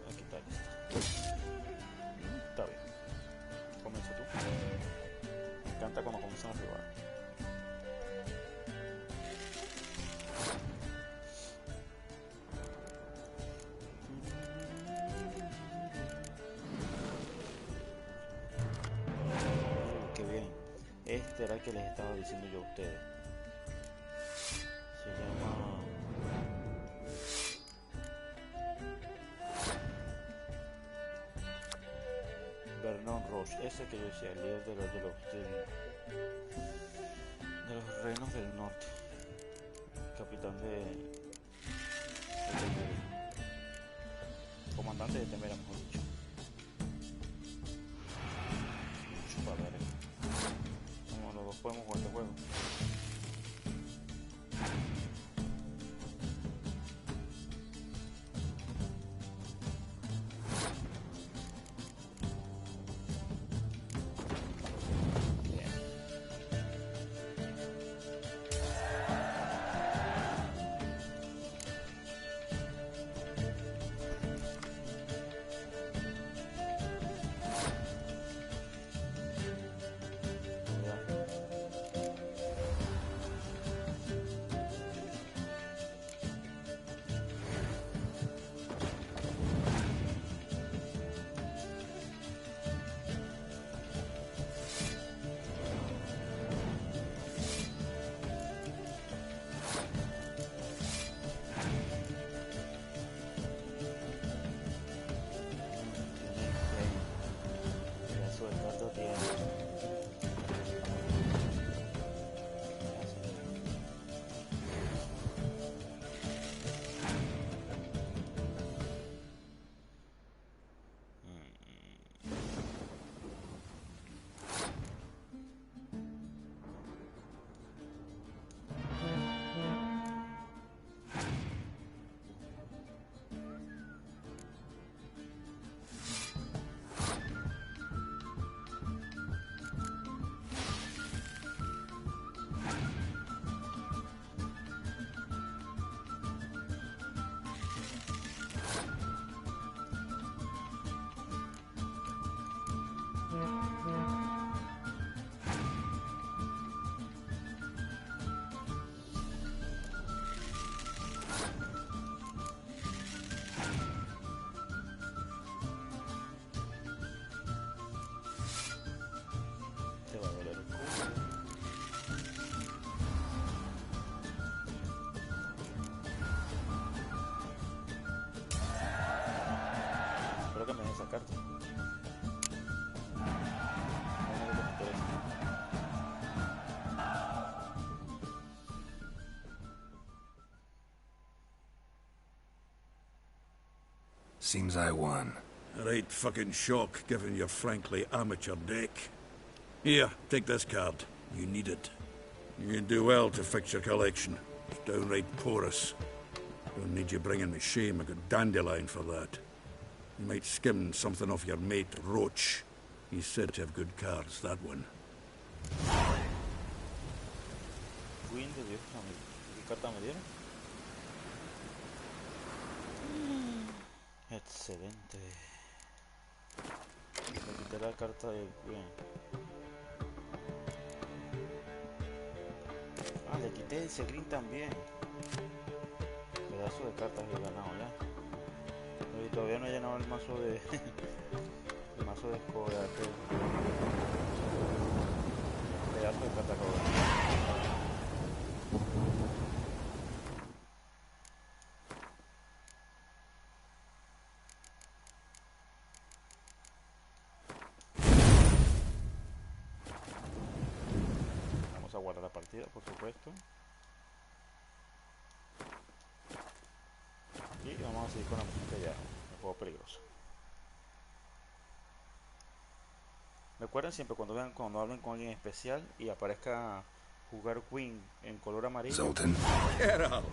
Voy a quitar esta. Está bien. Comienza tú. Me encanta cuando comienzan a jugar. Este era el que les estaba diciendo yo a ustedes. Se llama... Vernon Roche, ese que yo decía, el líder de los reinos del norte, capitán de Temera, comandante de Temera, mejor dicho. Chupadera. Como los dos podemos jugar este juego. Carta. Seems I won. A right fucking shock, given your frankly amateur deck. Here, take this card. You need it. You do well to fix your collection. It's downright porous. Don't need you bringing me shame. I got dandelion for that. You might skim something off your mate, Roach. He's said to have good cards, that one. Queen de Dios, ¿qué carta me dieron? Excelente. Le quité la carta del Queen. Ah, le quité ese green también. Pedazo de cartas he ganado ya. Y todavía no he llenado el mazo de el mazo de escoria. Pedazo de cartas que vamos a guardar la partida, por supuesto. Y vamos a seguir con la música ya, un juego peligroso. Recuerden siempre cuando hablen con alguien especial y aparezca jugar Queen en color amarillo. Zoltan. Get out.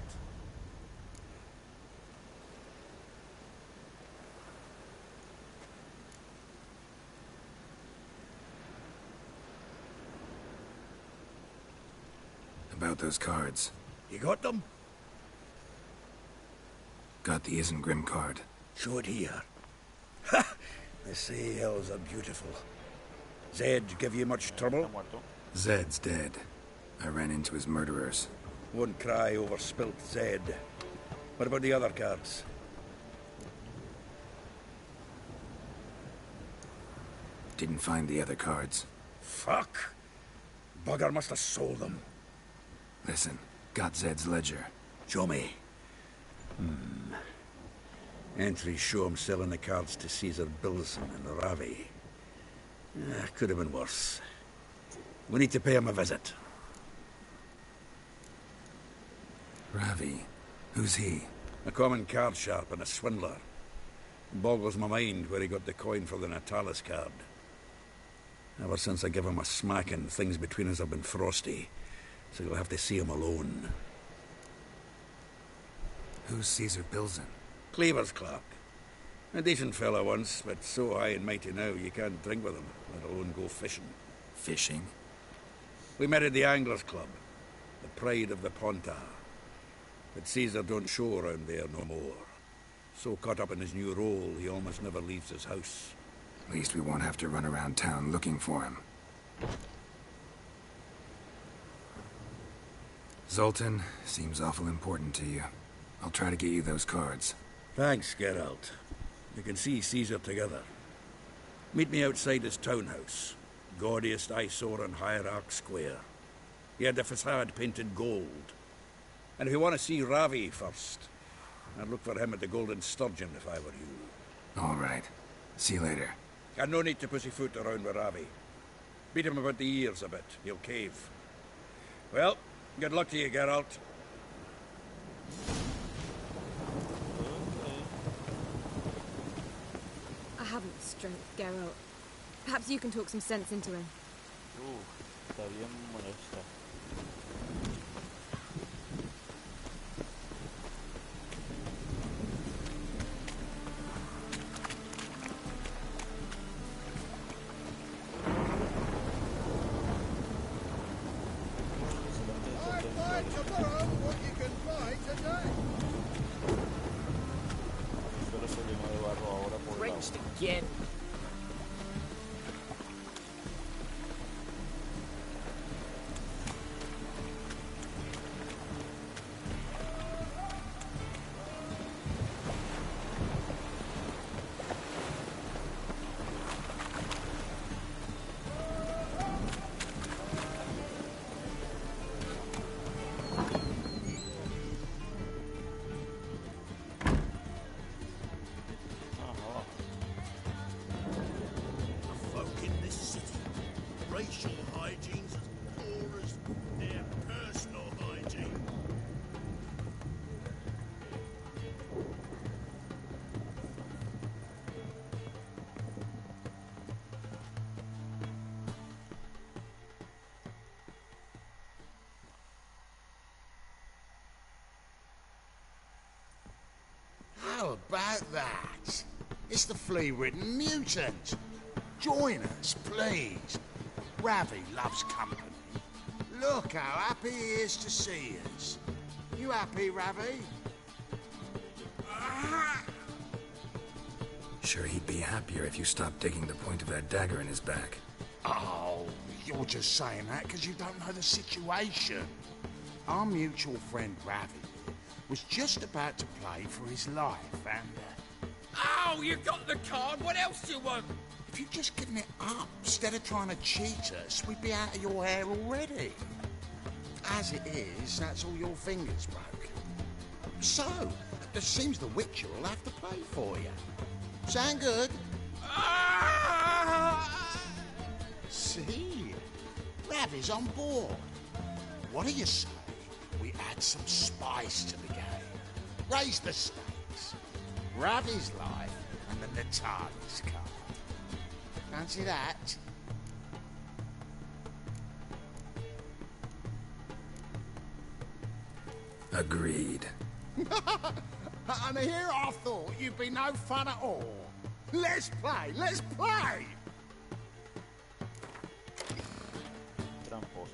About those cards. You got them? Got the Isengrim card. Show it here. Ha! They say elves are beautiful. Zed give you much trouble? Zed's dead. I ran into his murderers. Won't cry over spilt Zed. What about the other cards? Didn't find the other cards. Fuck! bugger must have sold them. Listen, got Zed's ledger. Show me. Entries show him selling the cards to Caesar Bilson and Ravi. Could have been worse. We need to pay him a visit. Ravi? Who's he? A common card sharp and a swindler. Boggles my mind where he got the coin for the Natalis card. Ever since I gave him a smacking, things between us have been frosty, so you'll have to see him alone. Who's Caesar Bilson? Cleaver's clerk. A decent fellow once, but so high and mighty now you can't drink with him, let alone go fishing. Fishing? We met at the Anglers Club, the pride of the Ponta. But Caesar don't show around there no more. So caught up in his new role, he almost never leaves his house. At least we won't have to run around town looking for him. Zoltan, seems awful important to you. I'll try to get you those cards. Thanks, Geralt. You can see Caesar together. Meet me outside his townhouse. Gaudiest eyesore on Hierarch Square. He had the facade painted gold. And if you want to see Ravi first, I'd look for him at the Golden Sturgeon if I were you. All right. See you later. And no need to pussyfoot around with Ravi. Beat him about the ears a bit. He'll cave. Well, good luck to you, Geralt. I haven't the strength, Geralt. Perhaps you can talk some sense into him. Está bien molesta. Drenched again. Folk in this city, racial hygiene's as poor as their personal hygiene. How about that? It's the flea-ridden mutant. Join us, please. Ravi loves company. Look how happy he is to see us. You happy, Ravi? Sure he'd be happier if you stopped digging the point of that dagger in his back. Oh, you're just saying that because you don't know the situation. Our mutual friend Ravi was just about to play for his life and... Oh, you got the card. What else do you want? If you'd just given it up, instead of trying to cheat us, we'd be out of your hair already. As it is, that's all your fingers broke. So, it seems the Witcher will have to play for you. Sound good? See? Ravi's on board. What do you say we add some spice to the game? Raise the stakes. Ravi's life and the Natalis card. Fancy that? Agreed. And here I thought you'd be no fun at all. Let's play, let's play! Tramposos.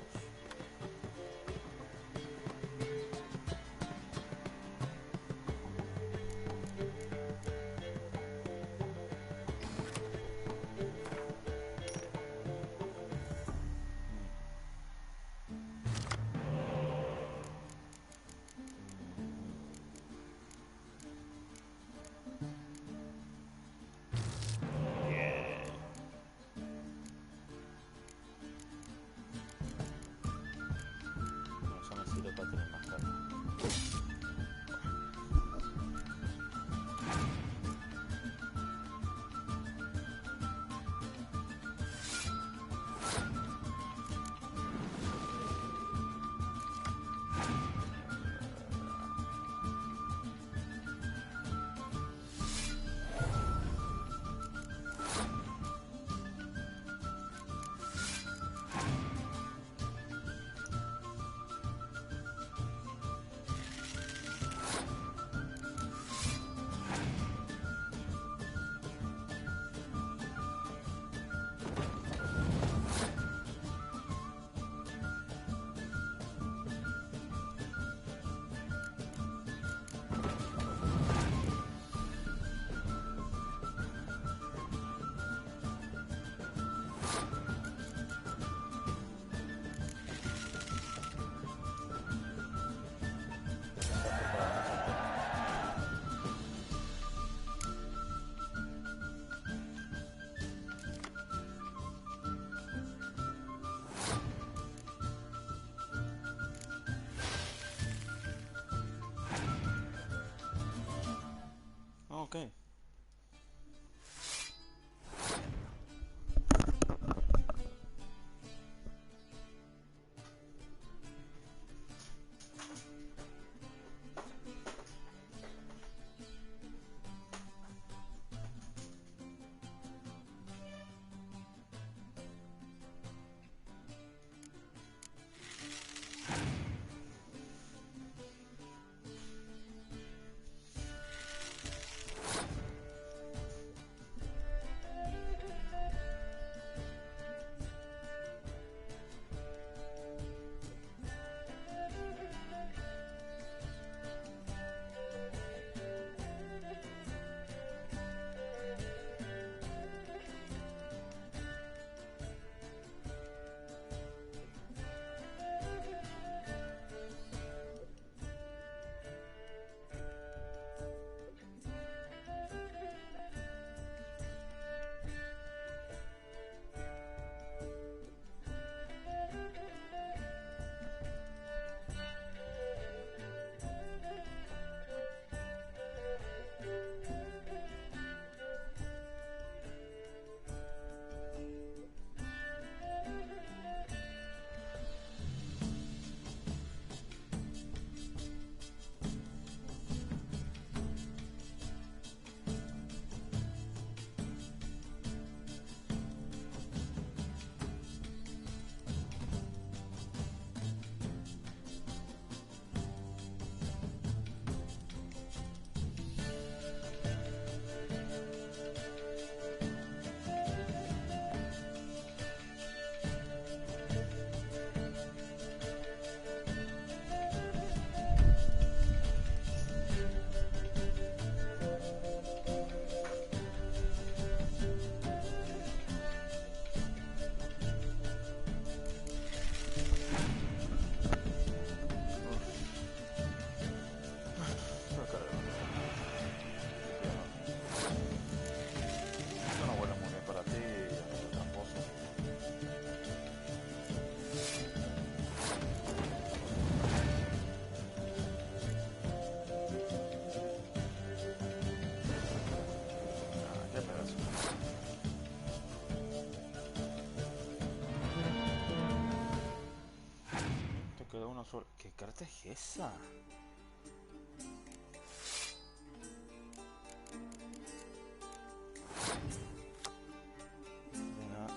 una sola. ¿Qué carta es esa?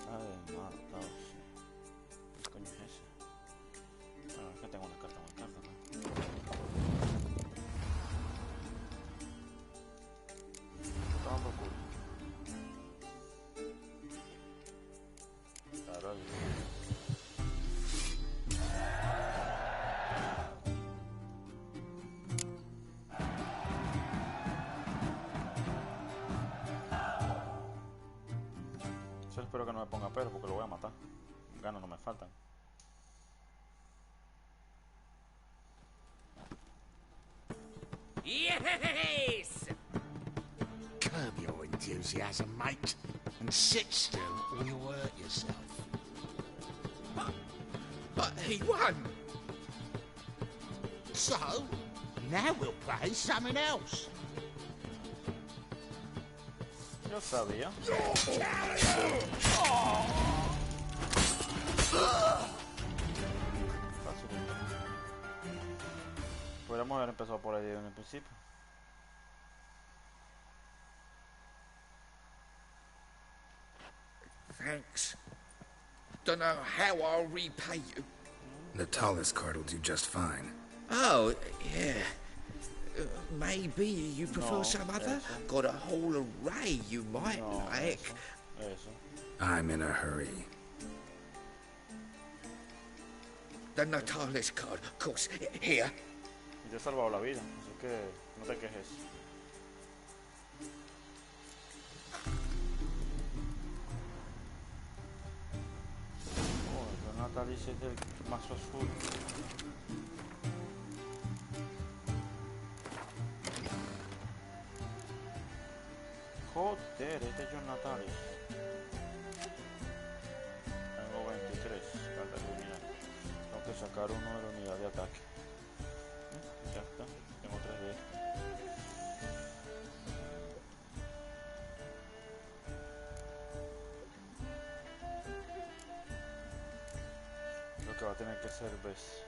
Además, ¿qué coño es ese? Bueno, es que tengo una carta muy carta, ¿no? Toma por culo. Claro, yo espero que no me ponga pero porque lo voy a matar. Ganas no me faltan. Yes! Curb your enthusiasm, mate, and sit still or you'll hurt yourself. But he won! So, now we'll play something else. Yo sabía. Podríamos haber empezado por ahí en el principio. Thanks. Don't know how I'll repay you. Natalis card will do just fine. Oh, yeah. Maybe you prefer some other? Got a whole array you might like. I'm in a hurry. The Natalis card, of course. Here. Y te he salvado la vida, así que no te quejes. Oh, el Natalis es del mazo azul. Joder, este es John Natalis. Tengo 23 cartas de unidad. Tengo que sacar uno de la unidad de ataque. Ya está, tengo 3 de estos. Lo que va a tener que ser ves.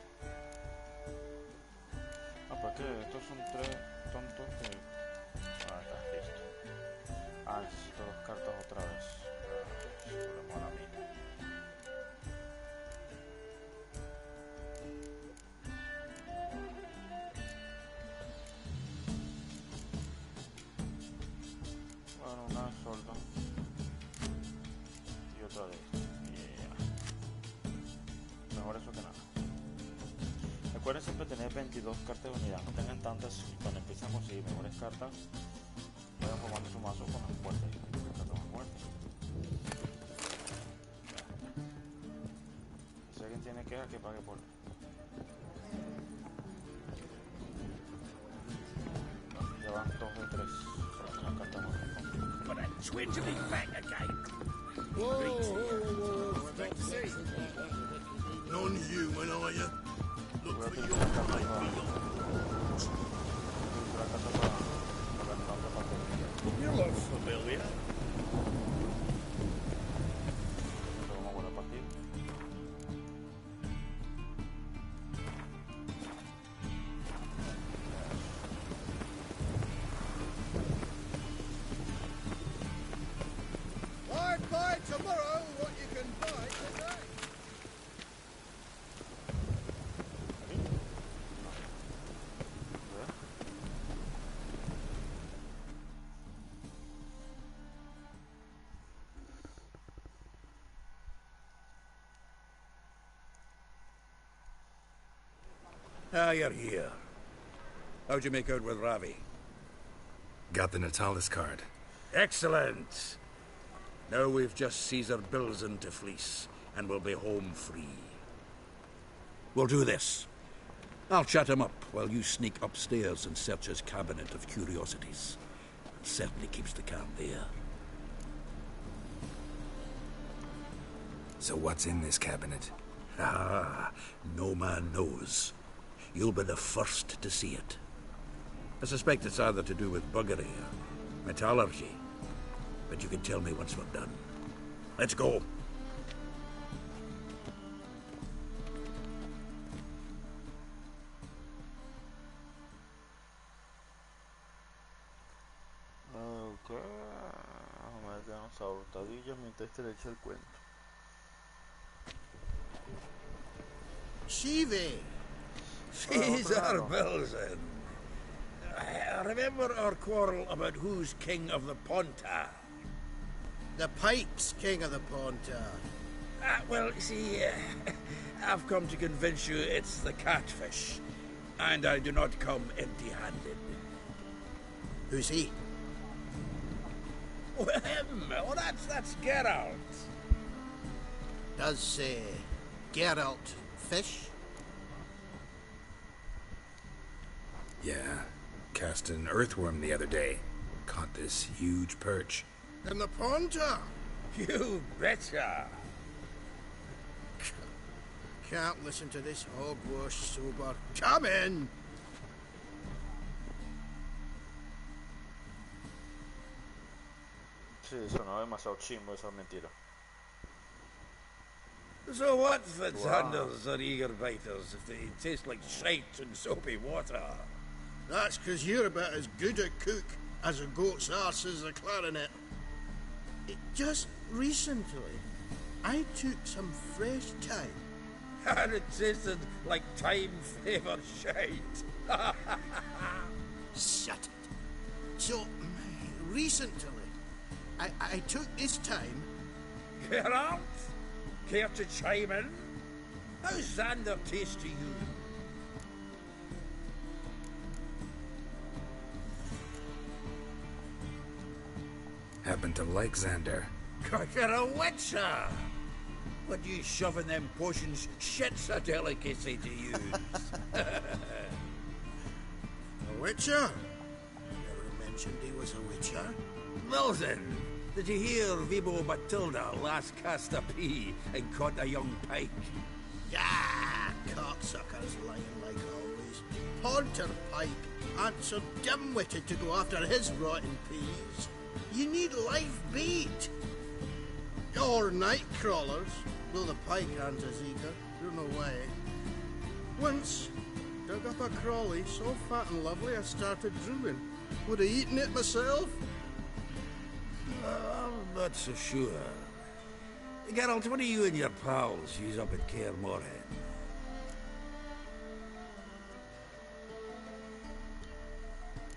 Ah, ¿para qué? Estos son 3 tontos que... Ah, está listo. Ah, necesito 2 cartas otra vez. Problema a la mina. Bueno, una de solda. Y otra de esto. Yeah. Mejor eso que nada. Recuerden siempre tener 22 cartas de unidad. No tengan tantas y cuando empiecen a conseguir mejores cartas, vayan formando su mazo con las fuertes. Cartas más fuertes. Si alguien tiene queja, que pague por... Ya van 2 de 3. Una carta más. But a twin to be back again. Non-human, are you? Look for your You look familiar. Buy tomorrow what you can buy today. Ah, you're here. How'd you make out with Ravi? Got the Natalis card. Excellent. Now we've just Caesar Bilzen to fleece, and we'll be home free. We'll do this. I'll chat him up while you sneak upstairs and search his cabinet of curiosities. It certainly keeps the calm there. So what's in this cabinet? Ah, no man knows. You'll be the first to see it. I suspect it's either to do with buggery or metallurgy. But you can tell me once we're done. Let's go. Este le echa el cuento. Shivi! Caesar Belzen. Remember our quarrel about who's king of the Ponta? The Pike's king of the Ponta. Well, see, I've come to convince you it's the catfish. And I do not come empty-handed. Who's he? Oh, him! Oh, that's Geralt. Does, Geralt fish? Yeah. Cast an earthworm the other day. Caught this huge perch. In the Ponta? You betcha! Can't listen to this hogwash sober. Come in! Sí, sonaba demasiado chimbo esa mentira. So what's the Sanders or eager biters if they taste like shite and soapy water? That's 'cause you're about as good a cook as a goat's arse is a clarinet. Just recently, I took some fresh thyme. And it tasted like time-flavoured shite. Shut it. So, recently, I took this thyme. Geralt? Care to chime in? How's Xander taste to you? Happen to like Xander. You're a witcher! What you shoving them potions? Shit's a delicacy to use. A witcher? Never mentioned he was a witcher. Wilson, did you hear Vibo Matilda last cast a pea and caught a young pike? Yeah, cocksuckers lying like always. Ponter Pike aren't so dim-witted to go after his rotten peas. You need live bait. Or night crawlers, though the pike aren't as eager. They're no way. Once, dug up a crawly so fat and lovely I started drooling. Would have eaten it myself. I'm not so sure. Geralt, what do you and your pals use up at Kaer Morhen?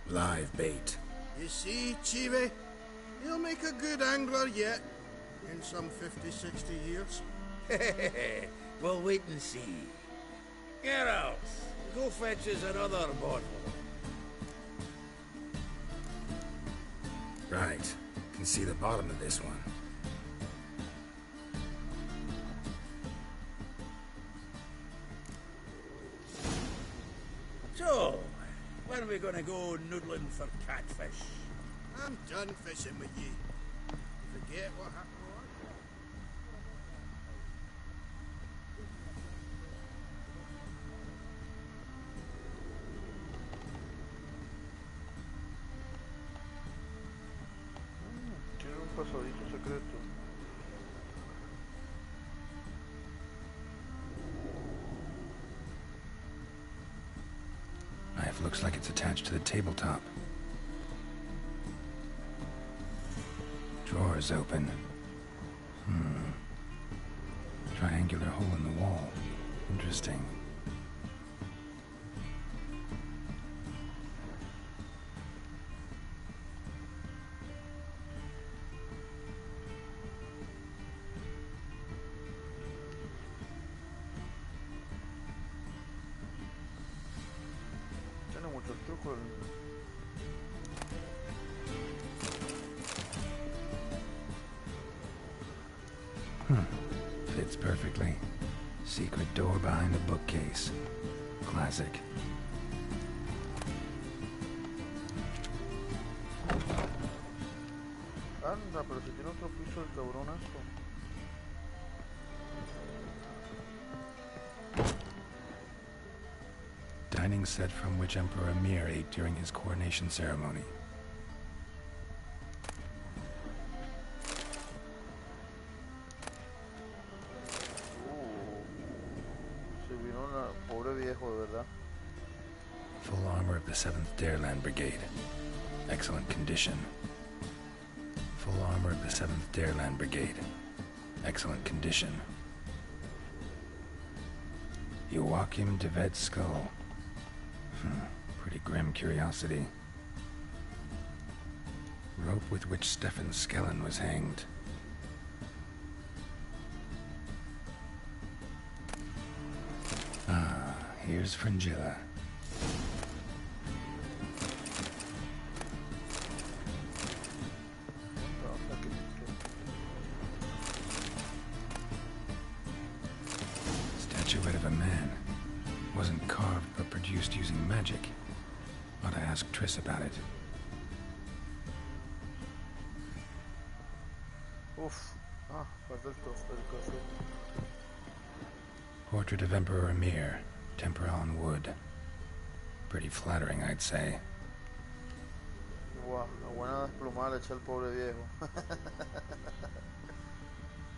Live bait. You see, Chibi, he'll make a good angler yet. In some 50, 60 years. We'll wait and see. Geralt, go fetch us another bottle. Right. Can see the bottom of this one. So, when are we gonna go noodling for catfish? I'm done fishing with you. Forget what happened. Tiene un pasadito secreto. Knife looks like it's attached to the tabletop. Drawer is open. Triangular hole in the wall. Interesting. Tiene muchos trucos. Fits perfectly. Secret door behind the bookcase. Classic. Anda, pero si tiene otro piso el cabronazo. Dining set from which Emperor Mir ate during his coronation ceremony. Se vino la pobre viejo, de verdad. Full armor of the 7th Dareland Brigade. Excellent condition. Full armor of the 7th Dareland Brigade. excellent condition. Joachim de Ved's skull. Pretty grim curiosity. Rope with which Stefan Skellen was hanged. Ah, here's Fringilla. Statuette of a man. Wasn't carved, but produced using magic. Ought to ask Triss about it. Uf. Ah, falta el coso. Portrait of Emperor Emir. Tempera on wood. Pretty flattering, I'd say. Buah, una buena desplomada le eché al pobre viejo.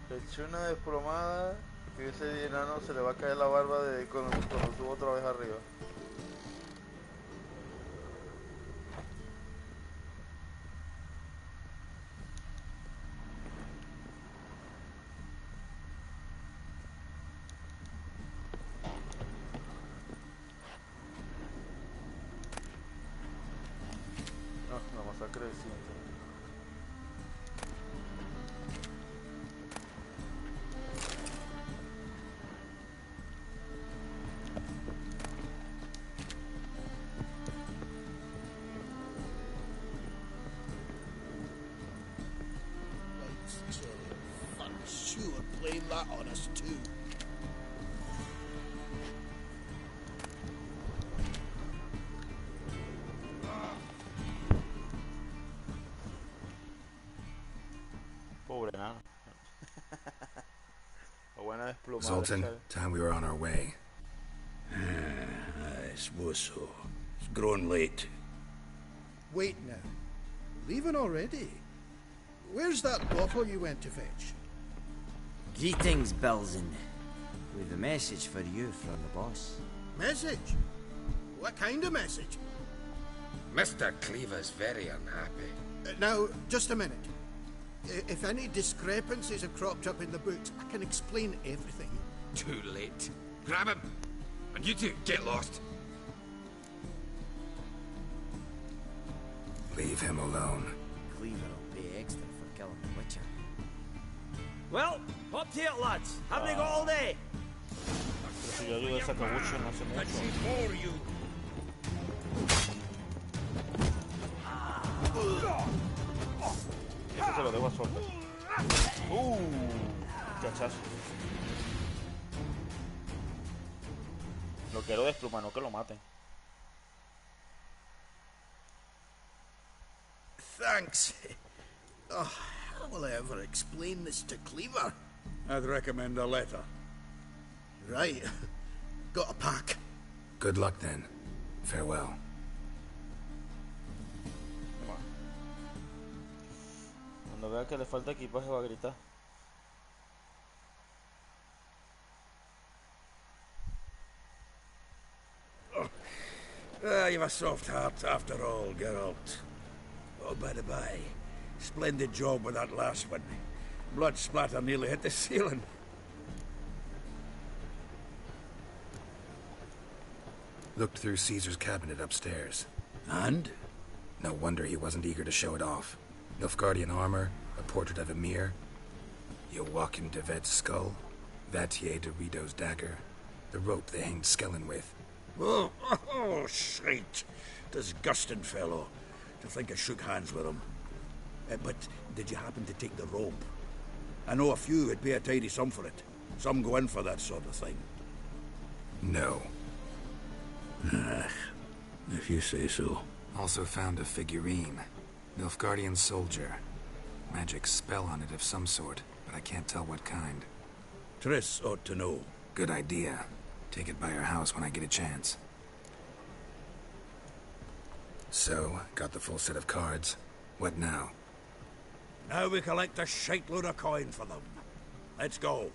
Le eché una desplomada que ese enano se le va a caer la barba de cuando subo otra vez arriba. No, la masacre de siempre. Sure, blame that on us too. Pobre enano. La buena desplomada. Zoltan, time we were on our way. I suppose so. It's growing late. Wait now. Leaving already? Where's that bottle you went to fetch? Greetings, Belzen. With a message for you from the boss. Message? What kind of message? Mr. Cleaver's very unhappy. Now, just a minute. If any discrepancies have cropped up in the books, I can explain everything. Too late. Grab him! And you two, get lost. Leave him alone. Cleaver will pay extra for killing the Witcher. Well, up to it, lads. Have they got all day? Pero si yo ayudé a esa cabucha no hace mucho. Este se lo debo a Solta. Cachazo. Lo quiero desplumar, no que lo maten. Thanks. Oh, how will I ever explain this to Cleaver? I'd recommend a letter. Right. Got a pack. Good luck then. Farewell. Cuando vea que le falta equipaje va a gritar. You've a soft heart after all, Geralt. Oh, by the by, splendid job with that last one. Blood splatter nearly hit the ceiling. Looked through Caesar's cabinet upstairs. And? No wonder he wasn't eager to show it off. Nilfgaardian armor, a portrait of Emir, Joachim de Ved's skull, Vatier de Rideau's dagger, the rope they hanged Skellen with. Oh, shite. Disgusting fellow. To think I shook hands with him. But did you happen to take the rope? I know a few would pay a tidy sum for it. Some go in for that sort of thing. No. If you say so. Also found a figurine. Nilfgaardian soldier. Magic spell on it of some sort, but I can't tell what kind. Triss ought to know. Good idea. Take it by her house when I get a chance. So, got the full set of cards. What now? Now we collect a shite load of coin for them. Let's go.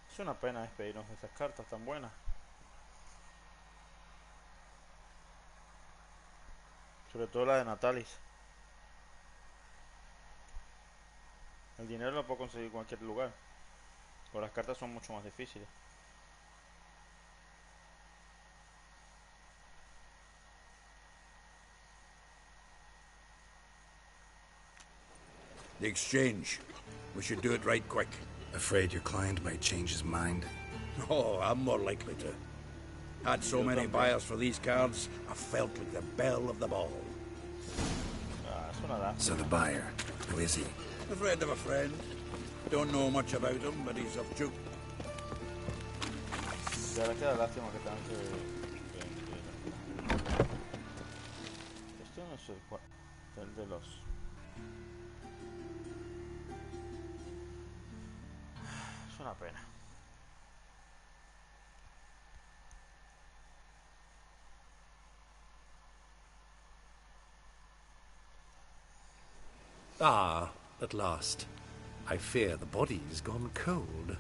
Es una pena despedirnos de esas cartas tan buenas. Sobre todo la de Natalis. El dinero lo puedo conseguir en cualquier lugar. Pero las cartas son mucho más difíciles. The exchange. We should do it right quick. Afraid your client might change his mind? Oh, I'm more likely to. Had so many buyers for these cards, I felt like the belle of the ball. So the buyer, who is he? A friend of a friend. Don't know much about him, but he's of Duke. Ya le queda lástima que tengan que... Esto no es el de los... Es una pena. Ah, at last. I fear the body's gone cold.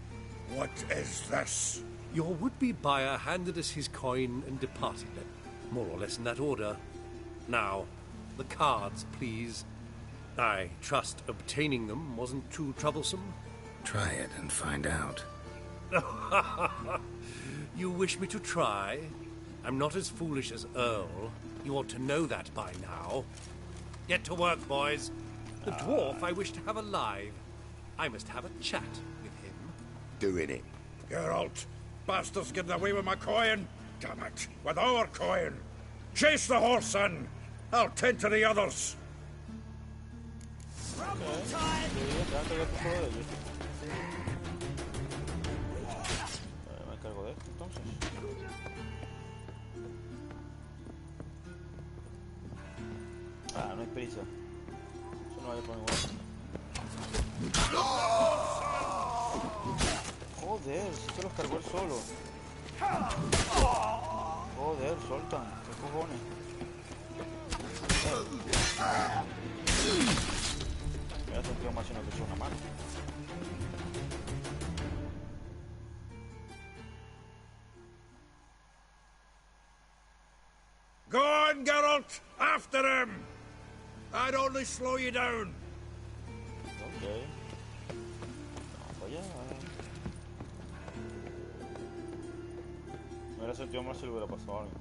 What is this? Your would-be buyer handed us his coin and departed, more or less in that order. Now, the cards, please. I trust obtaining them wasn't too troublesome? Try it and find out. You wish me to try? I'm not as foolish as Earl. You ought to know that by now. Get to work, boys. The dwarf I wish to have alive. I must have a chat with him. Doing it. Geralt, bastards getting away with my coin. Damn it, with our coin. Chase the horse, son. I'll tend to the others. Me encargo de esto entonces. Ah, no hay prisa. Eso no vaya por ningún lado. Joder, si se los cargó él solo. Joder, soltan. ¿Qué cojones? Me ha sentido más si no te echo una mano. Go on, Geralt! After him! I'd only slow you down. Okay. Vamos allá. Me hubiera sentido mal si le hubiera pasado algo.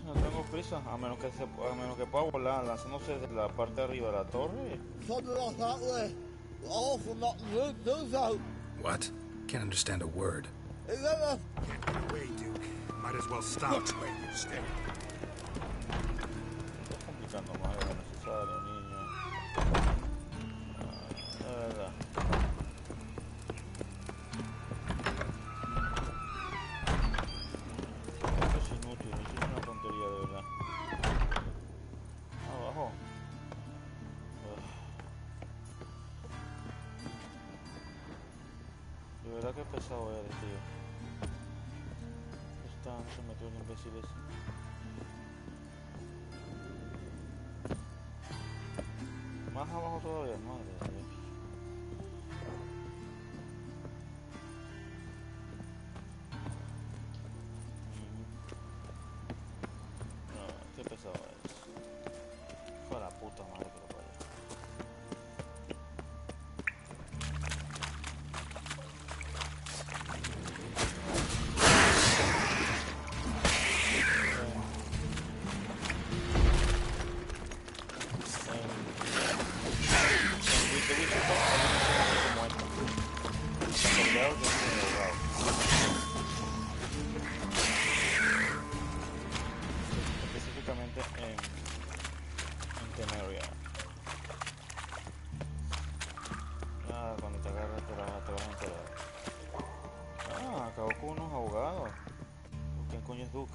No tengo prisa, a menos que pueda volar lanzándose desde la parte de arriba de la torre. What? Can't understand a word. Wait, Duke. Might as well stop. Watch where you step. Estás complicando más de lo necesario, niño. De verdad. Esto es inútil, esto es una tontería de verdad. Abajo. De verdad que pesado eres, tío. Se metió el imbécil ese. Más abajo todavía, madre de Dios. No, qué pesado es. Fue la puta madre que lo parió. Específicamente en Temeria. Ah, cuando te agarras te vas a enterar. Ah, acabó con unos abogados. ¿Quién coño es Duke?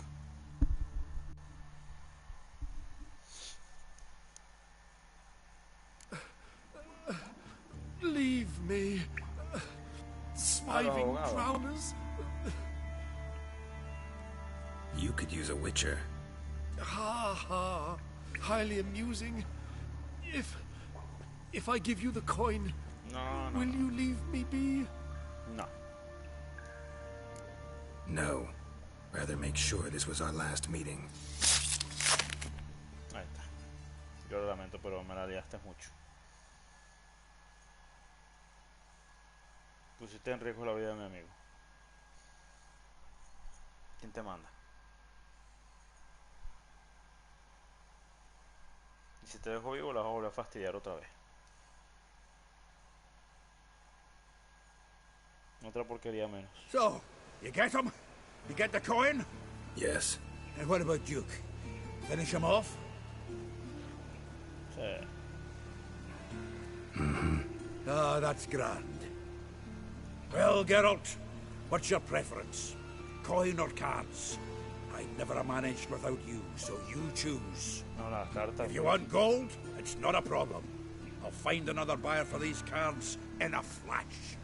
Leave me. Swiving drowners. You could use a witcher. Ha ha. Highly amusing. If I give you the coin, no. Will you leave me be? No. No. Rather make sure this was our last meeting. Ahí está. Yo lo lamento, pero me la liaste mucho. Pusiste en riesgo la vida de mi amigo. ¿Quién te manda? Y si te dejo vivo, la vas a volver a fastidiar otra vez. Otra porquería menos. So, you get him? You get the coin? Yes. And what about Duke? Finish him off? Sí. Ah, that's grand. Well, Geralt, what's your preference? Coin or cards? I never managed without you, so you choose. No, las cartas. If you want gold, it's not a problem. I'll find another buyer for these cards in a flash.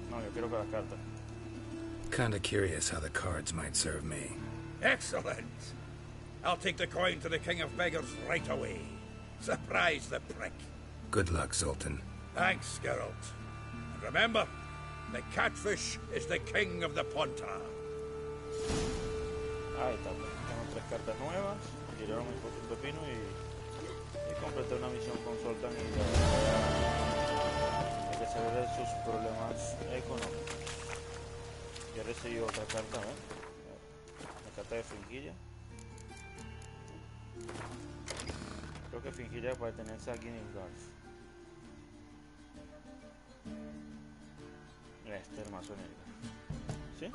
No, yo quiero que las cartas. Kinda curious how the cards might serve me. Excellent. I'll take the coin to the King of Beggars right away. Surprise the prick. Good luck, Sultan. Thanks, Geralt. And remember, the catfish is the king of the Pontar. Ahí está, pues. Tengo 3 cartas nuevas. Tiraron mi foto un pepino y completé una misión con Sultan y hay que saber de sus problemas económicos. Ya recibí otra carta, ¿ven? La carta de Fringilla. Creo que Fringilla pertenece a Guinevere. Este es el mazo negro. ¿Sí?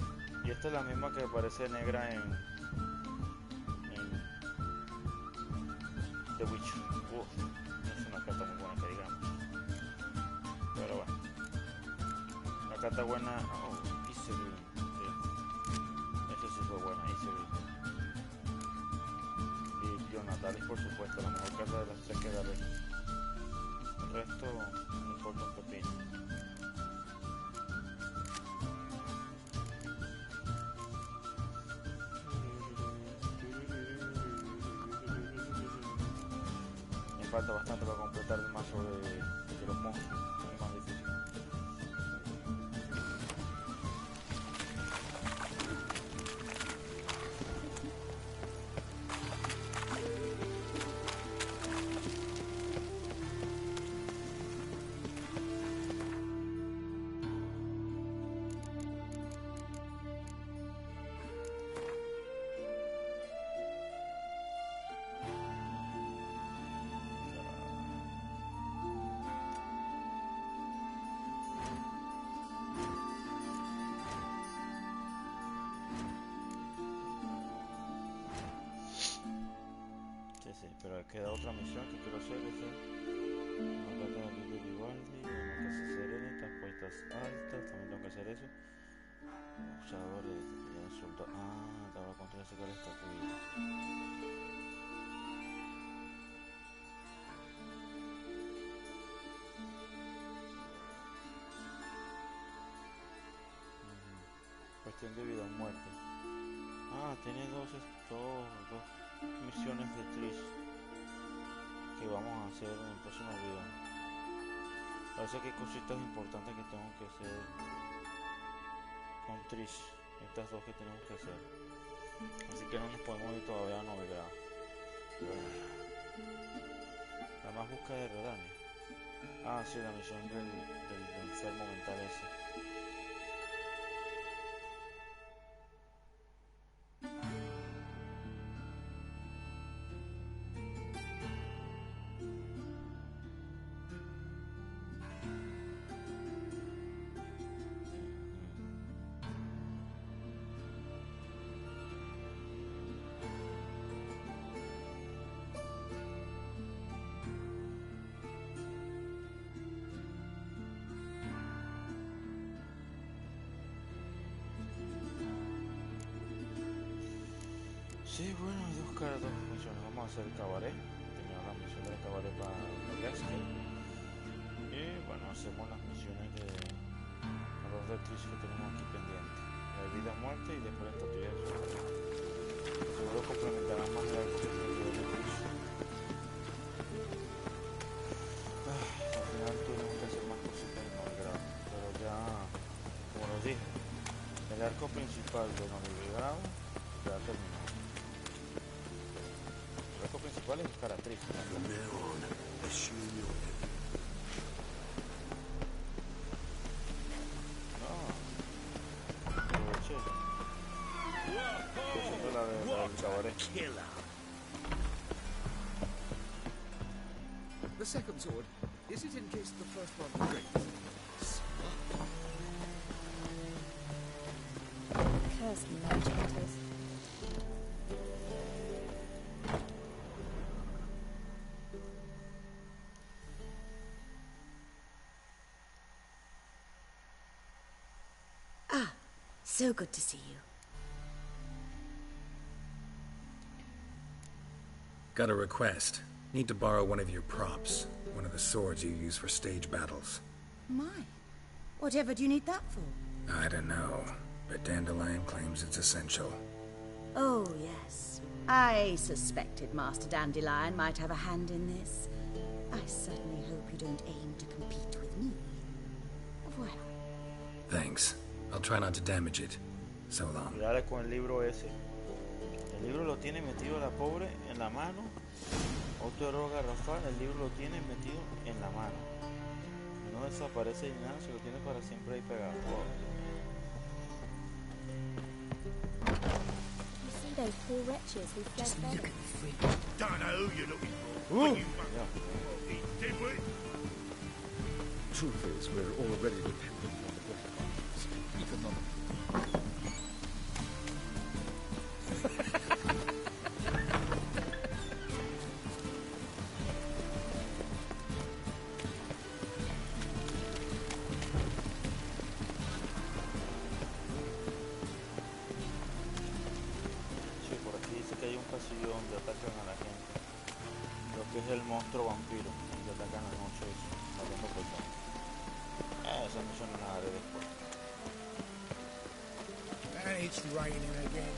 Y esta es la misma que parece negra en The Witcher. No es una carta muy buena que digamos. Pero bueno. La carta buena. Oh, Isegreen. Sí. Esa sí fue buena, Isegreen. Y Jonatalis, por supuesto, la mejor carta de las 3 que agarré. El resto no importa un pepino. Falta bastante para completar el mazo de los monstruos, es más difícil. Sí, pero queda otra misión que quiero hacer, una carta de Vivaldi, una casa serena, estas puestas altas, también tengo que hacer eso. Usadores de soldado. Ah, te voy a contra sacar esta cuida. Cuestión de vida o muerte. Ah, tiene dos misiones de Trish que vamos a hacer en el próximo video. Parece que hay cositas importantes que tengo que hacer con Trish, estas 2 que tenemos que hacer, así que no nos podemos ir todavía a Novigrado. Además busca de Redania. Ah, sí, la misión del enfermo mental ese. Sí, bueno, hay dos misiones. Vamos a hacer el cabaret. Terminamos la misión del cabaret para Gatsky. Y bueno, hacemos las misiones de los de Trish que tenemos aquí pendientes. La de vida, muerte y después la estatuilla de su. Seguro complementarán más la de Trish. Al final tuvimos que hacer más cositas en Novigrado. Pero ya, como les dije, el arco arco principal de Novigrado ya terminó. El arco principal es Caratriz. No, aproveché. Esa es la del cabaret. The second sword, is it in case the first one breaks? Curse merchanters. Ah, so good to see you. Got a request. Need to borrow one of your props. One of the swords you use for stage battles. My. Whatever do you need that for? I don't know, but Dandelion claims it's essential. Oh, yes. I suspected Master Dandelion might have a hand in this. I certainly hope you don't aim to compete with me. Well. Thanks. I'll try not to damage it. So long. Dale con el libro ese. El libro lo tiene metido la pobre en la mano. Otro error garrafal, el libro lo tiene metido en la mano. No desaparece ni nada, se lo tiene para siempre ahí pegado. Wow. You see those poor wretches who fled Just beggars? look at the freak. Don't know who you're looking for. Ooh. But you must be dimwit. Truth is, we're already dependent on the black markets, economically. Sí, por aquí dice que hay un pasillo donde atacan a la gente. Lo que es el monstruo vampiro, donde atacan a la noche matando personas. Esa no suena nada de después. And it's raining again.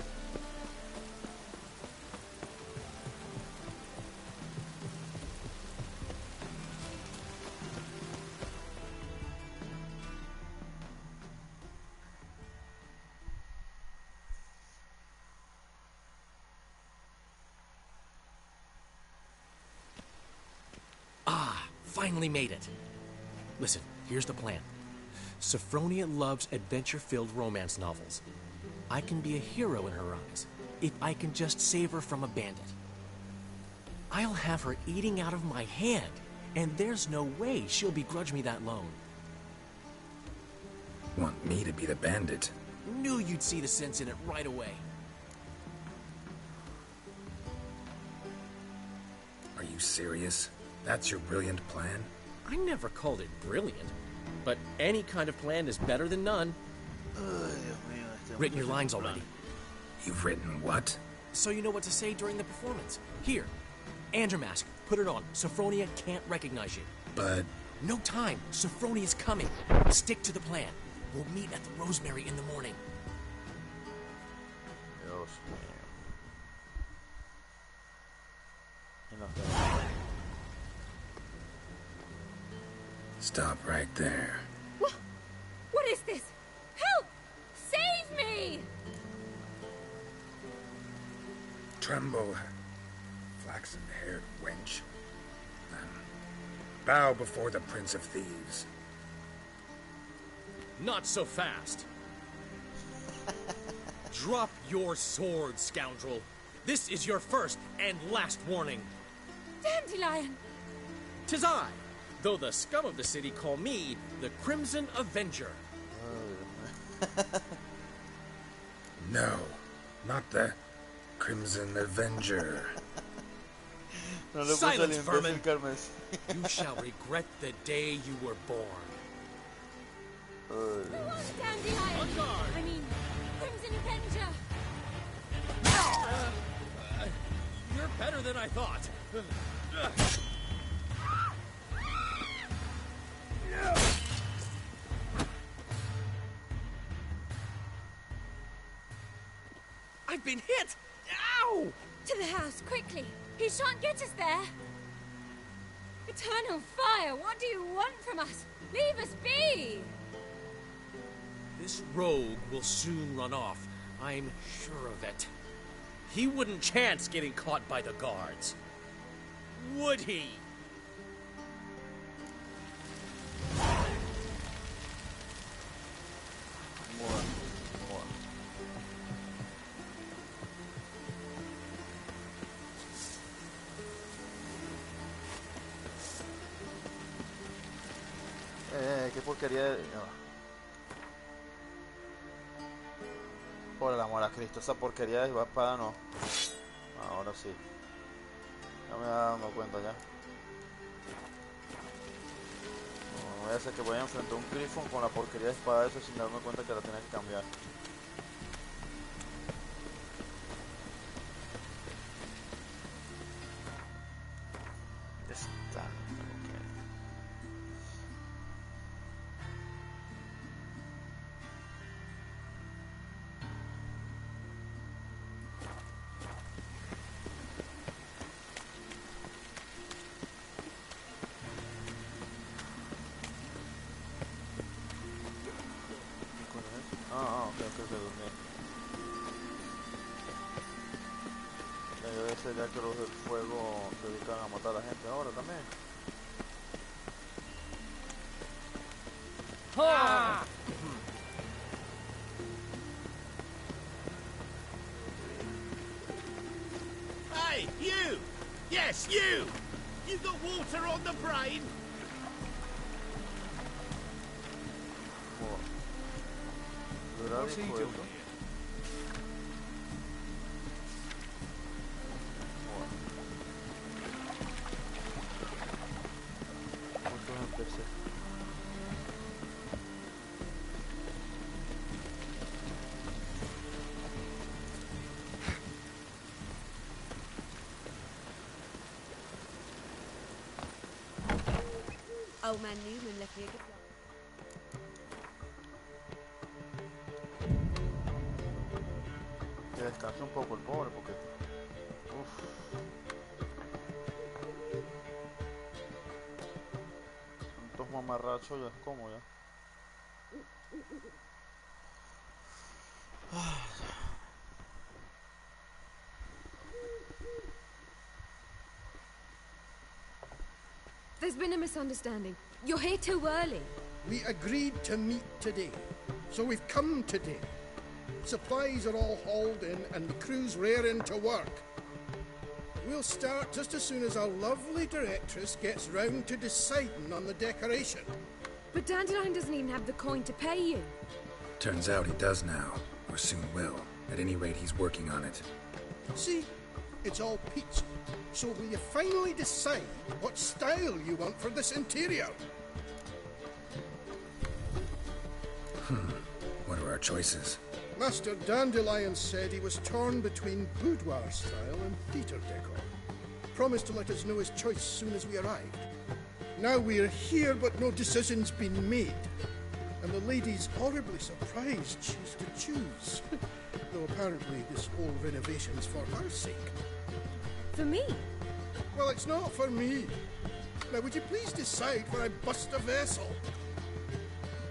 Ah, finally made it. Listen, here's the plan. Sophronia loves adventure-filled romance novels. I can be a hero in her eyes if I can just save her from a bandit. I'll have her eating out of my hand, and there's no way she'll begrudge me that loan. Want me to be the bandit? Knew you'd see the sense in it right away. Are you serious? That's your brilliant plan? I never called it brilliant, but any kind of plan is better than none. Written your lines already. You've written what? So you know what to say during the performance. Here, Andromask, put it on. Sophronia can't recognize you. But... No time. Sophronia's coming. Stick to the plan. We'll meet at the Rosemary in the morning. Dios mío. Stop right there. What is this? Help! Save me! Tremble, flaxen-haired wench. Bow before the Prince of Thieves. Not so fast. Drop your sword, scoundrel. This is your first and last warning. Dandelion! 'Tis I, though the scum of the city call me the Crimson Avenger. No, not the Crimson Avenger. Silence, vermin! You shall regret the day you were born. Dandelion! I mean, Crimson Avenger! You're better than I thought. I've been hit! Ow! To the house, quickly! He shan't get us there! Eternal fire, what do you want from us? Leave us be! This rogue will soon run off. I'm sure of it. He wouldn't chance getting caught by the guards. Would he? Qué porquería de... No. Por el amor a Cristo, esa porquería de espada no. Ahora sí. Ya me estaba dando cuenta ya. No voy a hacer que voy a enfrentar un Griffon con la porquería de espada esa sin darme cuenta que la tenía que cambiar. Está. Ya que los del fuego se dedican a matar a la gente ahora también. Ah! Hey, you! Yes, you! You got water on the brain? What's he doing? Old man Newman left me a good one. Que descanse un poco el pobre porque... Uff. Tantos mamarrachos ya es como ya. There's been a misunderstanding. You're here too early. We agreed to meet today, so we've come today. Supplies are all hauled in and the crew's raring to work. We'll start just as soon as our lovely directress gets round to deciding on the decoration. But Dandelion doesn't even have the coin to pay you. Turns out he does now, or soon will. At any rate, he's working on it. See? It's all peachy. So will you finally decide what style you want for this interior? What are our choices? Master Dandelion said he was torn between boudoir style and theatre decor. Promised to let us know his choice soon as we arrived. Now we're here, but no decision's been made. And the lady's horribly surprised she's to choose. Though apparently this whole renovation's for her sake. For me? Well, it's not for me. Now, would you please decide where I bust a vessel?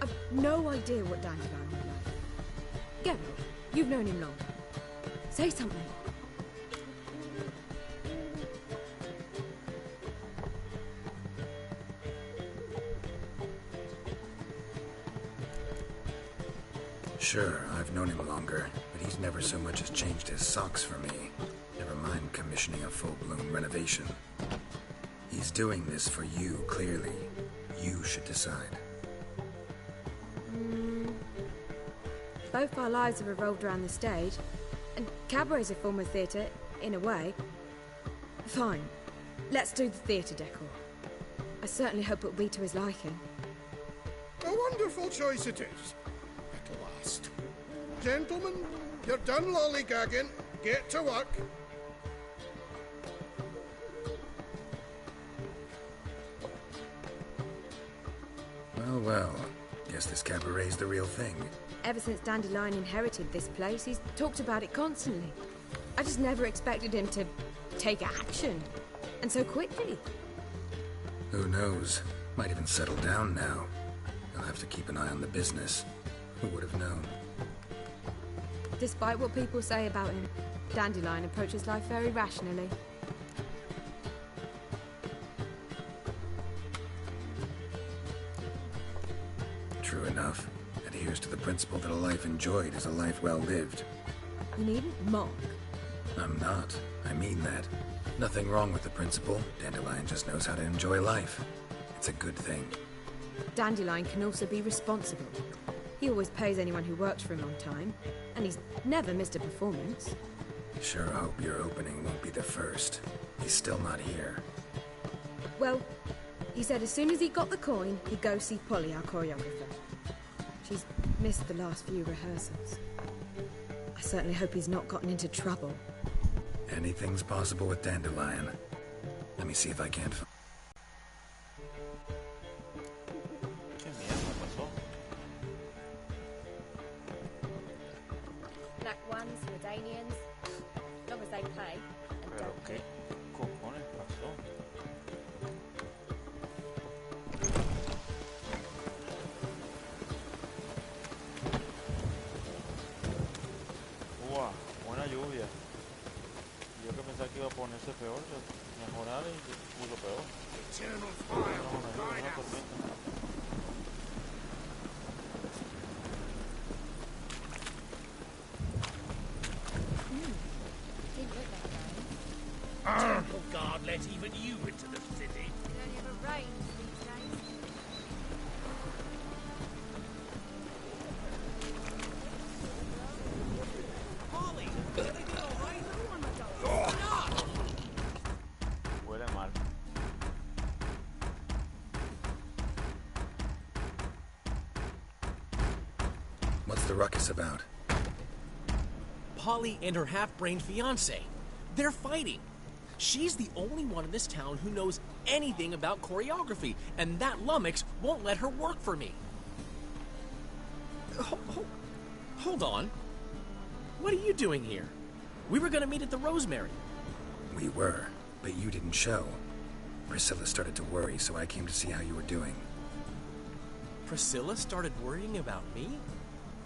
I've no idea what Dandelion would like. Geralt, you've known him long. Say something. Sure, I've known him longer, but he's never so much as changed his socks for me. Never mind commissioning a full-blown renovation. He's doing this for you, clearly. You should decide. Both our lives have revolved around the stage, and cabaret's a form of theatre, in a way. Fine. Let's do the theatre decor. I certainly hope it'll be to his liking. A wonderful choice it is. At last. Gentlemen, you're done lollygagging. Get to work. Well, well. Guess this cabaret's the real thing. Ever since Dandelion inherited this place, he's talked about it constantly. I just never expected him to take action. And so quickly. Who knows? Might even settle down now. He'll have to keep an eye on the business. Who would have known? Despite what people say about him, Dandelion approaches life very rationally. True enough. Adheres to the principle that a life enjoyed is a life well lived. You needn't mock. I'm not. I mean that. Nothing wrong with the principle. Dandelion just knows how to enjoy life. It's a good thing. Dandelion can also be responsible. He always pays anyone who works for him on time, and he's never missed a performance. Sure hope your opening won't be the first. He's still not here. Well, he said as soon as he got the coin, he'd go see Polly, our choreographer. She's missed the last few rehearsals. I certainly hope he's not gotten into trouble. Anything's possible with Dandelion. Let me see if I can't find... Black ones, Redanians, as long as they pay and don't ¿Qué cojones pasó? Uah, buena lluvia. Yo que pensaba que iba a ponerse peor, mejorar y puso peor. Una tormenta. Temple guard let even you into the city. It only ever rains these days. Polly, everything all right? Stop! Huele mal. What's the ruckus about? Polly and her half-brained fiancé. They're fighting. She's the only one in this town who knows anything about choreography, and that lummox won't let her work for me. Hold on. What are you doing here? We were gonna meet at the Rosemary. We were, but you didn't show. Priscilla started to worry, so I came to see how you were doing. Priscilla started worrying about me?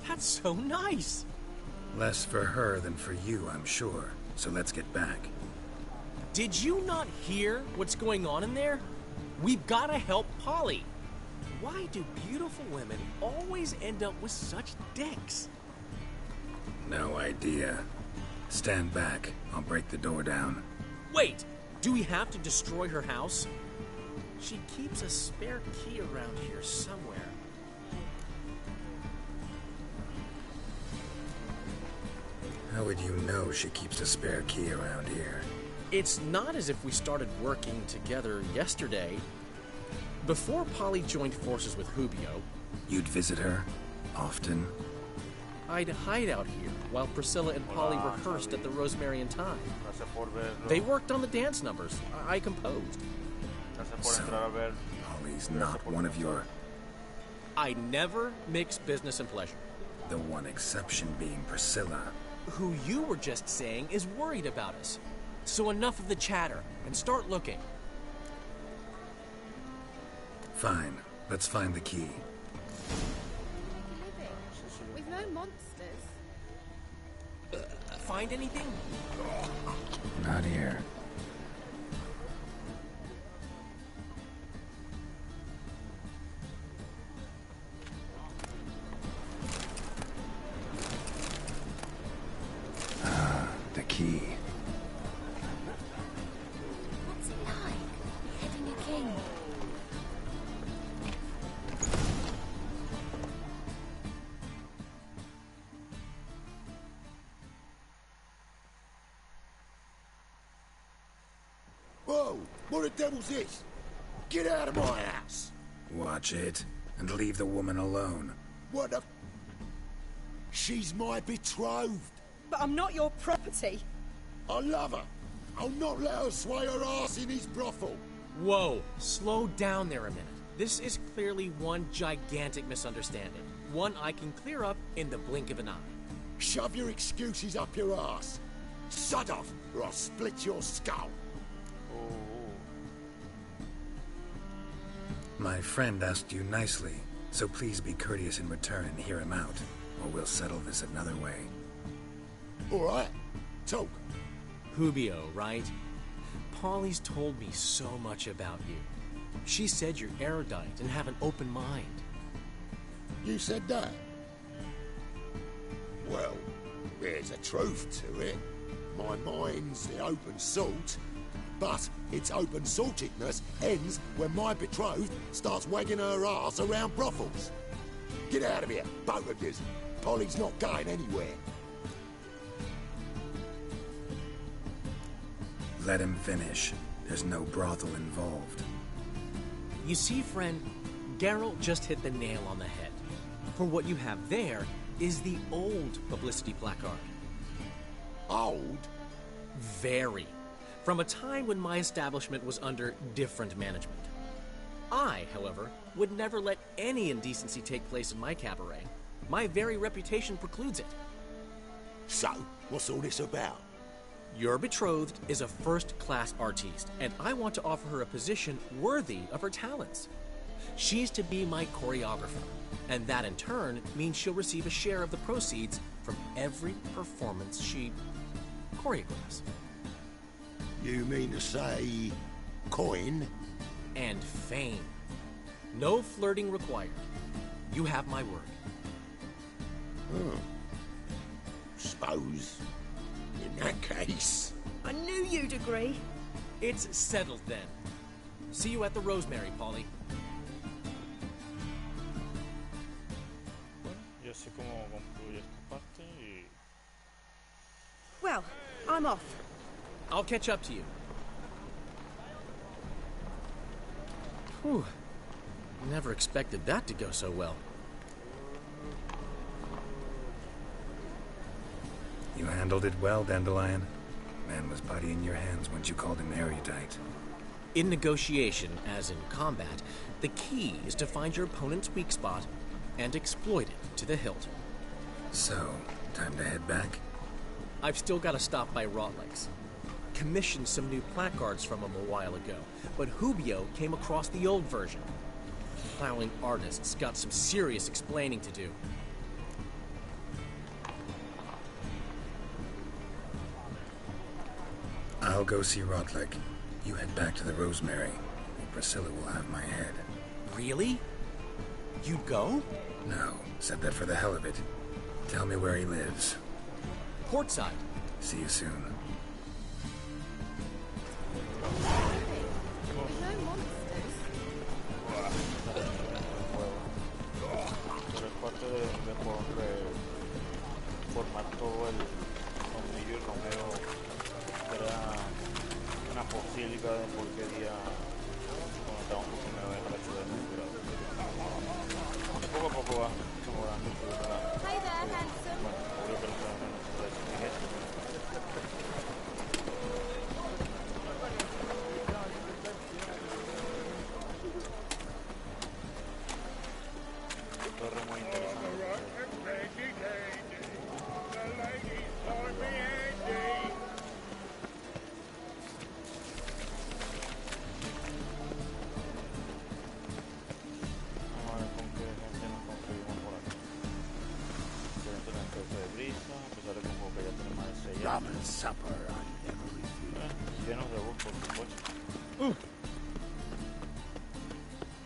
That's so nice. Less for her than for you, I'm sure. So let's get back. Did you not hear what's going on in there? We've got to help Polly. Why do beautiful women always end up with such dicks? No idea. Stand back. I'll break the door down. Wait! Do we have to destroy her house? She keeps a spare key around here somewhere. How would you know she keeps a spare key around here? It's not as if we started working together yesterday. Before Polly joined forces with Hubio... You'd visit her? Often? I'd hide out here while Priscilla and Polly rehearsed at the Rosemary and Thyme. They worked on the dance numbers. I composed. So, Polly's not one of your... I never mix business and pleasure. The one exception being Priscilla. Who you were just saying is worried about us. So enough of the chatter, and start looking. Fine. Let's find the key. We've no monsters. Find anything? Not here. The key. What's it like, beheading a king? Whoa! What the devil's this? Get out of my house! Watch it, and leave the woman alone. What the... She's my betrothed. But I'm not your property. I love her. I'll not let her sway her ass in his brothel. Whoa, slow down there a minute. This is clearly one gigantic misunderstanding. One I can clear up in the blink of an eye. Shove your excuses up your ass. Sod off, or I'll split your skull. My friend asked you nicely. So please be courteous in return and hear him out, or we'll settle this another way. All right, talk. Hubio, right? Polly's told me so much about you. She said you're erudite and have an open mind. You said that? Well, there's a truth to it. My mind's the open salt, but its open saltedness ends when my betrothed starts wagging her ass around brothels. Get out of here, both of yous. Polly's not going anywhere. Let him finish. There's no brothel involved. You see, friend, Geralt just hit the nail on the head. For what you have there is the old publicity placard. Old? Very. From a time when my establishment was under different management. I, however, would never let any indecency take place in my cabaret. My very reputation precludes it. So, what's all this about? Your betrothed is a first-class artiste, and I want to offer her a position worthy of her talents. She's to be my choreographer, and that in turn means she'll receive a share of the proceeds from every performance she choreographs. You mean to say coin? And fame. No flirting required. You have my word. Suppose, in that case... I knew you'd agree. It's settled then. See you at the Rosemary, Polly. Bueno, y así como concluye esta parte y... Well, I'm off. I'll catch up to you. Whew. Never expected that to go so well. You handled it well, Dandelion. Man was body in your hands once you called him erudite. In negotiation, as in combat, the key is to find your opponent's weak spot and exploit it to the hilt. So, time to head back? I've still got to stop by Rotlegs. Commissioned some new placards from him a while ago, but Hubio came across the old version. Plowing artists got some serious explaining to do. I'll go see Rotlick. You head back to the Rosemary. Priscilla will have my head. Really? You'd go? No, said that for the hell of it. Tell me where he lives. Portside. See you soon. Pero es parte de formar todo el Romillo y Romeo, era una posílica de porquería cuando estábamos por primera vez en la ciudad de Belgrado. Poco a poco va mejorando la... Hey there, handsome. Bueno, obvio que no se van a necesitar eso. Torre muy interesante. Vamos a ver con qué gente nos conseguimos por acá. Excelente la empresa de brisa, a pesar de que como que ya tiene más de 6 años. Ramen supper I never refused. Llenos de voz, por supuesto.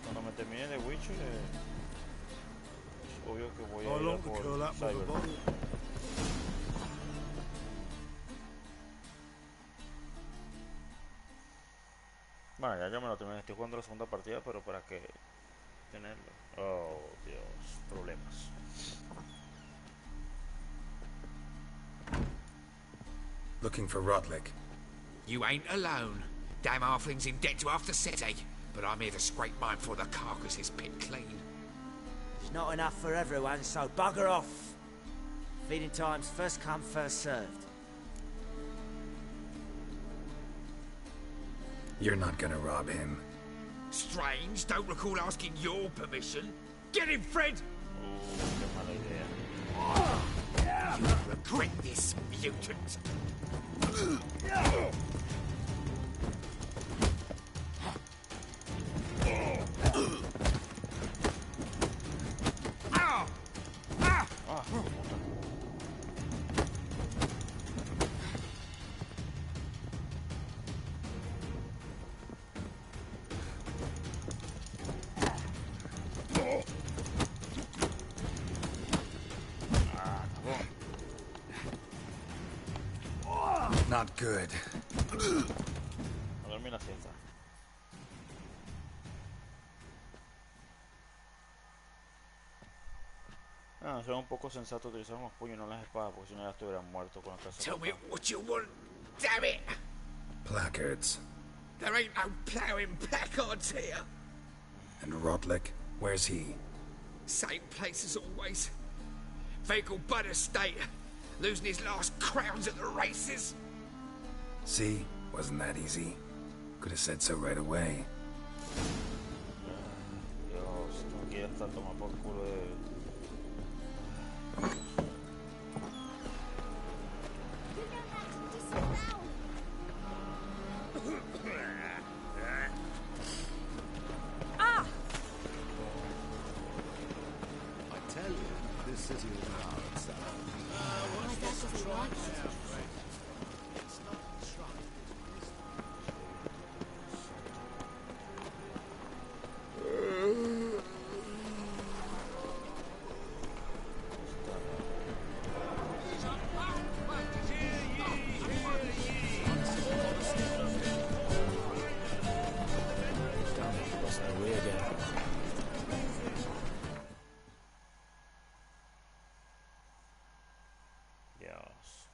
Cuando me termine de Witcher, obvio que voy a ir a por Cyberpunk. Bueno, ya me lo terminé, estoy jugando la segunda partida, pero para que tenerlo. Oh, Dios, problemas. Looking for Rotlick. You ain't alone. Damn halfling's in debt to half the city, but I'm here to scrape mine before the carcass is picked clean. There's not enough for everyone, so bugger off. Feeding time's first come, first served. You're not gonna rob him. Strange, don't recall asking your permission. Get him, Fred! You regret this, mutant. Not good. A dormir la siesta. Son un poco sensato utilizar unos puños, no las espadas, porque si no ya estuvieran muertos con la casa. Tell me what you want, damn it! Placards. There ain't no ploughing placards here. And Rotlick? Where's he? Same place as always. Vehicle butter state. Losing his last crowns at the races. See? Wasn't that easy? Could have said so right away. Dios, no quiero estar tomando por culo de... Ah! I tell you, this city is a hard sell. My dad doesn't like it.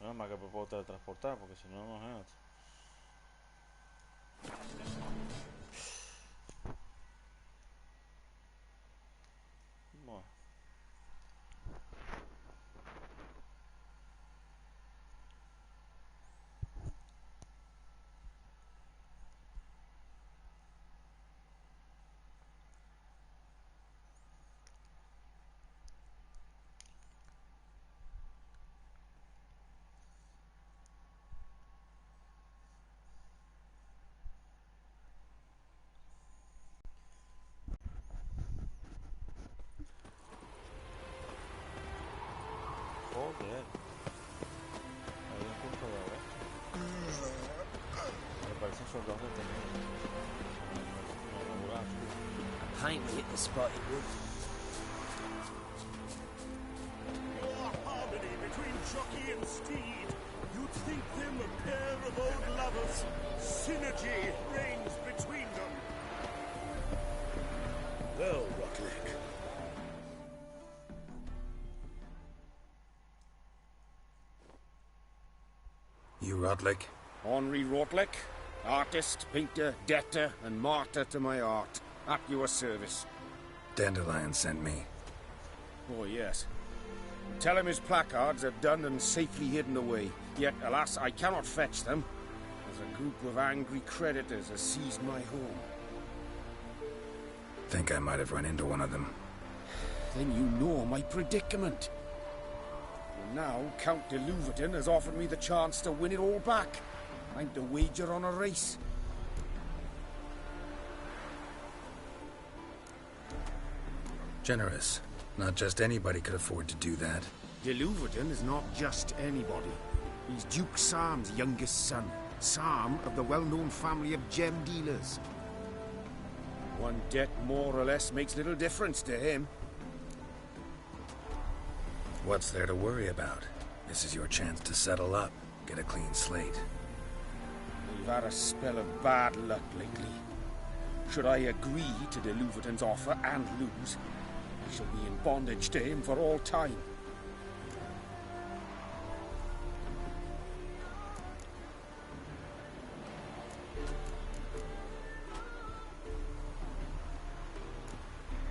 No es más que me puedo teletransportar, porque si no, no es. Bueno. Joder. Hay un punto de ver. Me parecen soldados detenidos. A paint hit the spot it would. More harmony between jockey and steed. You'd think them a pair of old lovers. Synergy reigns between them. Well, Rotlick. You Rotlick? Henri Rotlick, artist, painter, debtor, and martyr to my art. At your service. Dandelion sent me. Oh, yes. Tell him his placards are done and safely hidden away. Yet, alas, I cannot fetch them, as a group of angry creditors has seized my home. Think I might have run into one of them. Then you know my predicament. And now, Count de Louverton has offered me the chance to win it all back. I'm to wager on a race. Generous. Not just anybody could afford to do that. De Louverton is not just anybody. He's Duke Sam's youngest son. Sam of the well-known family of gem dealers. One debt more or less makes little difference to him. What's there to worry about? This is your chance to settle up, get a clean slate. We've had a spell of bad luck lately. Should I agree to de Louverton's offer and lose, I shall be in bondage to him for all time.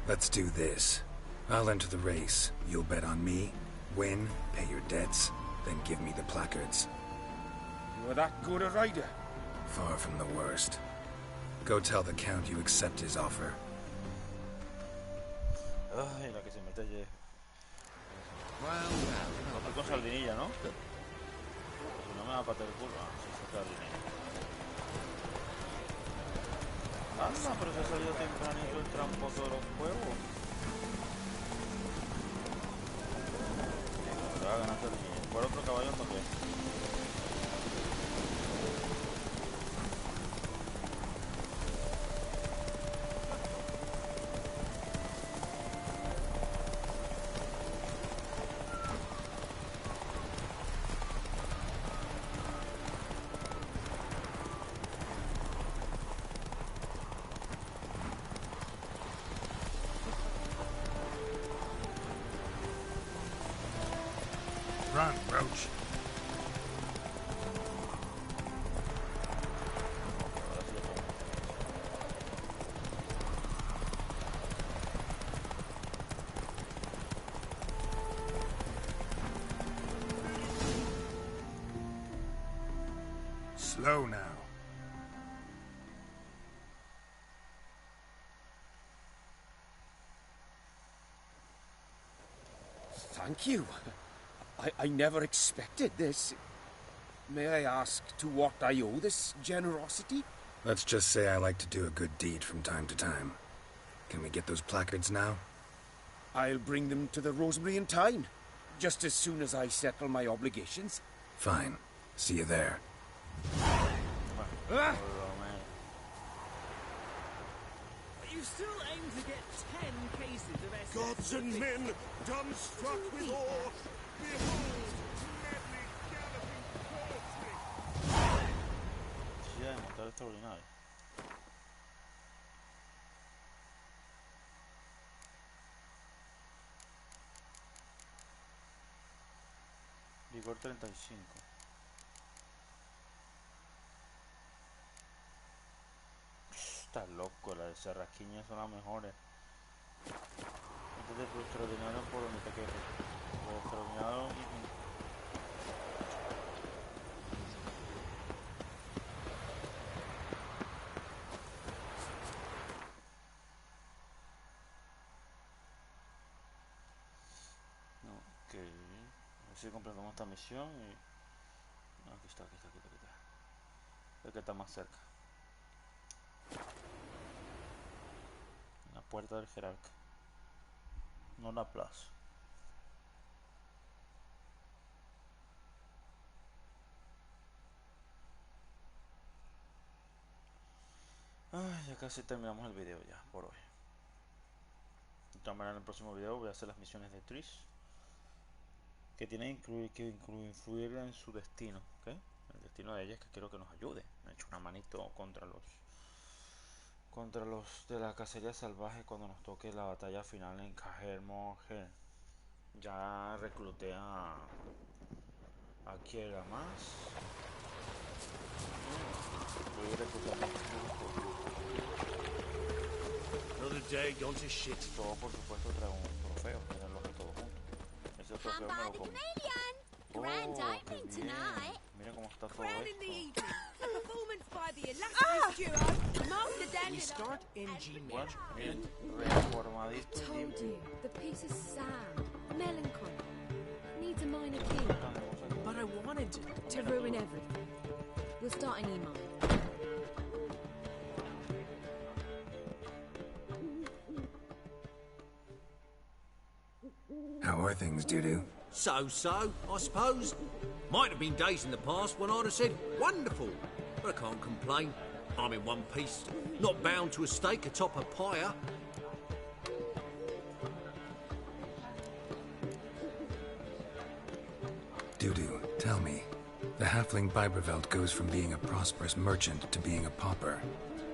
Let's do this. I'll enter the race. You'll bet on me, win, pay your debts, then give me the placards. You are that good a rider? Far from the worst. Go tell the Count you accept his offer. Ay, la que se mete ayer. Estoy con sardinilla, ¿no? Si no me va a patear el culo. Ah, sí, sí, sardinilla. Anda, pero se ha salido tempranito el tramposo de los huevos. Te va a ganar sardinilla. ¿Cuál otro caballo no qué? Run, Roach. Slow now. Thank you. I never expected this. May I ask to what I owe this generosity? Let's just say I like to do a good deed from time to time. Can we get those placards now? I'll bring them to the Rosemary in time, just as soon as I settle my obligations. Fine. See you there. Ah! You still aim to get 10 cases of SS. Gods and men, dumb struck with awe, behold, madly galloping horsemen. Sí, de montar extraordinario. Vigor 35. Está loco, las de Serrasquiña son las mejores. Antes de extraordinario por donde te quedes. Por extraordinario. Ok. A ver si completamos esta misión y. Aquí está. El que está más cerca. La puerta del jerarca. No la plaza. Ya casi terminamos el video ya por hoy. De todas maneras, en el próximo video voy a hacer las misiones de Trish, que tienen que influir en su destino, ¿okay? El destino de ella es que quiero que nos ayude. Me he hecho una manito contra los de la cacería salvaje cuando nos toque la batalla final en Cajermoje. Ya recluté a Kiera más. Voy a reclutar más. Another day gone to shit. Todo, por supuesto, traigo un trofeo. Tenerlos todos juntos. Ese trofeo me lo comí. Grand Oh, opening qué bien. tonight. Mira cómo está todo Crowning esto. the evening, a performance by the illustrious duo, Master We Dandelion. start in G Bueno, major. miren, reformadito y Told limpio. you, the piece is sad, melancholy, needs a minor key But I wanted to ruin everything. We'll start in E minor. How are things, Dudu? So, I suppose. Might have been days in the past when I'd have said, wonderful. But I can't complain. I'm in one piece, not bound to a stake atop a pyre. Dudu, tell me. The halfling Biberveld goes from being a prosperous merchant to being a pauper.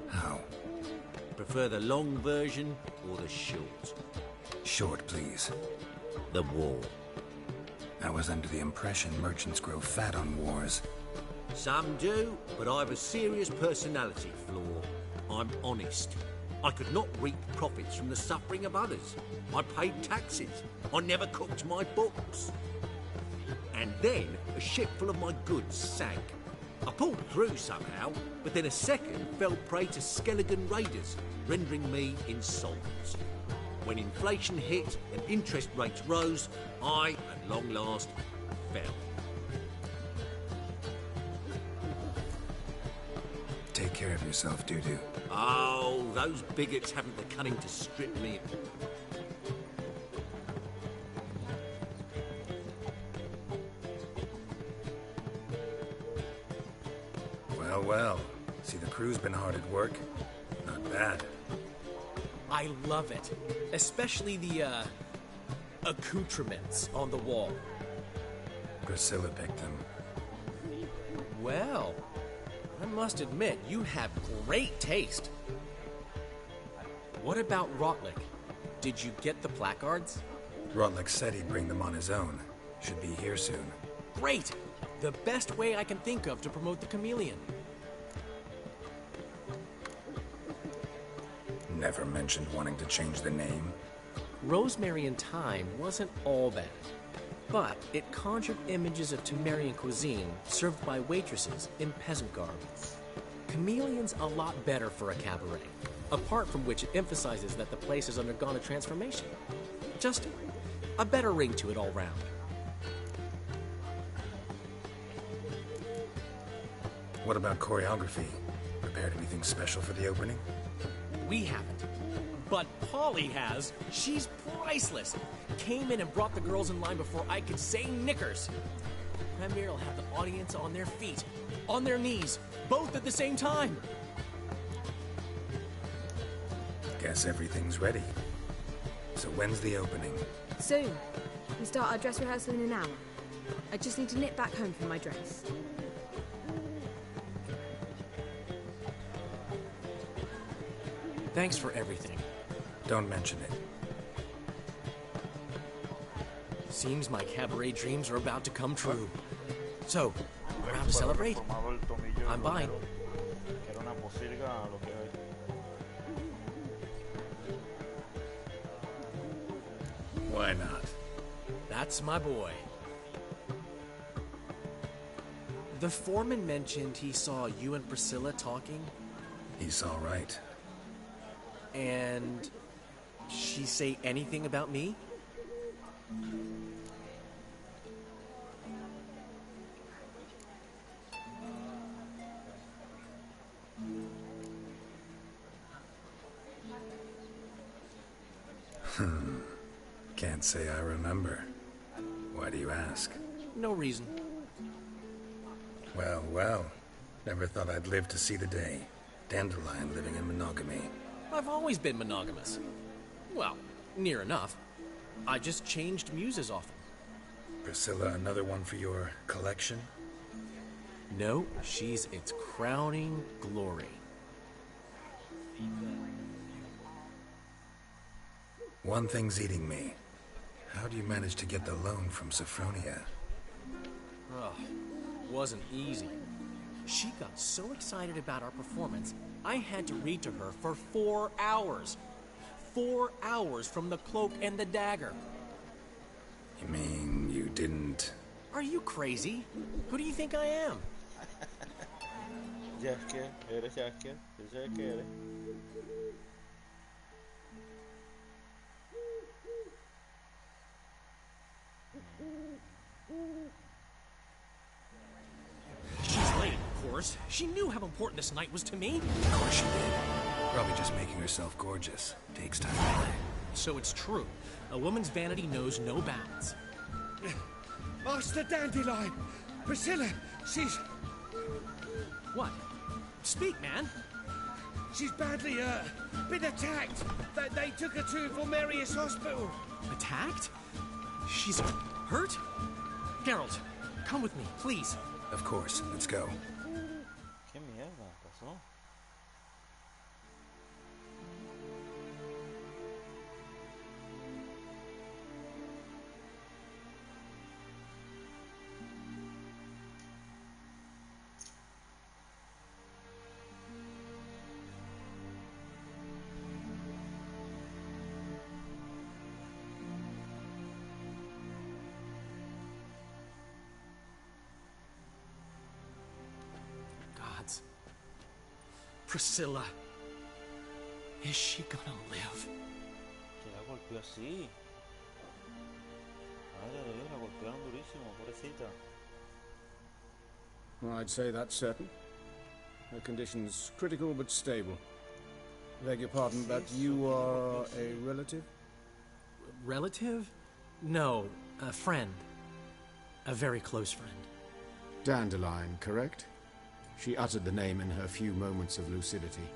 How? Prefer the long version or the short? Short, please. The war. I was under the impression merchants grow fat on wars. Some do, but I have a serious personality flaw. I'm honest. I could not reap profits from the suffering of others. I paid taxes. I never cooked my books. And then a ship full of my goods sank. I pulled through somehow, but then a second fell prey to skeleton raiders, rendering me insolvent. When inflation hit and interest rates rose, I, at long last, fell. Take care of yourself, Dudu. Oh, those bigots haven't the cunning to strip me. Well. See, the crew's been hard at work. Not bad. I love it. Especially the, accoutrements on the wall. Priscilla picked them. Well, I must admit, you have great taste. What about Rotlick? Did you get the placards? Rotlick said he'd bring them on his own. Should be here soon. Great! The best way I can think of to promote the chameleon. Never mentioned wanting to change the name. Rosemary and Thyme wasn't all bad, but it conjured images of Temerian cuisine served by waitresses in peasant garb. Chameleon's a lot better for a cabaret, apart from which it emphasizes that the place has undergone a transformation. Just a better ring to it all round. What about choreography? Prepared anything special for the opening? We haven't. But Polly has. She's priceless. Came in and brought the girls in line before I could say knickers. Premier will have the audience on their feet, on their knees, both at the same time. Guess everything's ready. So when's the opening? Soon. We start our dress rehearsal in an hour. I just need to nip back home for my dress. Thanks for everything. Don't mention it. Seems my cabaret dreams are about to come true. So, around to celebrate? I'm buying. Why not? That's my boy. The foreman mentioned he saw you and Priscilla talking. He's all right. And she say anything about me? Can't say I remember. Why do you ask? No reason. Well, well. Never thought I'd live to see the day. Dandelion living in monogamy. I've always been monogamous. Well, near enough. I just changed muses often. Priscilla, another one for your collection? No, she's its crowning glory. One thing's eating me. How do you manage to get the loan from Sophronia? Ugh, wasn't easy. She got so excited about our performance, I had to read to her for 4 hours. 4 hours from The Cloak and the Dagger. You mean you didn't... Are you crazy? Who do you think I am? She's late, of course. She knew how important this night was to me. Of course she did. Probably just making herself gorgeous. Takes time anyway. So it's true. A woman's vanity knows no bounds. Master Dandelion! Priscilla, she's... What? Speak, man. She's badly, been attacked. They took her to Vulmerius Hospital. Attacked? She's hurt? Geralt, come with me, please. Of course. Let's go. ¿Qué mierda pasó? Gods. Priscilla. Is she gonna live? Que la golpeó así. Madre de Dios, la golpearon durísimo, pobrecita. I'd say that's certain. Her condition's critical but stable. Beg your pardon, but you are a relative? Relative? No, a friend. A very close friend. Dandelion, correct? She uttered the name in her few moments of lucidity.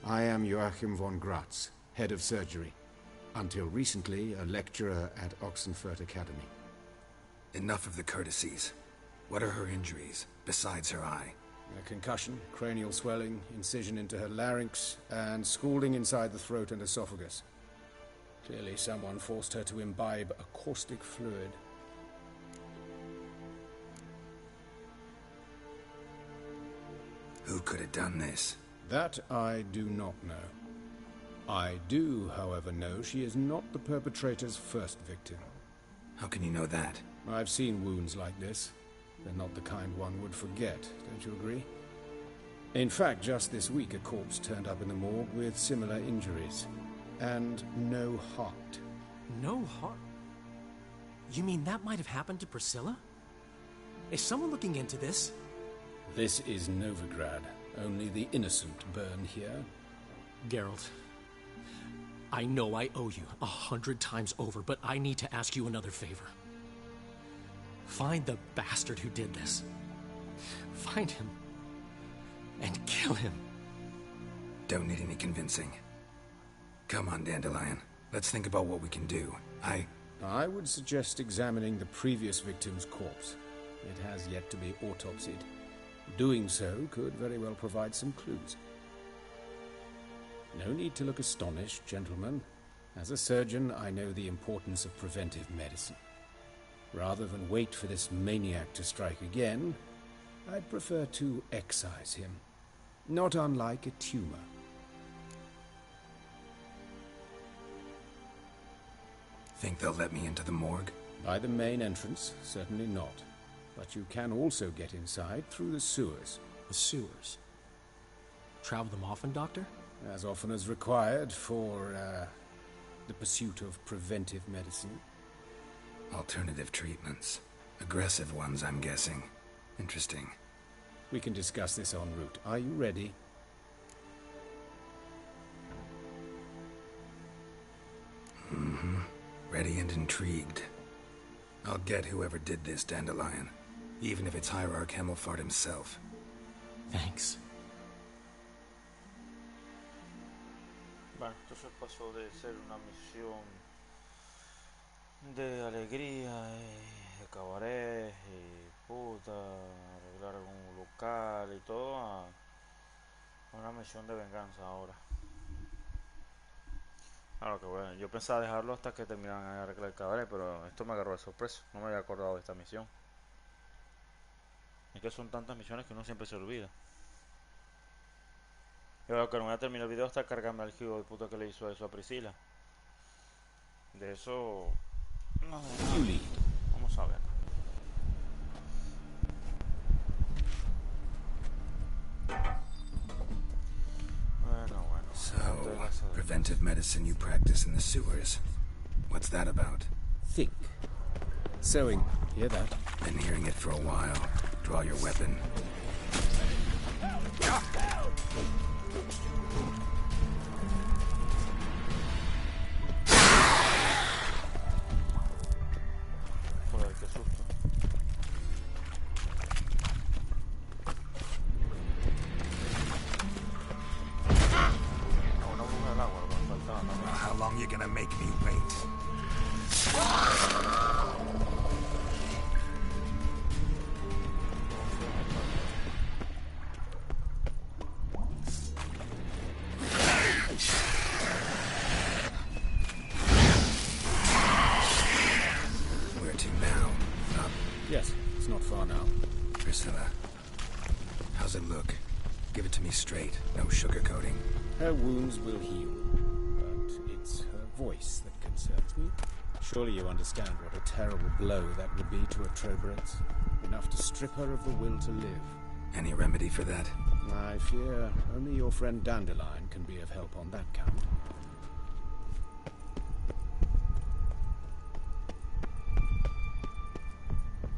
I am Joachim von Gratz, head of surgery. Until recently, a lecturer at Oxenfurt Academy. Enough of the courtesies. What are her injuries, besides her eye? A concussion, cranial swelling, incision into her larynx, and scalding inside the throat and esophagus. Clearly someone forced her to imbibe a caustic fluid. Who could have done this? That I do not know. I do, however, know she is not the perpetrator's first victim. How can you know that? I've seen wounds like this. They're not the kind one would forget, don't you agree? In fact, just this week a corpse turned up in the morgue with similar injuries. And no heart. No heart? You mean that might have happened to Priscilla? Is someone looking into this? This is Novigrad. Only the innocent burn here. Geralt, I know I owe you 100 times over, but I need to ask you another favor. Find the bastard who did this. Find him. And kill him. Don't need any convincing. Come on, Dandelion. Let's think about what we can do. I would suggest examining the previous victim's corpse. It has yet to be autopsied. Doing so could very well provide some clues. No need to look astonished, gentlemen. As a surgeon, I know the importance of preventive medicine. Rather than wait for this maniac to strike again, I'd prefer to excise him. Not unlike a tumor. Think they'll let me into the morgue? By the main entrance, certainly not. But you can also get inside through the sewers. The sewers? Travel them often, Doctor? As often as required for, the pursuit of preventive medicine. Alternative treatments. Aggressive ones, I'm guessing. Interesting. We can discuss this en route. Are you ready? Mm-hmm. Ready and intrigued. I'll get whoever did this, Dandelion. Even if it's Hierarch Hemmelfart himself. Thanks. Bueno, entonces pasó de ser una misión de alegría y de cabaret y puta, arreglar un local y todo a una misión de venganza ahora. Claro que bueno, yo pensaba dejarlo hasta que terminaran de arreglar el cabaret, pero esto me agarró de sorpresa, no me había acordado de esta misión. Es que son tantas misiones que uno siempre se olvida. Yo creo que no voy a terminar el video hasta cargarme al hijo de puta que le hizo eso a Priscila. De eso... no sé nada. Vamos a ver. Bueno. So, preventive medicine you practice in the sewers. What's that about? Think. Sewing. Hear that? Been hearing it for a while. Draw your weapon. Joder, qué susto. Una bruja del agua, lo que me faltaba también. How long you gonna make me wait? Where to now? Up? Yes, it's not far now. Priscilla, how's it look? Give it to me straight, no sugarcoating. Her wounds will heal, but it's her voice that concerns me. Surely you understand what a terrible blow that would be to a Trobrex. Enough to strip her of the will to live. Any remedy for that? I fear only your friend Dandelion can be of help on that count.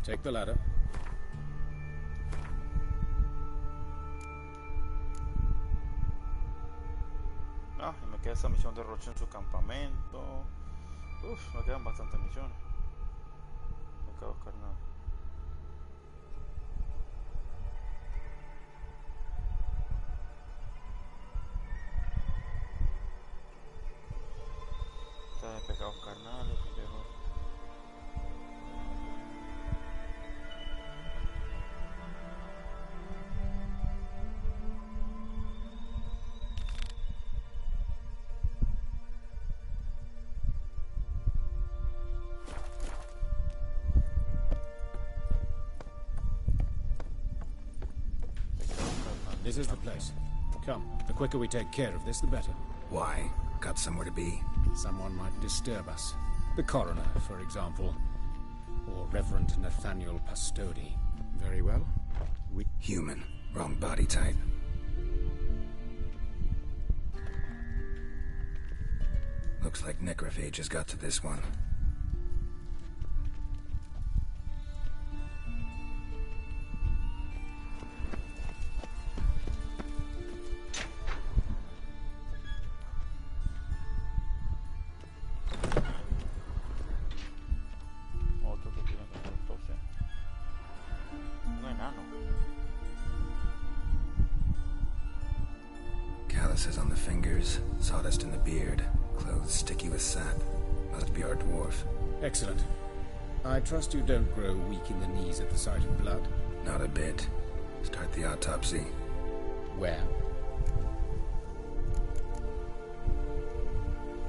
Take the ladder. Ah, y me queda esa misión de Roche en su campamento. Uf, me quedan bastantes misiones. Me queda buscar nada. Esta de pecados carnales, viejo. This is the place. Come, the quicker we take care of this, the better. Why? Got somewhere to be? Someone might disturb us. The coroner, for example. Or Reverend Nathaniel Pastodi. Very well. Human. Wrong body type. Looks like necrophages got to this one. Otro que tiene como 12. Un enano. Calluses on the fingers, sawdust in the beard, clothes sticky with sap. Must be our dwarf. Excellent. I trust you don't grow weak in the knees at the sight of blood. Not a bit. Start the autopsy. Where?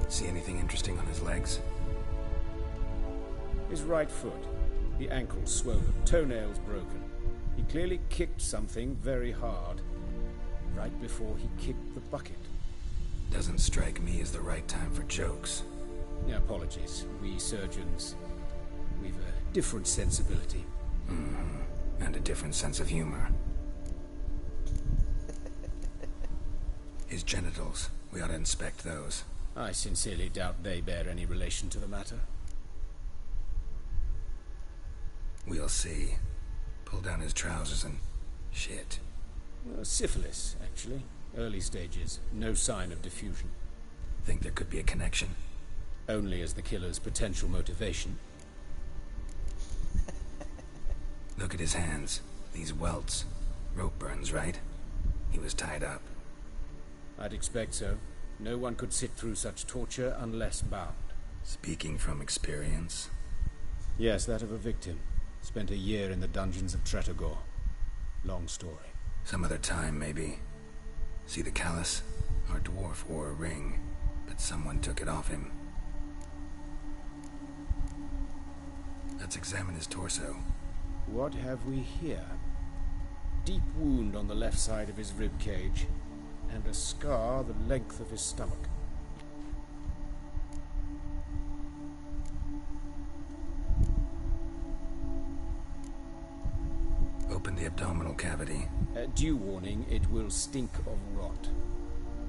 See anything interesting on his legs? His right foot. The ankle swollen, toenails broken. He clearly kicked something very hard. Right before he kicked the bucket. Doesn't strike me as the right time for jokes. Apologies. We surgeons, we've a different sensibility. Mm-hmm. And a different sense of humor. His genitals. We ought to inspect those. I sincerely doubt they bear any relation to the matter. We'll see. Pull down his trousers and... shit. Syphilis, actually. Early stages. No sign of diffusion. Think there could be a connection? Only as the killer's potential motivation. Look at his hands. These welts. Rope burns, right? He was tied up. I'd expect so. No one could sit through such torture unless bound. Speaking from experience? Yes, that of a victim. Spent a year in the dungeons of Tretogor. Long story. Some other time, maybe. See the callus? Our dwarf wore a ring, but someone took it off him. Let's examine his torso. What have we here? Deep wound on the left side of his rib cage, and a scar the length of his stomach. Open the abdominal cavity. Due warning, it will stink of rot.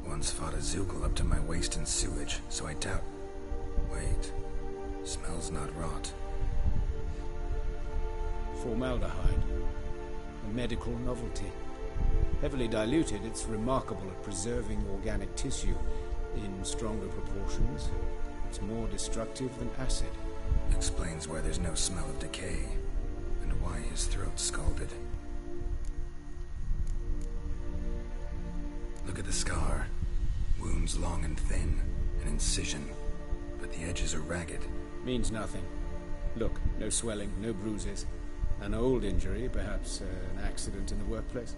Once fought a Zoogle up to my waist in sewage, so I doubt... Wait. Smells not rot. Formaldehyde. A medical novelty. Heavily diluted, it's remarkable at preserving organic tissue. In stronger proportions, it's more destructive than acid. Explains why there's no smell of decay, and why his throat's scalded. Look at the scar. Wounds long and thin, an incision, but the edges are ragged. Means nothing. Look, no swelling, no bruises. An old injury, perhaps an accident in the workplace.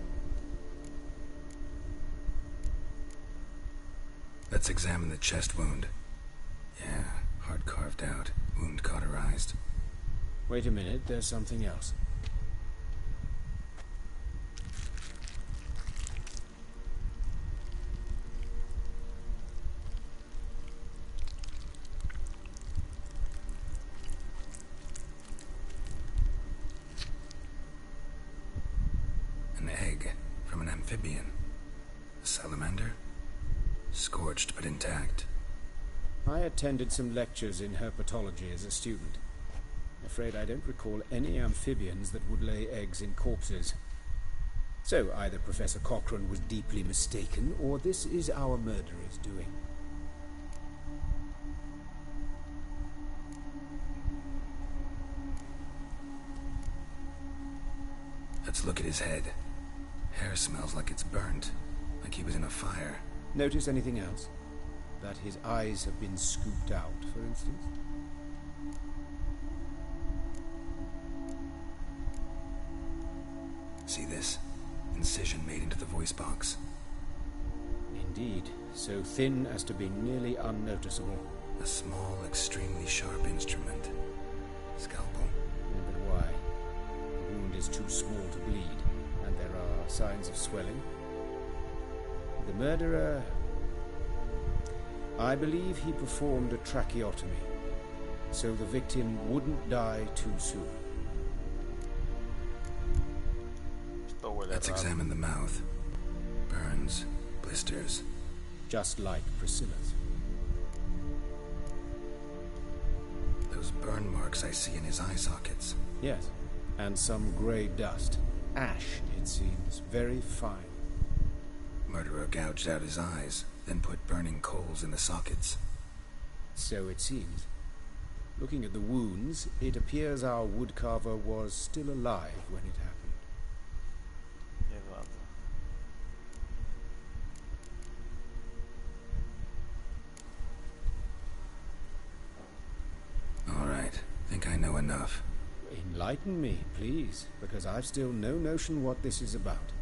Let's examine the chest wound. Yeah, heart carved out, wound cauterized. Wait a minute, there's something else. An egg from an amphibian. A salamander? Scorched but intact. I attended some lectures in herpetology as a student. Afraid I don't recall any amphibians that would lay eggs in corpses. So either Professor Cochrane was deeply mistaken, or this is our murderer's doing. Let's look at his head. Hair smells like it's burnt, like he was in a fire. Notice anything else? That his eyes have been scooped out, for instance? See this? Incision made into the voice box. Indeed, so thin as to be nearly unnoticeable. A small, extremely sharp instrument. Scalpel. But why? The wound is too small to bleed, and there are signs of swelling. The murderer... I believe he performed a tracheotomy, so the victim wouldn't die too soon. Let's examine the mouth. Burns, blisters. Just like Priscilla's. Those burn marks I see in his eye sockets. Yes, and some grey dust. Ash, it seems, very fine. Murderer gouged out his eyes, then put burning coals in the sockets. So it seems. Looking at the wounds, it appears our woodcarver was still alive when it happened. All right, think I know enough. Enlighten me, please, because I've still no notion what this is about.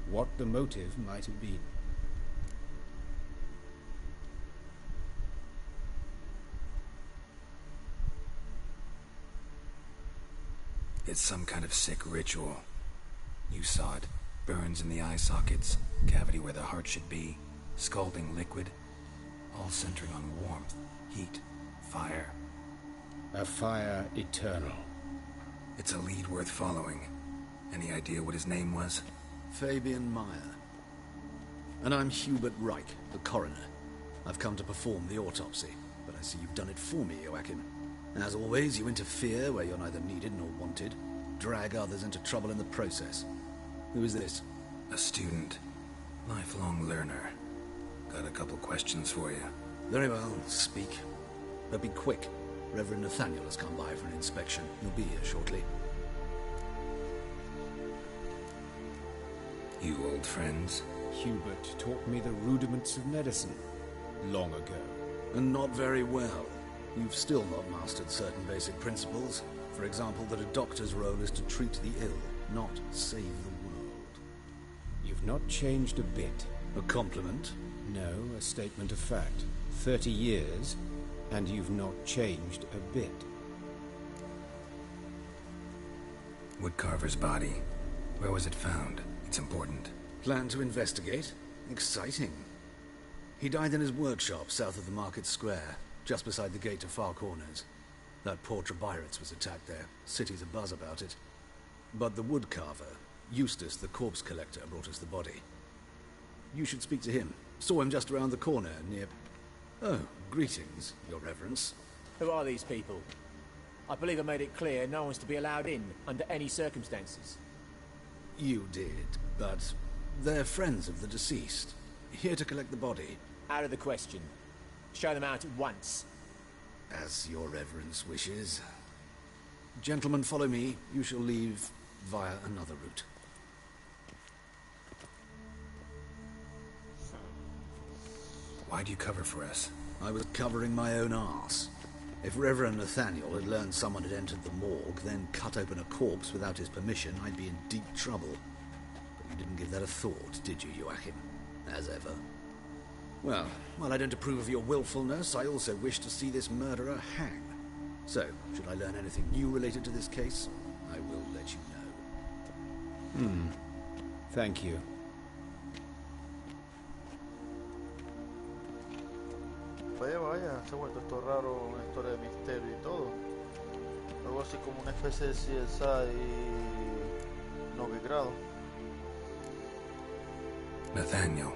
What the motive might have been. It's some kind of sick ritual. You saw it. Burns in the eye sockets, cavity where the heart should be, scalding liquid, all centering on warmth, heat, fire. A fire eternal. It's a lead worth following. Any idea what his name was? Fabian Meyer. And I'm Hubert Reich, the coroner. I've come to perform the autopsy, but I see you've done it for me, Joachim. As always, you interfere where you're neither needed nor wanted, drag others into trouble in the process. Who is this? A student. Lifelong learner. Got a couple questions for you. Very well, speak. But be quick. Reverend Nathaniel has come by for an inspection. He'll be here shortly. You old friends? Hubert taught me the rudiments of medicine. Long ago. And not very well. You've still not mastered certain basic principles. For example, that a doctor's role is to treat the ill, not save the world. You've not changed a bit. A compliment? No, a statement of fact. 30 years, and you've not changed a bit. Woodcarver's body. Where was it found? It's important. Plan to investigate? Exciting. He died in his workshop south of the market square, just beside the gate to Far Corners. That poor Trebirates was attacked there. City's abuzz about it. But the woodcarver, Eustace the corpse collector, brought us the body. You should speak to him. Saw him just around the corner near... Oh, greetings, Your Reverence. Who are these people? I believe I made it clear no one's to be allowed in under any circumstances. You did, but they're friends of the deceased. Here to collect the body. Out of the question. Show them out at once. As Your Reverence wishes. Gentlemen, follow me. You shall leave via another route. Why do you cover for us? I was covering my own arse. If Reverend Nathaniel had learned someone had entered the morgue, then cut open a corpse without his permission, I'd be in deep trouble. But you didn't give that a thought, did you, Joachim? As ever. Well, while I don't approve of your willfulness, I also wish to see this murderer hang. So, should I learn anything new related to this case, I will let you know. Thank you. Vaya, se ha vuelto esto raro, una historia de misterio y todo. Algo así como una especie de CSI novigrado. Nathaniel,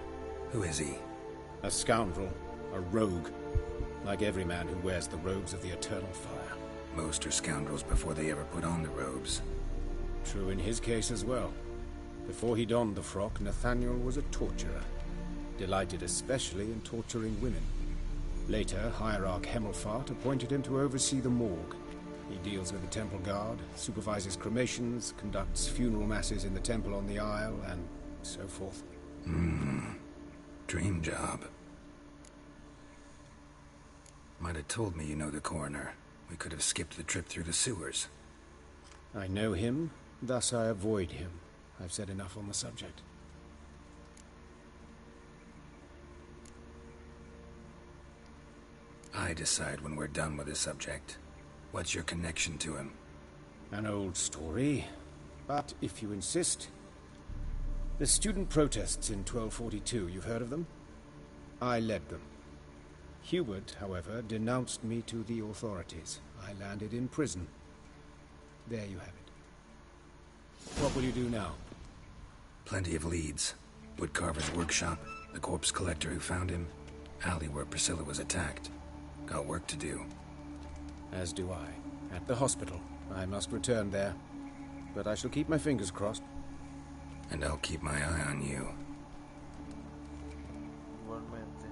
who is he? A scoundrel, a rogue. Like every man who wears the robes of the Eternal Fire. Most are scoundrels before they ever put on the robes. True in his case as well. Before he donned the frock, Nathaniel was a torturer. Delighted especially in torturing women. Later, Hierarch Hemmelfart appointed him to oversee the morgue. He deals with the temple guard, supervises cremations, conducts funeral masses in the temple on the Isle, and so forth. Dream job. Might have told me you know the coroner. We could have skipped the trip through the sewers. I know him, thus I avoid him. I've said enough on the subject. I decide when we're done with the subject. What's your connection to him? An old story, but if you insist... The student protests in 1242, you've heard of them? I led them. Hubert, however, denounced me to the authorities. I landed in prison. There you have it. What will you do now? Plenty of leads. Woodcarver's workshop, the corpse collector who found him, alley where Priscilla was attacked. Got work to do. As do I. At the hospital. I must return there. But I shall keep my fingers crossed. And I'll keep my eye on you. Igualmente.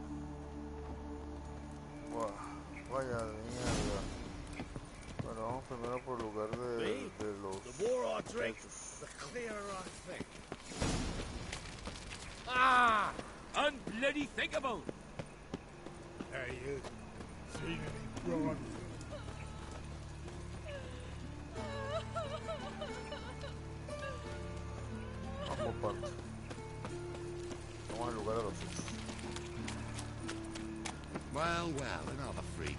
Wow, vaya de mierda. Bueno, vamos primero por el lugar de los... The more I drink, the clearer I think. Ah! Unbloody thinkable! Hey, you. Seen any broad? Vamos por parte. Vamos al lugar de los hechos. Well, another freak.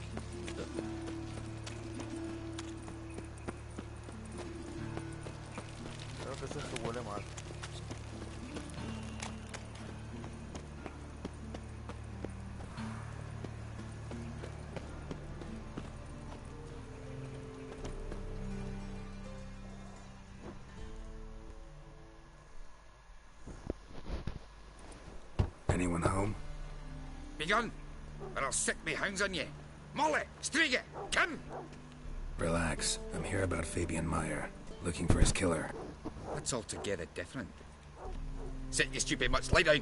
Creo que esto huele mal. Anyone home? Begun, or I'll sick me hounds on ye. Molly, Striga, come! Relax. I'm here about Fabian Meyer, looking for his killer. That's altogether different. Sit, you stupid much, lie down.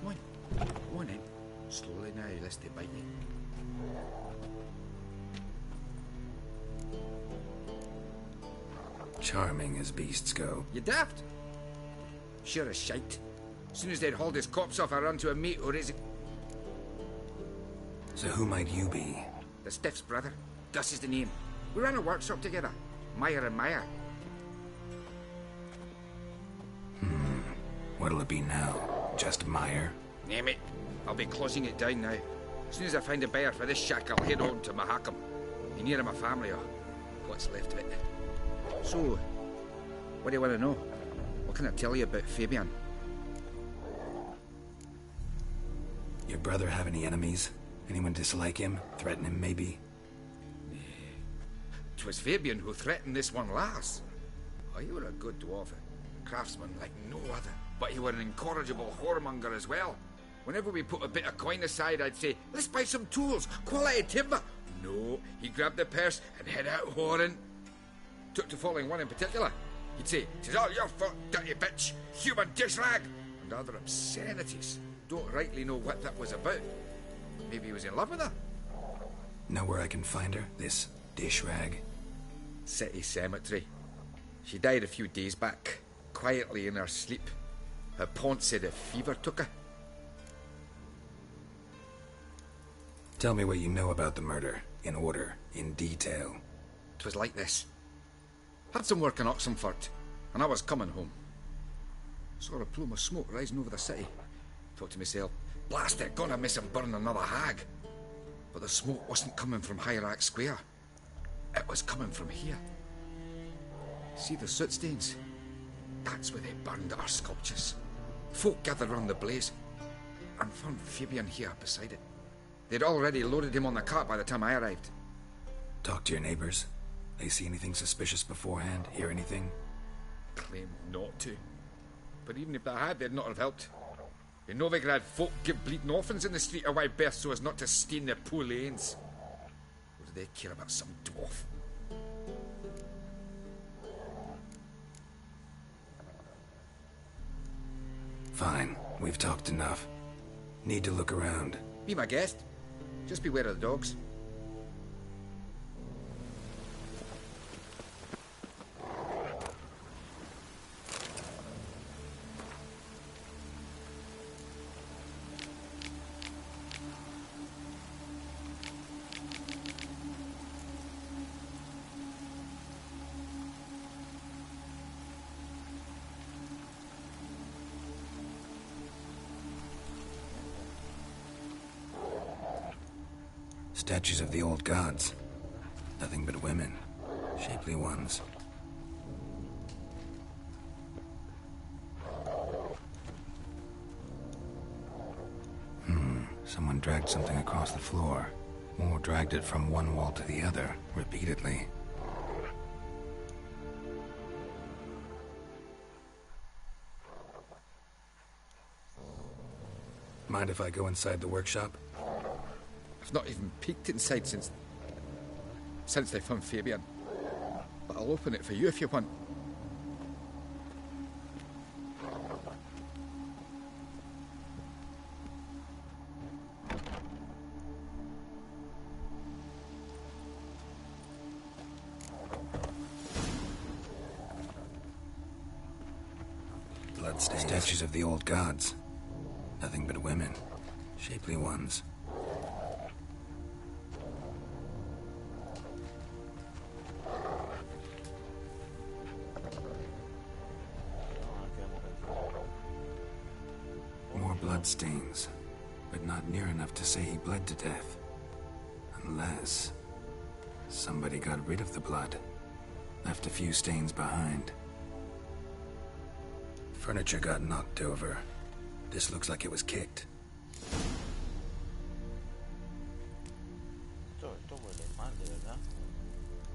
Come on in. Slowly now, lest they bite you. Charming as beasts go. You daft? Sure as shite. As soon as they'd hauled his corpse off, I run to a mate or is it... So who might you be? The Stiff's brother. Gus is the name. We ran a workshop together. Meyer and Meyer. What'll it be now? Just Meyer? Name it. I'll be closing it down now. As soon as I find a buyer for this shack, I'll head on to Mahakam. Be near my family or what's left of it. So, what do you want to know? What can I tell you about Fabian? Your brother have any enemies? Anyone dislike him? Threaten him, maybe? 'Twas Fabian who threatened this one last. Oh, you were a good dwarf, a craftsman like no other. But you were an incorrigible whoremonger as well. Whenever we put a bit of coin aside, I'd say, let's buy some tools, quality timber. No, he grabbed the purse and head out whoring. Took to following one in particular. He'd say, "'Tis all your fault, dirty bitch, human dish rag," and other obscenities. Don't rightly know what that was about. Maybe he was in love with her. Know where I can find her? This dish rag? City cemetery. She died a few days back, quietly in her sleep. Her pont said a fever took her. Tell me what you know about the murder, in order, in detail. 'Twas like this. Had some work in Oxenford, and I was coming home. Saw a plume of smoke rising over the city. Thought to myself, blast it, gonna miss him burn another hag. But the smoke wasn't coming from Hierarch Square. It was coming from here. See the soot stains? That's where they burned our sculptures. Folk gathered round the blaze, and found Fabian here beside it. They'd already loaded him on the cart by the time I arrived. Talk to your neighbors. They see anything suspicious beforehand? Hear anything? Claim not to. But even if they had, they'd not have helped. In Novigrad, folk give bleeding orphans in the street a wide berth so as not to stain their poor lanes. What do they care about some dwarf? Fine. We've talked enough. Need to look around. Be my guest. Just beware of the dogs. Statues of the old gods. Nothing but women. Shapely ones. Someone dragged something across the floor. Or dragged it from one wall to the other, repeatedly. Mind if I go inside the workshop? I've not even peeked inside since they found Fabian. But I'll open it for you if you want. Bloodstains. Statues of the old gods. Nothing but women. Shapely ones. More bloodstains, but not near enough to say he bled to death. Unless somebody got rid of the blood, left a few stains behind. Furniture got knocked over. This looks like it was kicked.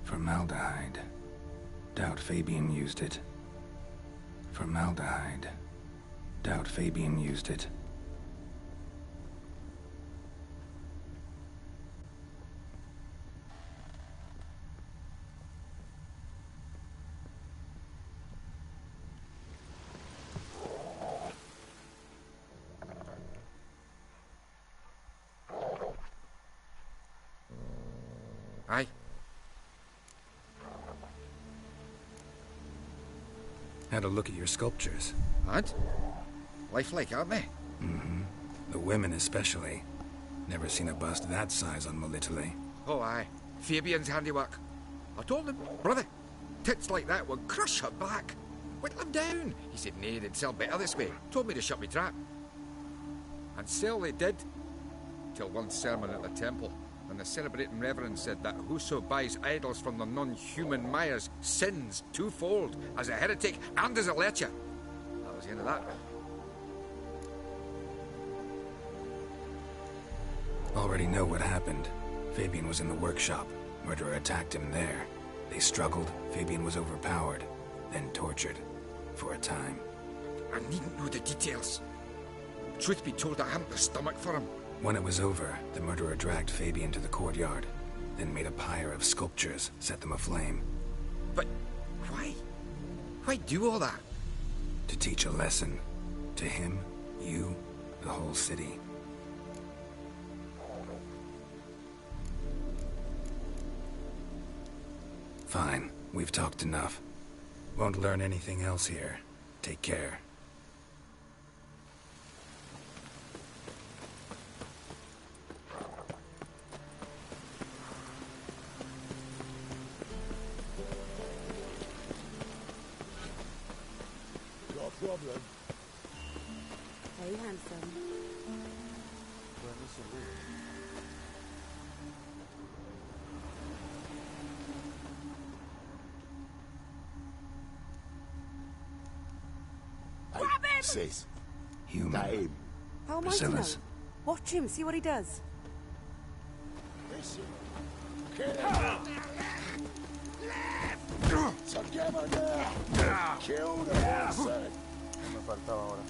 Formaldehyde. Doubt Fabian used it. Formaldehyde. Doubt Fabian used it. Aye. Had a look at your sculptures. And? Lifelike, aren't they? Mm-hmm. The women especially. Never seen a bust that size on Molitale. Oh, aye. Fabian's handiwork. I told him, brother, tits like that would crush her back. Whittle him down. He said, nay, they'd sell better this way. Told me to shut me trap. And sell they did. Till one sermon at the temple, when the celebrating reverend said that whoso buys idols from the non-human Myers sins twofold, as a heretic and as a lecher. That was the end of that. Already know what happened. Fabian was in the workshop. Murderer attacked him there. They struggled. Fabian was overpowered, then tortured. For a time. I needn't know the details. Truth be told, I haven't the stomach for him. When it was over, the murderer dragged Fabian to the courtyard, then made a pyre of sculptures, set them aflame. But why? Why do all that? To teach a lesson. To him, you, the whole city. Fine, we've talked enough. Won't learn anything else here. Take care. Got a problem? Hey, handsome. Grab him! Sis. Human. That him. How am I to know? Priscilla's. Watch him, see what he does. Listen. Kill him. Together now. Kill the person. Me faltaba ahora.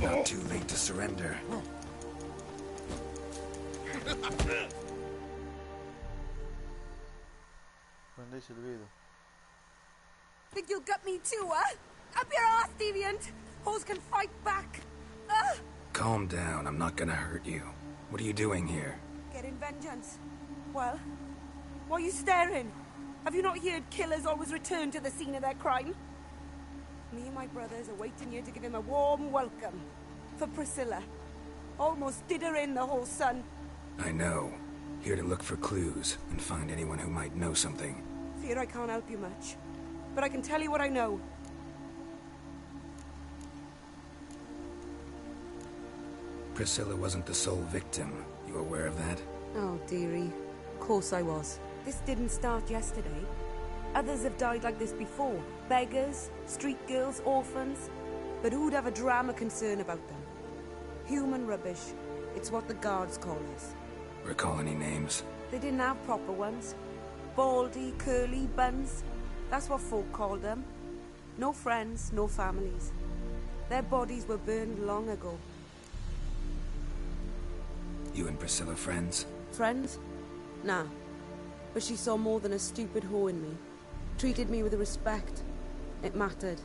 Not too late to surrender. Prende el silbido. Think you'll gut me too, huh? Up your ass, deviant! Hoes can fight back! Ah! Calm down, I'm not gonna hurt you. What are you doing here? Getting vengeance. Well, why are you staring? Have you not heard killers always return to the scene of their crime? Me and my brothers are waiting here to give him a warm welcome. For Priscilla. Almost did her in, the whole son. I know. Here to look for clues and find anyone who might know something. Fear I can't help you much. But I can tell you what I know. Priscilla wasn't the sole victim. You aware of that? Oh, dearie. Of course I was. This didn't start yesterday. Others have died like this before. Beggars, street girls, orphans. But who'd have a drama concern about them? Human rubbish. It's what the guards call us. Recall any names? They didn't have proper ones. Baldy, curly, buns. That's what folk called them. No friends, no families. Their bodies were burned long ago. You and Priscilla friends? Friends? Nah. But she saw more than a stupid hoe in me. Treated me with respect. It mattered.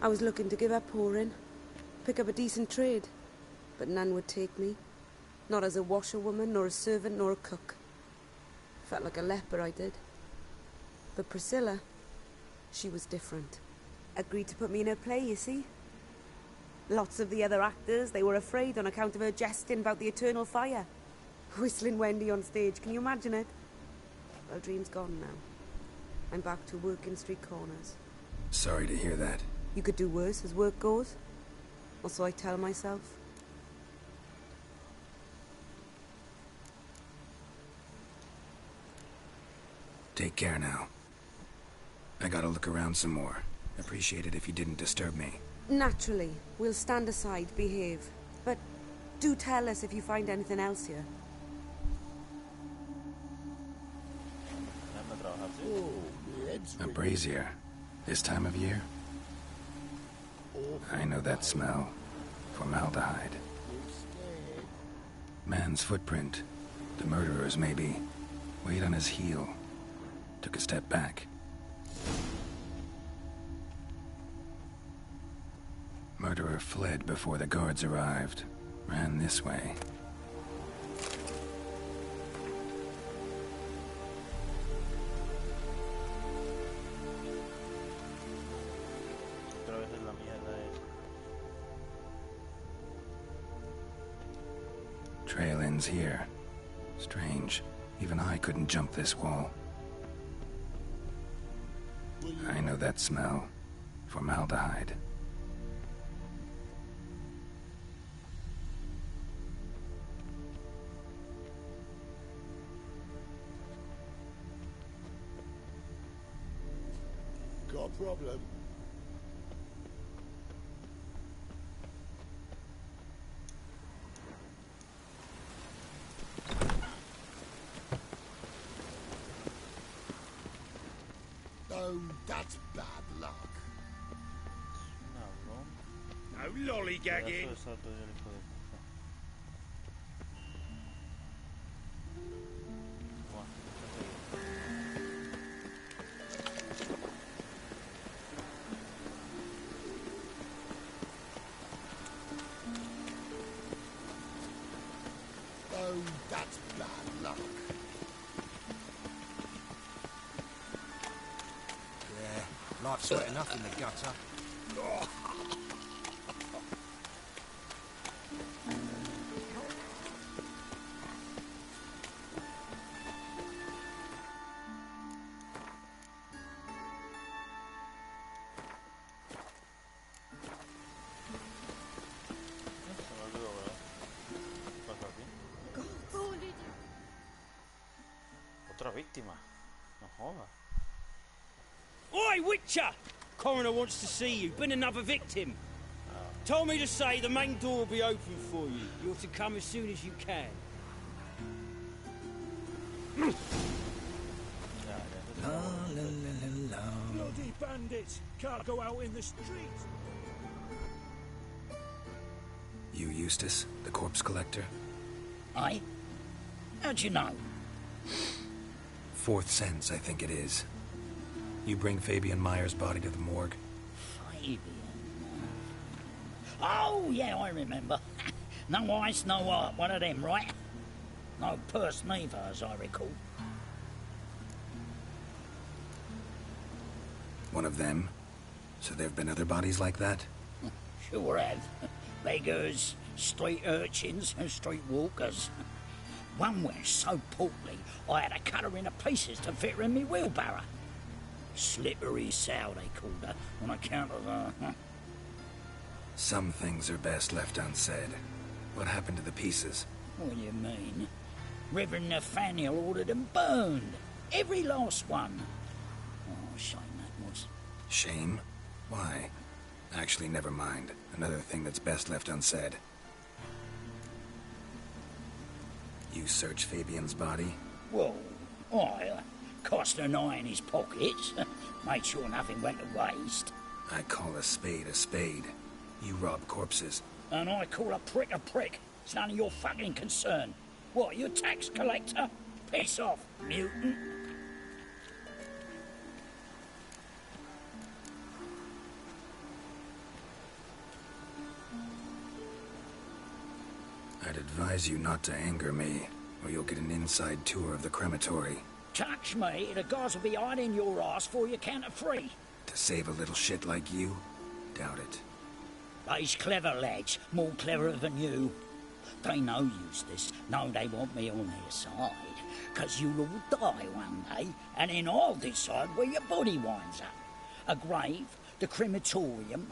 I was looking to give up whoring. Pick up a decent trade. But none would take me. Not as a washerwoman, nor a servant, nor a cook. Felt like a leper, I did. But Priscilla, she was different. Agreed to put me in her play, you see. Lots of the other actors, they were afraid on account of her jesting about the eternal fire. Whistling Wendy on stage, can you imagine it? Well, dream's gone now. I'm back to working street corners. Sorry to hear that. You could do worse as work goes. Or so I tell myself. Take care now. I gotta look around some more. Appreciate it if you didn't disturb me. Naturally. We'll stand aside, behave. But do tell us if you find anything else here. A brazier. This time of year? I know that smell. Formaldehyde. Man's footprint. The murderer's maybe. Weight on his heel. Took a step back. Murderer fled before the guards arrived. Ran this way. Trail ends here. Strange. Even I couldn't jump this wall. I know that smell. Formaldehyde. Got a problem? Oh, that's bad luck. No lollygagging. Oh, that's bad luck. Yeah, life's wet enough in the gutter. Otra víctima. No jodas. Oi, Witcher! Coroner wants to see you. Been another victim. Told me to say the main door will be open for you. You're to come as soon as you can. Bloody bandits! Can't go out in the streets! You Eustace, the corpse collector? Aye? How'd you know? Fourth sense, I think it is. You bring Fabian Meyer's body to the morgue? Fabian? Oh, yeah, I remember. No ice, no art, one of them, right? No purse neither, as I recall. One of them? So there have been other bodies like that? Sure have. Beggars, street urchins, and street walkers. One was so portly, I had to cut her into pieces to fit her in me wheelbarrow. Slippery sow, they called her, on account of her. Some things are best left unsaid. What happened to the pieces? What do you mean? Reverend Nathaniel ordered them burned. Every last one. Oh, shame that was. Shame? Why? Actually, never mind. Another thing that's best left unsaid. You search Fabian's body? Well, I cast an eye in his pockets, made sure nothing went to waste. I call a spade a spade. You rob corpses. And I call a prick a prick. It's none of your fucking concern. What, you a tax collector? Piss off, mutant. I'd advise you not to anger me, or you'll get an inside tour of the crematory. Touch me, the guards will be hiding your ass for your counter free. To save a little shit like you? Doubt it. They's clever lads, more cleverer than you. They know Eustace, know they want me on their side, 'cause you'll all die one day, and then I'll decide where your body winds up. A grave, the crematorium,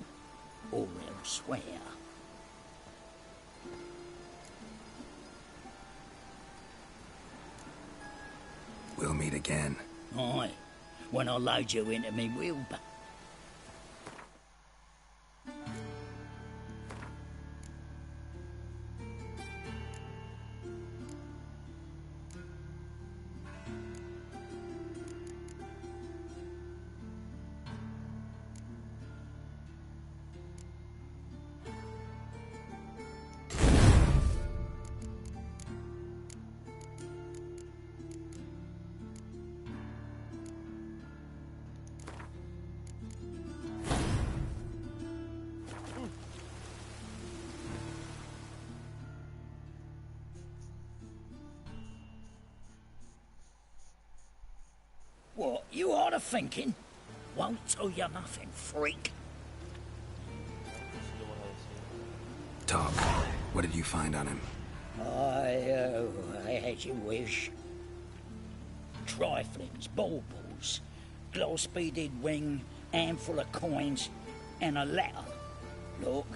or elsewhere. We'll meet again. Aye, when I load you into me wheelbarrow. What, you are the thinking? Won't tell you nothing, freak. Talk. What did you find on him? I had you wish. Triflings, baubles, gloss-beaded ring, handful of coins, and a letter. Look,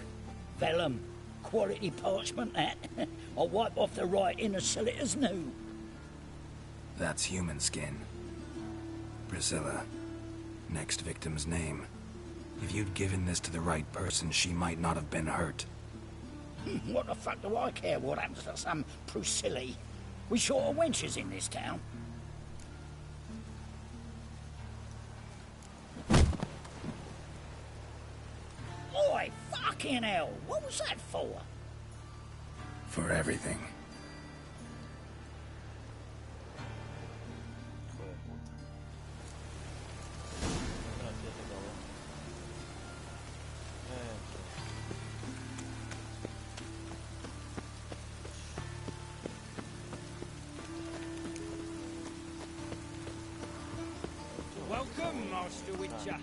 vellum, quality parchment that. I'll wipe off the writing and sell it as new. That's human skin. Priscilla. Next victim's name. If you'd given this to the right person, she might not have been hurt. What the fuck do I care what happens to some Priscilla? We short of wenches in this town. Oi, fucking hell! What was that for? For everything. Welcome, Master Witcher.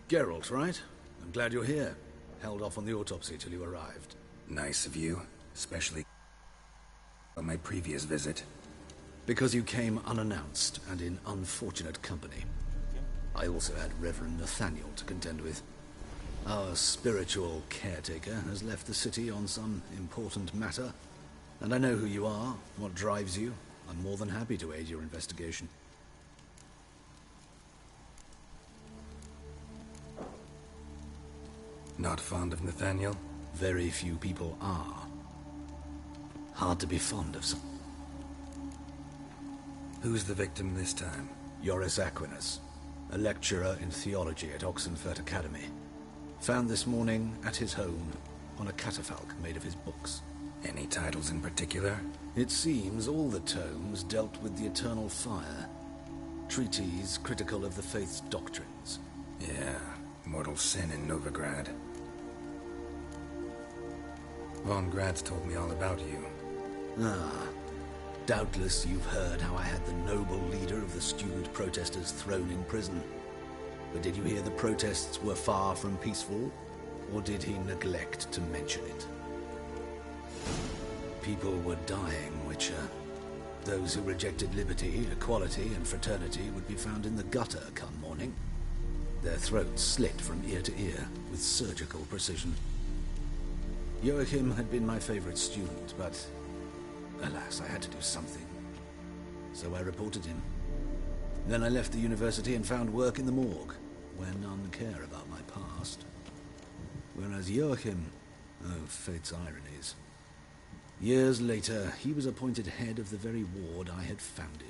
Geralt, right? I'm glad you're here. Held off on the autopsy till you arrived. Nice of you, especially on my previous visit. Because you came unannounced and in unfortunate company. I also had Reverend Nathaniel to contend with. Our spiritual caretaker has left the city on some important matter, and I know who you are, what drives you. I'm more than happy to aid your investigation. Not fond of Nathaniel? Very few people are. Hard to be fond of some. Who's the victim this time? Joris Aquinas, a lecturer in theology at Oxenfurt Academy. Found this morning at his home on a catafalque made of his books. Any titles in particular? It seems all the tomes dealt with the eternal fire. Treatises critical of the faith's doctrines. Yeah, mortal sin in Novigrad. Von Grad's told me all about you. Ah. Doubtless you've heard how I had the noble leader of the student protesters thrown in prison. But did you hear the protests were far from peaceful? Or did he neglect to mention it? People were dying, Witcher. Those who rejected liberty, equality, and fraternity would be found in the gutter come morning. their throats slit from ear to ear with surgical precision. Joachim had been my favorite student, but alas, I had to do something. So I reported him. Then I left the university and found work in the morgue, where none care about my past. Whereas Joachim, oh, fate's ironies. Years later, he was appointed head of the very ward I had founded.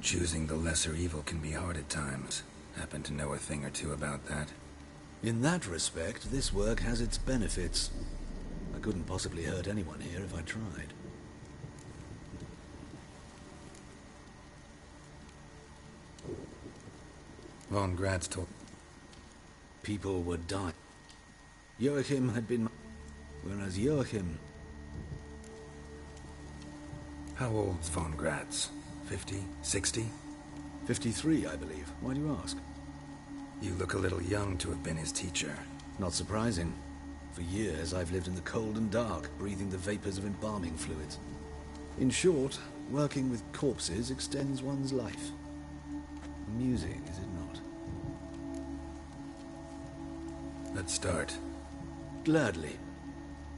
Choosing the lesser evil can be hard at times. Happen to know a thing or two about that. In that respect, this work has its benefits. I couldn't possibly hurt anyone here if I tried. Von Graz told... People were dying. Joachim had been... Whereas Joachim... How old's Von Graz? 50? 60? 53, I believe. Why do you ask? You look a little young to have been his teacher. Not surprising. For years, I've lived in the cold and dark, breathing the vapors of embalming fluids. In short, working with corpses extends one's life. Amusing, is it not? Let's start. Gladly.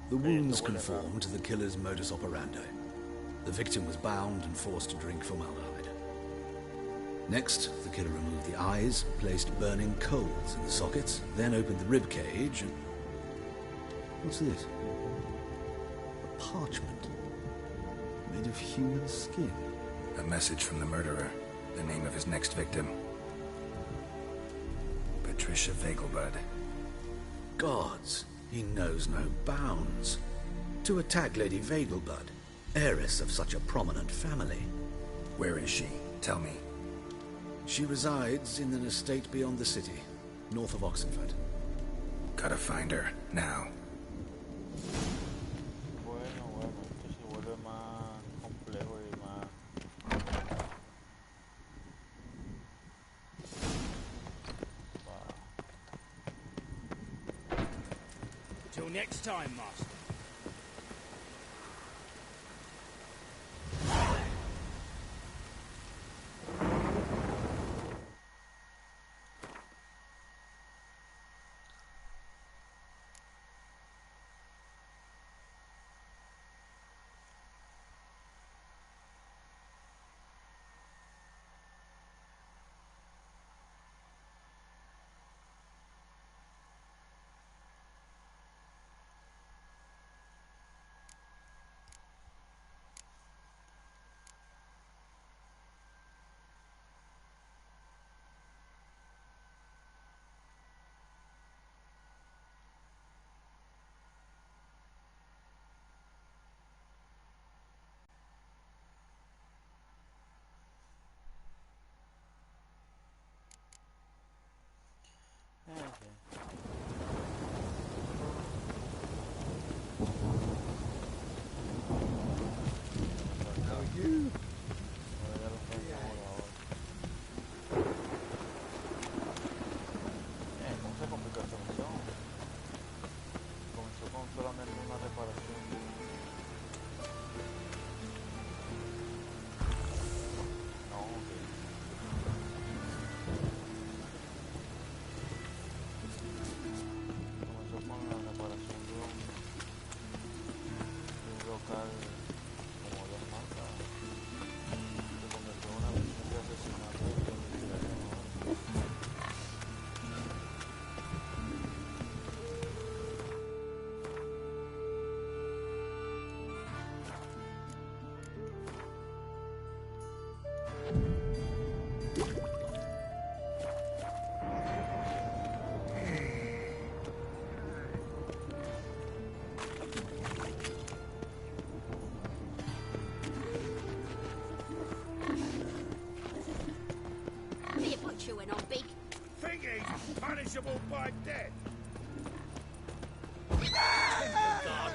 The wounds conform to the killer's modus operandi. The victim was bound and forced to drink formaldehyde. Next, the killer removed the eyes, placed burning coals in the sockets, then opened the rib cage and... What's this? A parchment. Made of human skin. A message from the murderer. The name of his next victim. Patricia Vegelbud. Gods, he knows no bounds. To attack Lady Vegelbud, heiress of such a prominent family. Where is she? Tell me. She resides in an estate beyond the city, north of Oxenford. Gotta find her, now. Bueno, esto se vuelve más complejo y más... Till next time, Master. Chewing on big. Thingy, punishable by death. God,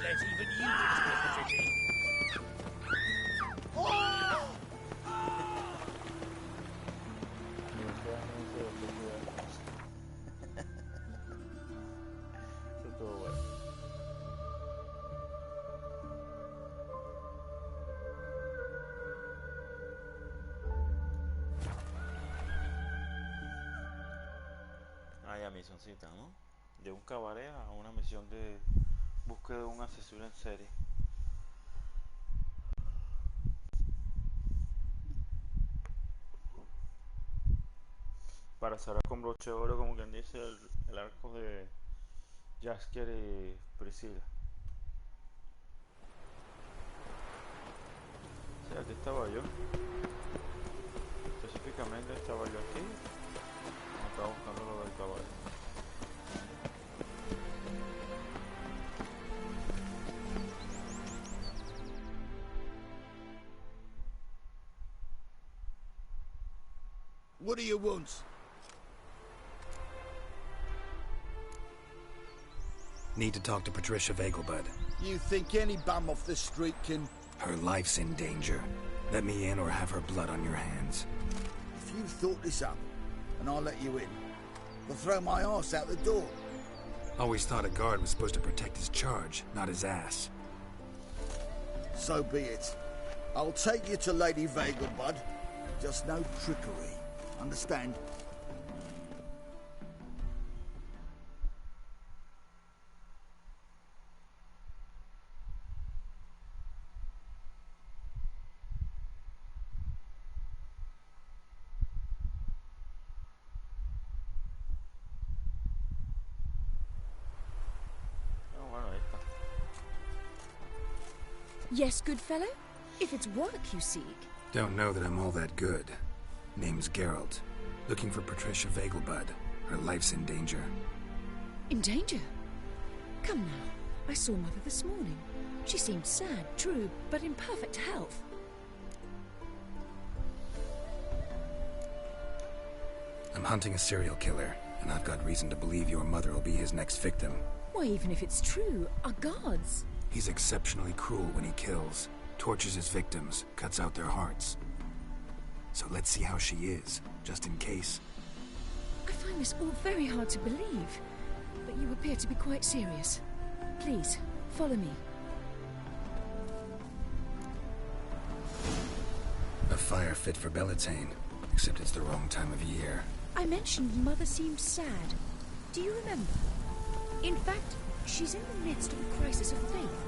let even you get to the Ah, ya misioncita, ¿no? De un cabaret a una misión de búsqueda de un asesino en serie. Para cerrar con broche de oro, como quien dice, el arco de Jaskier y Priscilla. O sea, aquí estaba yo. Específicamente estaba yo aquí. Estaba buscando lo del caballo. What do you want? Need to talk to Patricia Vegelbud. You think any bum off the street can... Her life's in danger. Let me in or have her blood on your hands. If you thought this up, and I'll let you in, I'll throw my arse out the door. Always thought a guard was supposed to protect his charge, not his ass. So be it. I'll take you to Lady Vegelbud. Just no trickery. Understand? Oh, bueno, ahí está. Yes, good fellow? If it's work you seek. Don't know that I'm all that good. Name's Geralt. Looking for Patricia Vegelbud. Her life's in danger. In danger? Come now. I saw Mother this morning. She seemed sad, true, but in perfect health. I'm hunting a serial killer, and I've got reason to believe your mother will be his next victim. Why, even if it's true, our guards. He's exceptionally cruel when he kills, tortures his victims, cuts out their hearts. So let's see how she is, just in case. I find this all very hard to believe, but you appear to be quite serious. Please, follow me. A fire fit for Bellatane, except it's the wrong time of year. I mentioned Mother seemed sad. Do you remember? In fact, she's in the midst of a crisis of faith.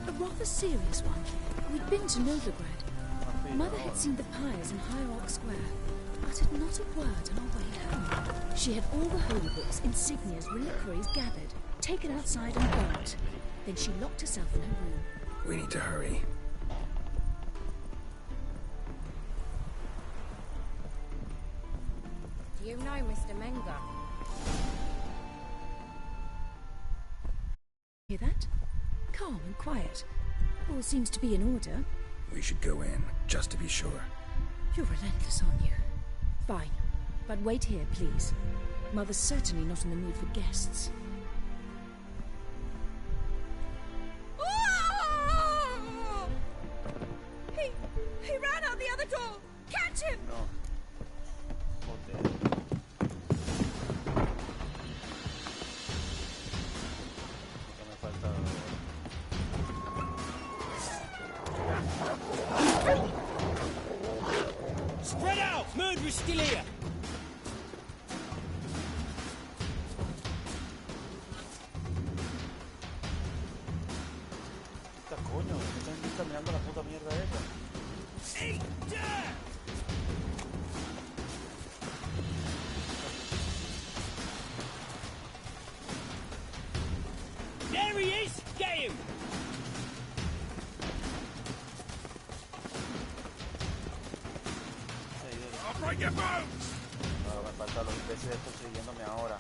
A rather serious one. We'd been to Novigrad. Mother had seen the pyres in Hierarch Square, uttered not a word on our way home. She had all the holy books, insignias, reliquaries gathered, taken outside and burnt. Then she locked herself in her room. We need to hurry. Do you know Mr. Menga? Hear that? Calm and quiet. All seems to be in order. We should go in, just to be sure. You're relentless, aren't you? Fine. But wait here, please. Mother's certainly not in the mood for guests. He ran out the other door! Catch him! No. Joder. Que me falta. Spread out! Murderer's still here! Puta coño, ¿por qué están caminando la puta mierda esa? There he is! Get him! I'll break your bones! No, me faltan los imbéciles estos siguiéndome ahora.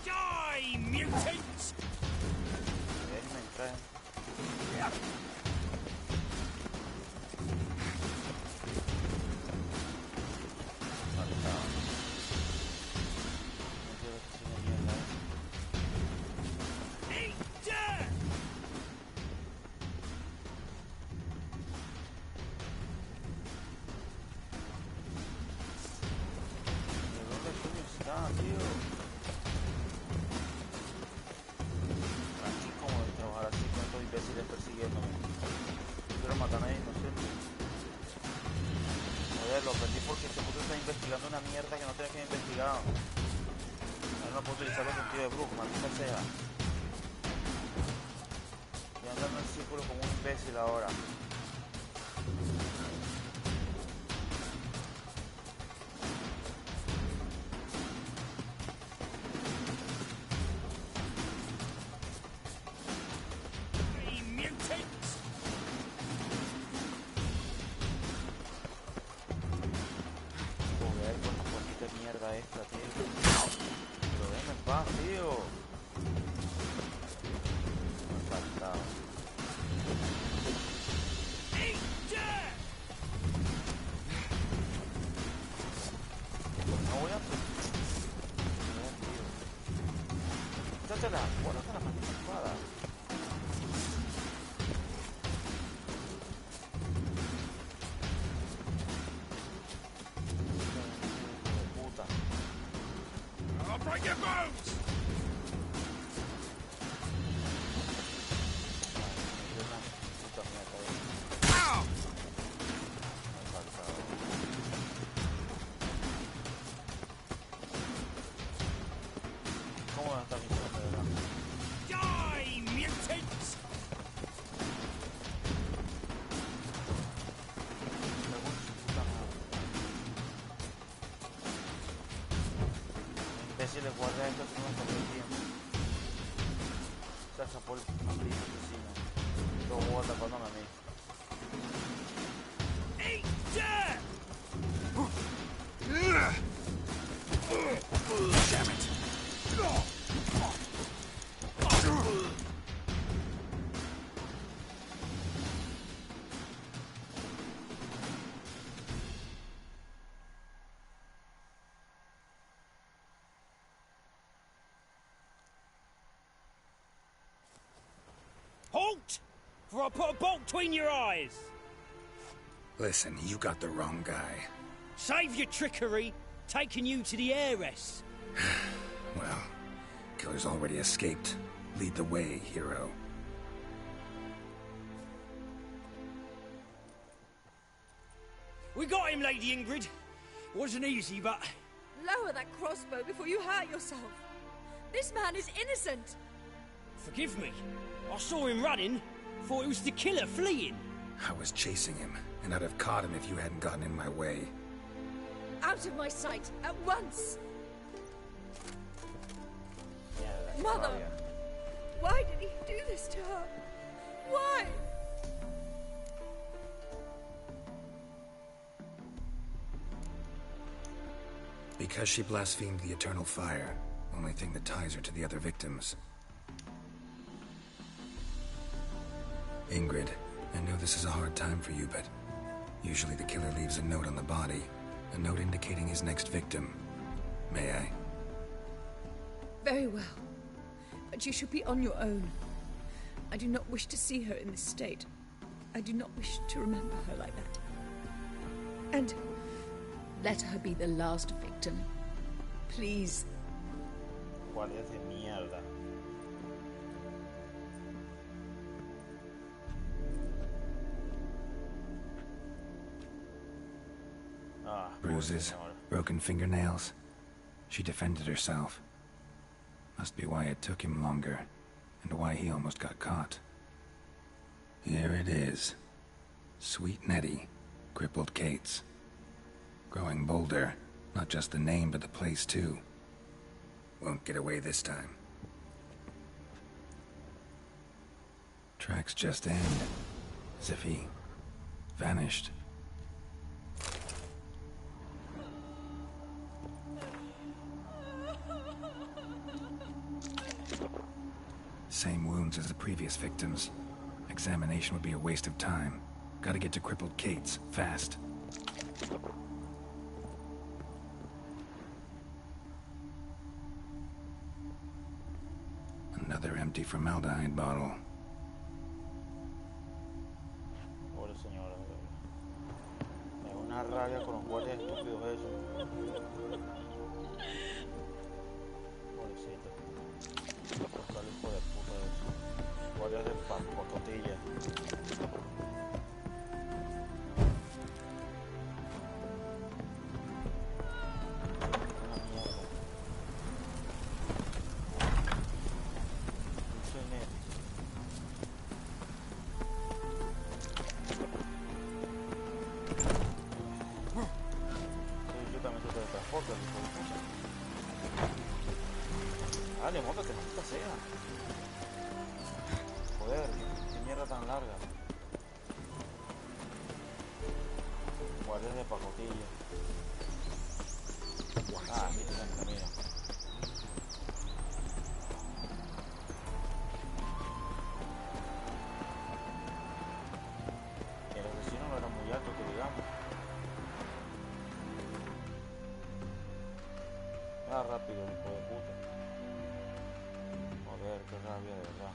Die, mutants! Déjenme entrar. Vale, está. No quiero que se me mierda. Eat dirt! ¿De dónde coño está, tío? mierda que no tenía que haber investigado. Ahora no puedo utilizar los sentidos de brujo, maldita sea. Estoy andando en círculo como un imbécil ahora. Si le guarda esto, si no está el tiempo. Se escapó el maldito asesino. Todo juego atacándome a mí. Damn it. Halt! For I put a bolt between your eyes. Listen, you got the wrong guy. Save your trickery, taking you to the heiress. Well, killer's already escaped. Lead the way, hero. We got him, Lady Ingrid. Wasn't easy, but... Lower that crossbow before you hurt yourself. This man is innocent. Forgive me. I saw him running. Thought it was the killer fleeing. I was chasing him, and I'd have caught him if you hadn't gotten in my way. Out of my sight, at once! Mother! Why did he do this to her? Why? Because she blasphemed the eternal fire. Only thing that ties her to the other victims. Ingrid, I know this is a hard time for you, but usually the killer leaves a note on the body. A note indicating his next victim. May I? Very well. But you should be on your own. I do not wish to see her in this state. I do not wish to remember her like that. And let her be the last victim. Please. Guardias de mierda. Bruises, broken fingernails. She defended herself. Must be why it took him longer, and why he almost got caught. Here it is. Sweet Nettie, crippled Kate's. Growing bolder, not just the name, but the place too. Won't get away this time. Tracks just end, as if he vanished. Same wounds as the previous victims. Examination would be a waste of time. Gotta get to crippled Kate's, fast. Another empty formaldehyde bottle. Pobre señora. Me da una rabia con los guardias estúpidos esos. Pobrecita. Buscar el hijo de puta de eso. Guardias de pacotilla. foto, hijo de puta. Dale, móntate, maldita sea. Joder, qué mierda tan larga. Guardias de pacotilla. Ah, aquí está el camino. El asesino no era muy alto, que digamos. Era rápido, el hijo de puta. Joder, qué rabia, de verdad.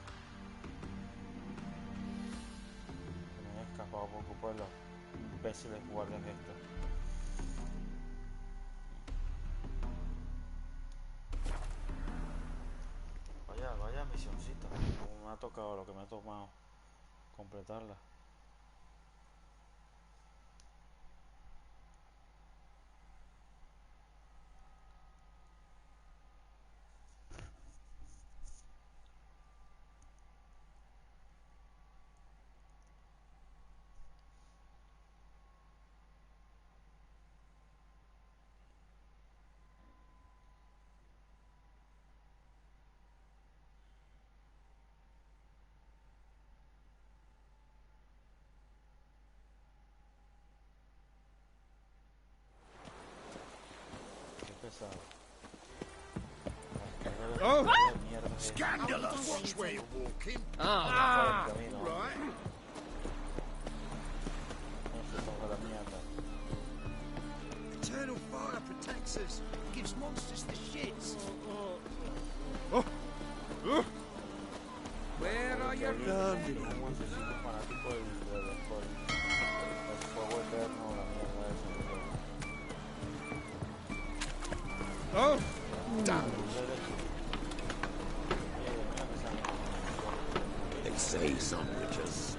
Me he escapado por culpa de los imbéciles guardias estos. Vaya misioncita. Como me ha tocado lo que me ha tomado completarla. Qué pesado. Oh! Mierda, Scandalous! Watch where you're walking. Ah, right. Eternal fire protects us. Gives monsters the shits. Oh. Where are you going? Oh! Damn. They say some witches.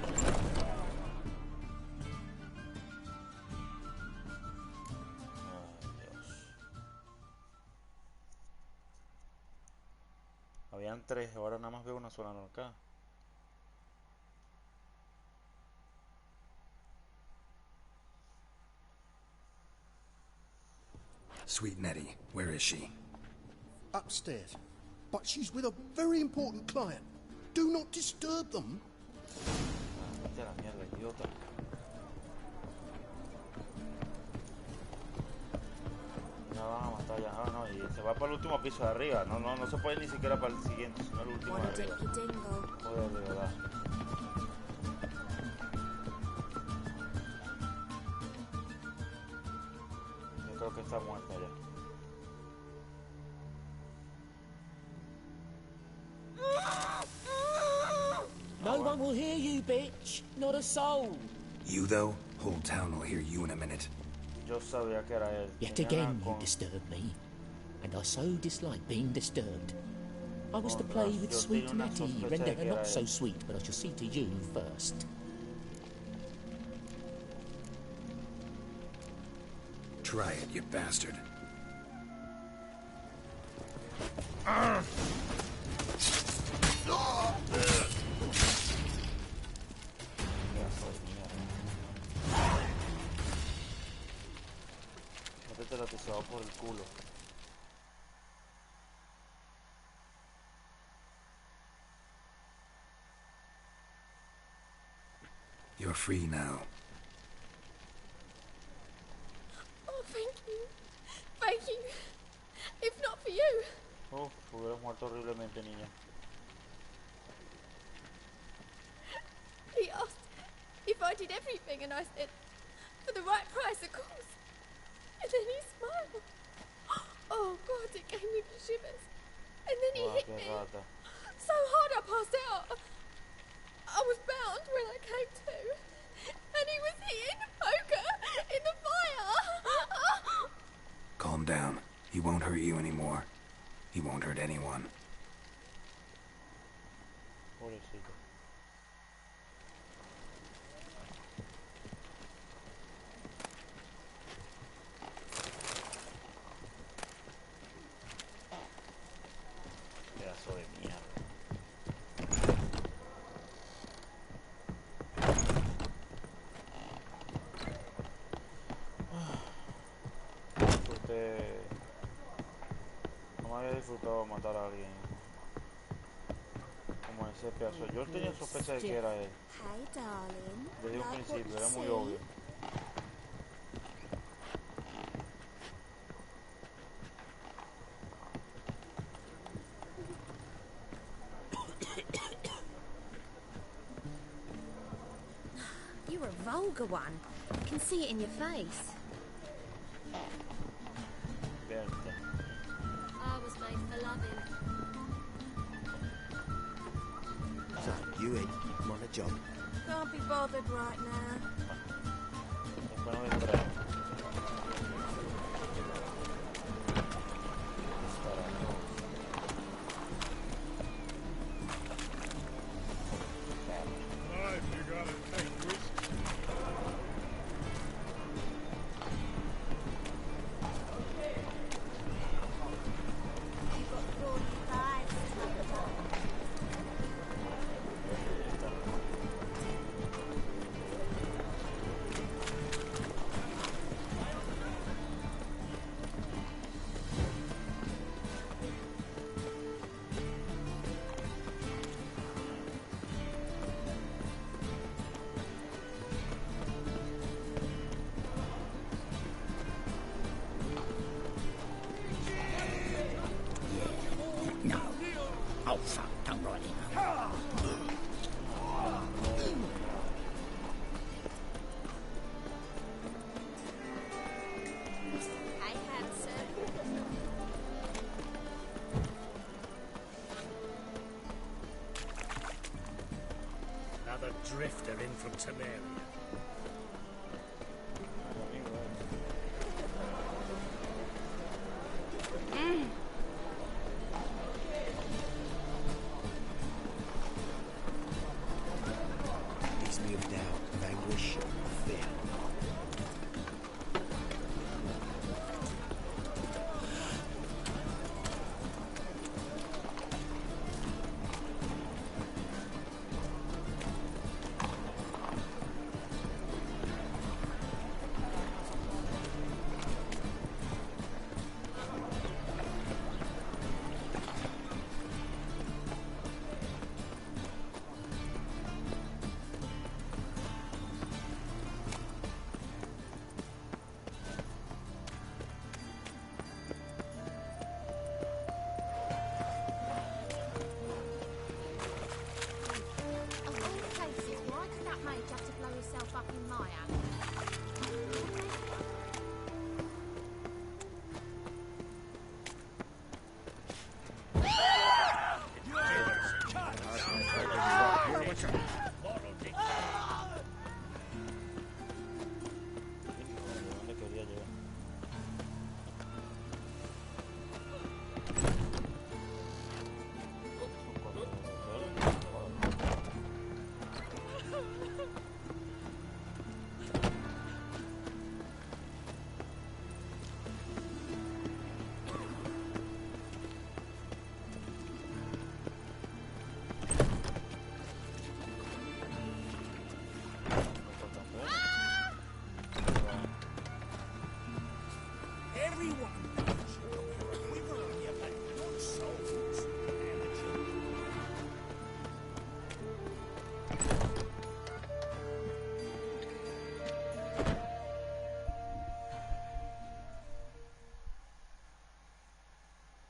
Habían tres, ahora nada más veo una sola acá. Sweet Nettie, where is she? Upstairs. But she's with a very important client. Do not disturb them. Vete a la mierda, idiota. Ya van a matar ya. Ah, no, y se va para el último piso de arriba. No se puede ni siquiera para el siguiente, sino el último de arriba. Joder, de verdad. Yo creo que está muerta ya. No one will hear you, bitch. Not a soul. You, though? Whole town will hear you in a minute. Yo sabía que era él. Yet Tenía again nada you disturb me. And I so dislike being disturbed. I was to play with yo sweet tenía una Nettie, sospecha render de her que era not so él. sweet, but I shall see to you first. Try it, you bastard. Métete la pisada por el culo. You're free now. Oh, thank you. Thank you. If not for you. Hubieras muerto horriblemente, niña. He asked if I did everything, and I said, for the right price, of course. And then he smiled. Oh, God, it gave me the shivers. And then he hit me so hard I passed out. I was bound when I came to. And he was hitting the poker in the fire. Calm down. He won't hurt you anymore. He won't hurt anyone. Pobrecito. Pedazo de mierda. no me había disfrutado matar a alguien como ese pedazo. Yo tenía sospecha de que era él. Hey, darling. Desde un Like what principio, you era muy see? obvio. You're a vulgar one. I can see it in your face. Verte. I was made for loving. So, you in? I'm on a job. Can't be bothered right now. Después no me distrae. No. Oh, fuck. Don't write it. Hey, handsome. Another drifter in from Temeria. Leaves me of doubt, of anguish, of fear. Of all places, why did that mage have to blow himself up in my house? ¿Dónde quería llegar? Everyone knows you're a quiver on your back. Your souls, amateur.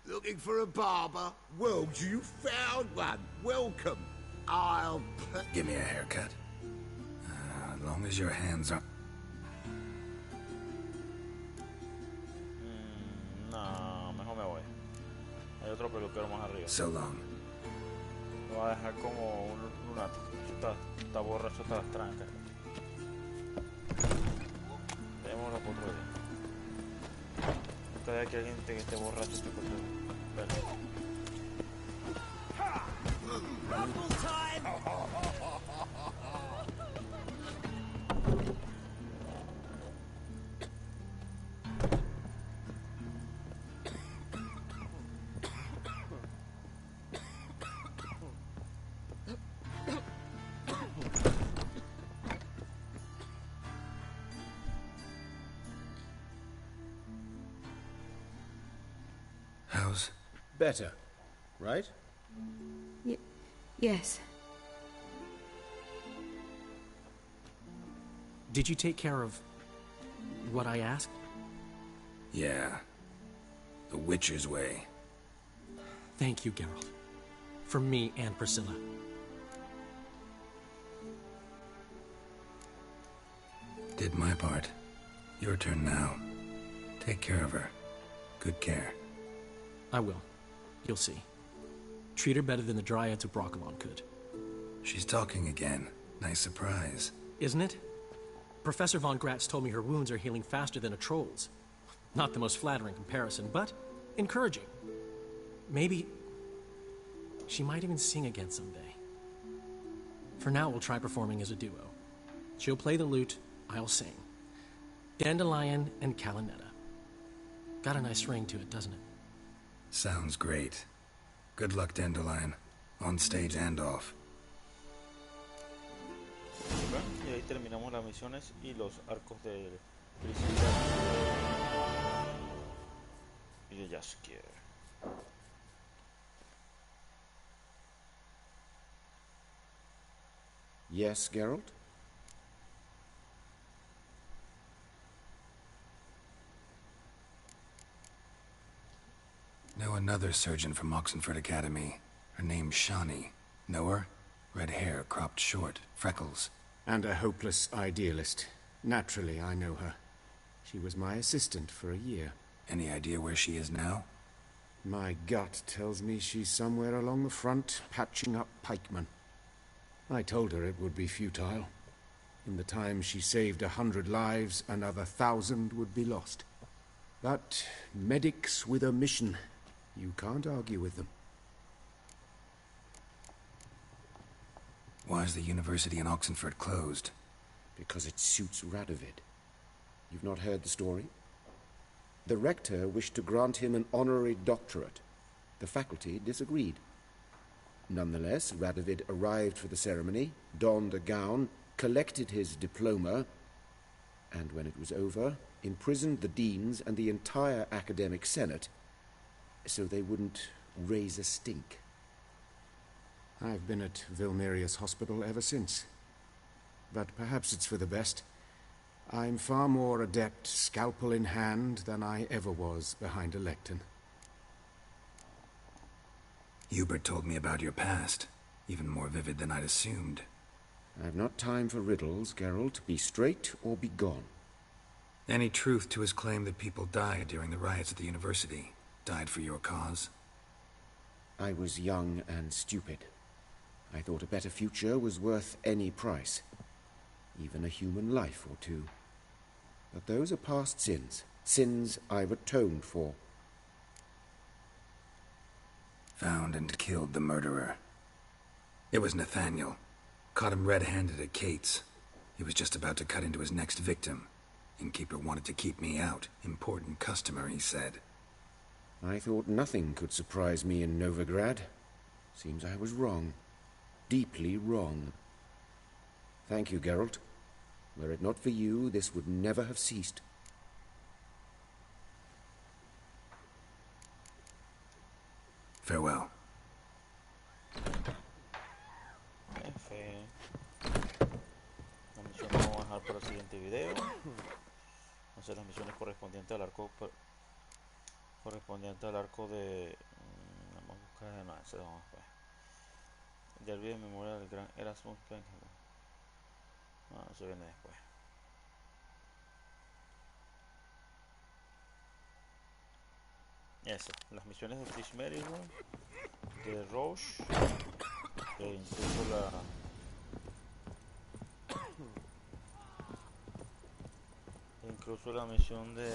Looking for a barber? Well, you found one. Welcome. I'll... Give me a haircut. As long as your hands are... No, mejor me voy. Hay otro peluquero más arriba. So long. Lo voy a dejar como un lunático. Está borracho hasta las trancas. Démoslo por otro día. Cada vez que alguien que esté borracho esté por otro día. Rumble time! How's... Better, right? Yes. Did you take care of what I asked? Yeah. The Witcher's way. Thank you, Geralt. From me and Priscilla. Did my part. Your turn now. Take care of her. Good care. I will. You'll see. Treat her better than the Dryads of Broccolon could. She's talking again. Nice surprise. Isn't it? Professor von Gratz told me her wounds are healing faster than a troll's. Not the most flattering comparison, but encouraging. Maybe she might even sing again someday. For now, we'll try performing as a duo. She'll play the lute, I'll sing. Dandelion and Calinetta. Got a nice ring to it, doesn't it? Sounds great. Good luck, Dandelion. On stage and off. Bueno, y ahí terminamos las misiones y los arcos de Priscilla y de Jaskier. Yes, Geralt? Know another surgeon from Oxenford Academy. Her name's Shani. Know her? Red hair, cropped short, freckles. And a hopeless idealist. Naturally, I know her. She was my assistant for a year. Any idea where she is now? My gut tells me she's somewhere along the front, patching up pikemen. I told her it would be futile. In the time she saved 100 lives, another 1,000 would be lost. But medics with a mission, you can't argue with them. Why is the university in Oxenford closed? Because it suits Radovid. You've not heard the story? The rector wished to grant him an honorary doctorate. The faculty disagreed. Nonetheless, Radovid arrived for the ceremony, donned a gown, collected his diploma, and when it was over, imprisoned the deans and the entire academic senate so they wouldn't raise a stink. I've been at Vilmerius Hospital ever since. But perhaps it's for the best. I'm far more adept, scalpel in hand, than I ever was behind a lectern. Hubert told me about your past. Even more vivid than I'd assumed. I've not time for riddles, Geralt. Be straight or be gone. Any truth to his claim that people died during the riots at the university? Died for your cause? I was young and stupid. I thought a better future was worth any price. Even a human life or two. But those are past sins. Sins I've atoned for. Found and killed the murderer. It was Nathaniel. Caught him red-handed at Kate's. He was just about to cut into his next victim. Innkeeper wanted to keep me out. Important customer, he said. I thought nothing could surprise me in Novigrad. Seems I was wrong. Deeply wrong. Thank you, Geralt. Were it not for you, this would never have ceased. Farewell. La misión la vamos a dejar para el siguiente video. Hacer las misiones correspondientes al arco de vamos a buscar, no, ese vamos después. Ya olvidé memoria del gran Erasmus Benjamin. No, eso viene después. Eso, las misiones de Trish Merrill, de Roche, e incluso la misión de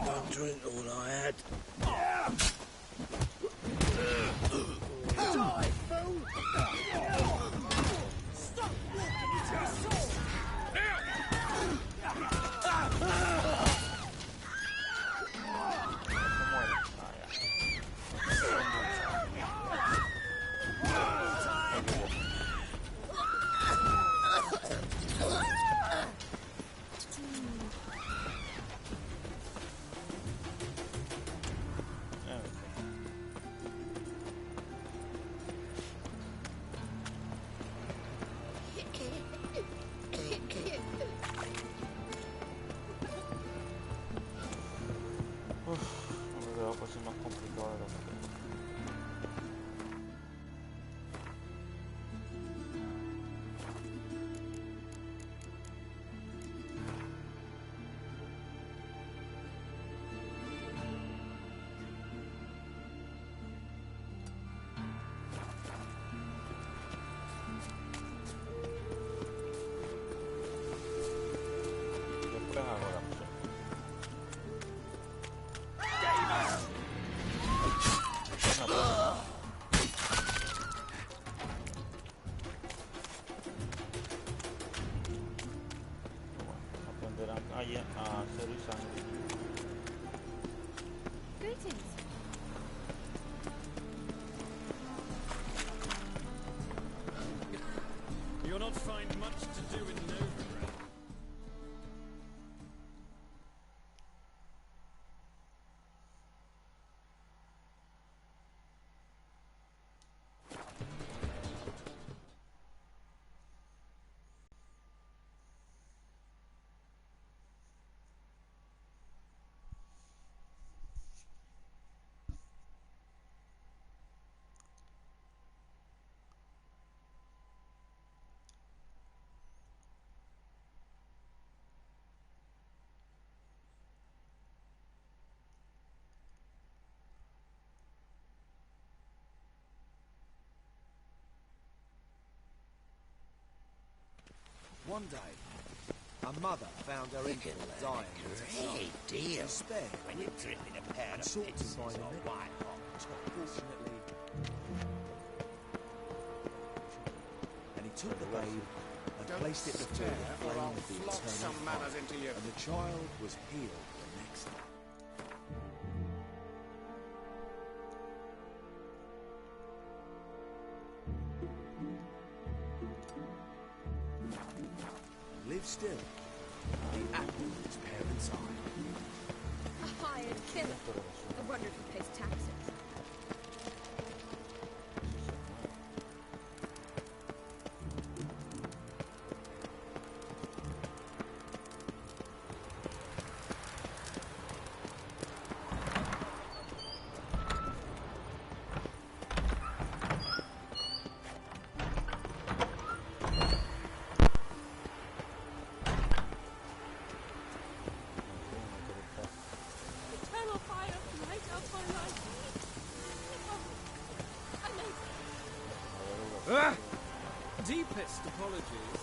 Don't drink all I had. Die, fool! Stop walking into your sword! volverán a hacer sangre. Greetings. You'll not find much to do in Novigrad. One day, a mother found her infant dying with her son. Deal. Spared When you're dripping a pair and of sought to pizzas buy the or neck. white hot Fortunately, and he took the babe and Don't placed it before stare the or flame I'll of the flog eternal some fire, manners into you. and the child was healed the next day. And lived still, the apple of his parents' eye. A hired killer. I wonder if he pays taxes. Eternal fire, light up my life. I may... Deepest apologies.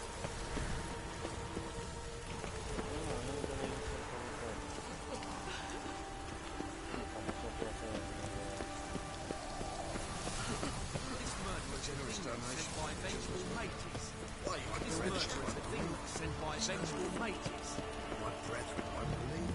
This murder was sent by vengeful mates. Why, you This murder was the thing sent by vengeful mates. My brethren won't believe it.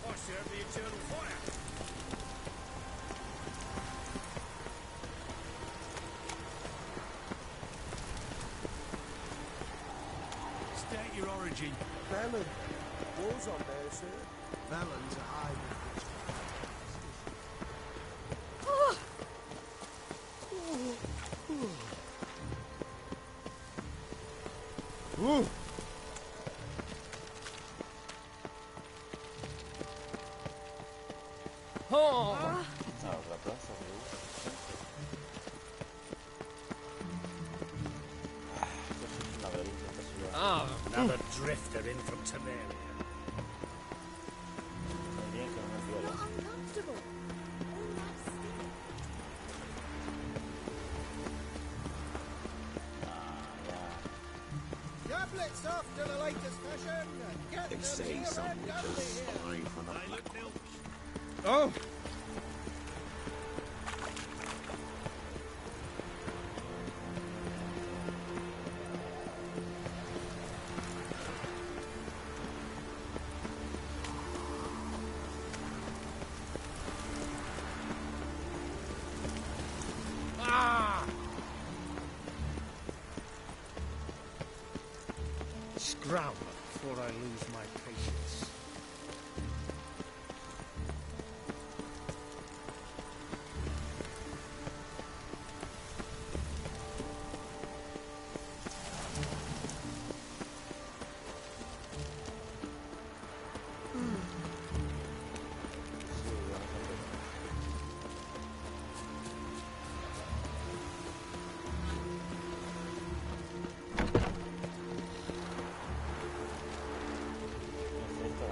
I serve the eternal fire. State your origin. Fallon. Walls on there, sir. Fallon's a high Ooh. Oh! la plaza, Another drifter in from Temeria. Uncomfortable. Tablets after the latest fashion. Get They them say here some and done witches here. spy from the black hole. Oh! Ah! Scram before I lose my patience.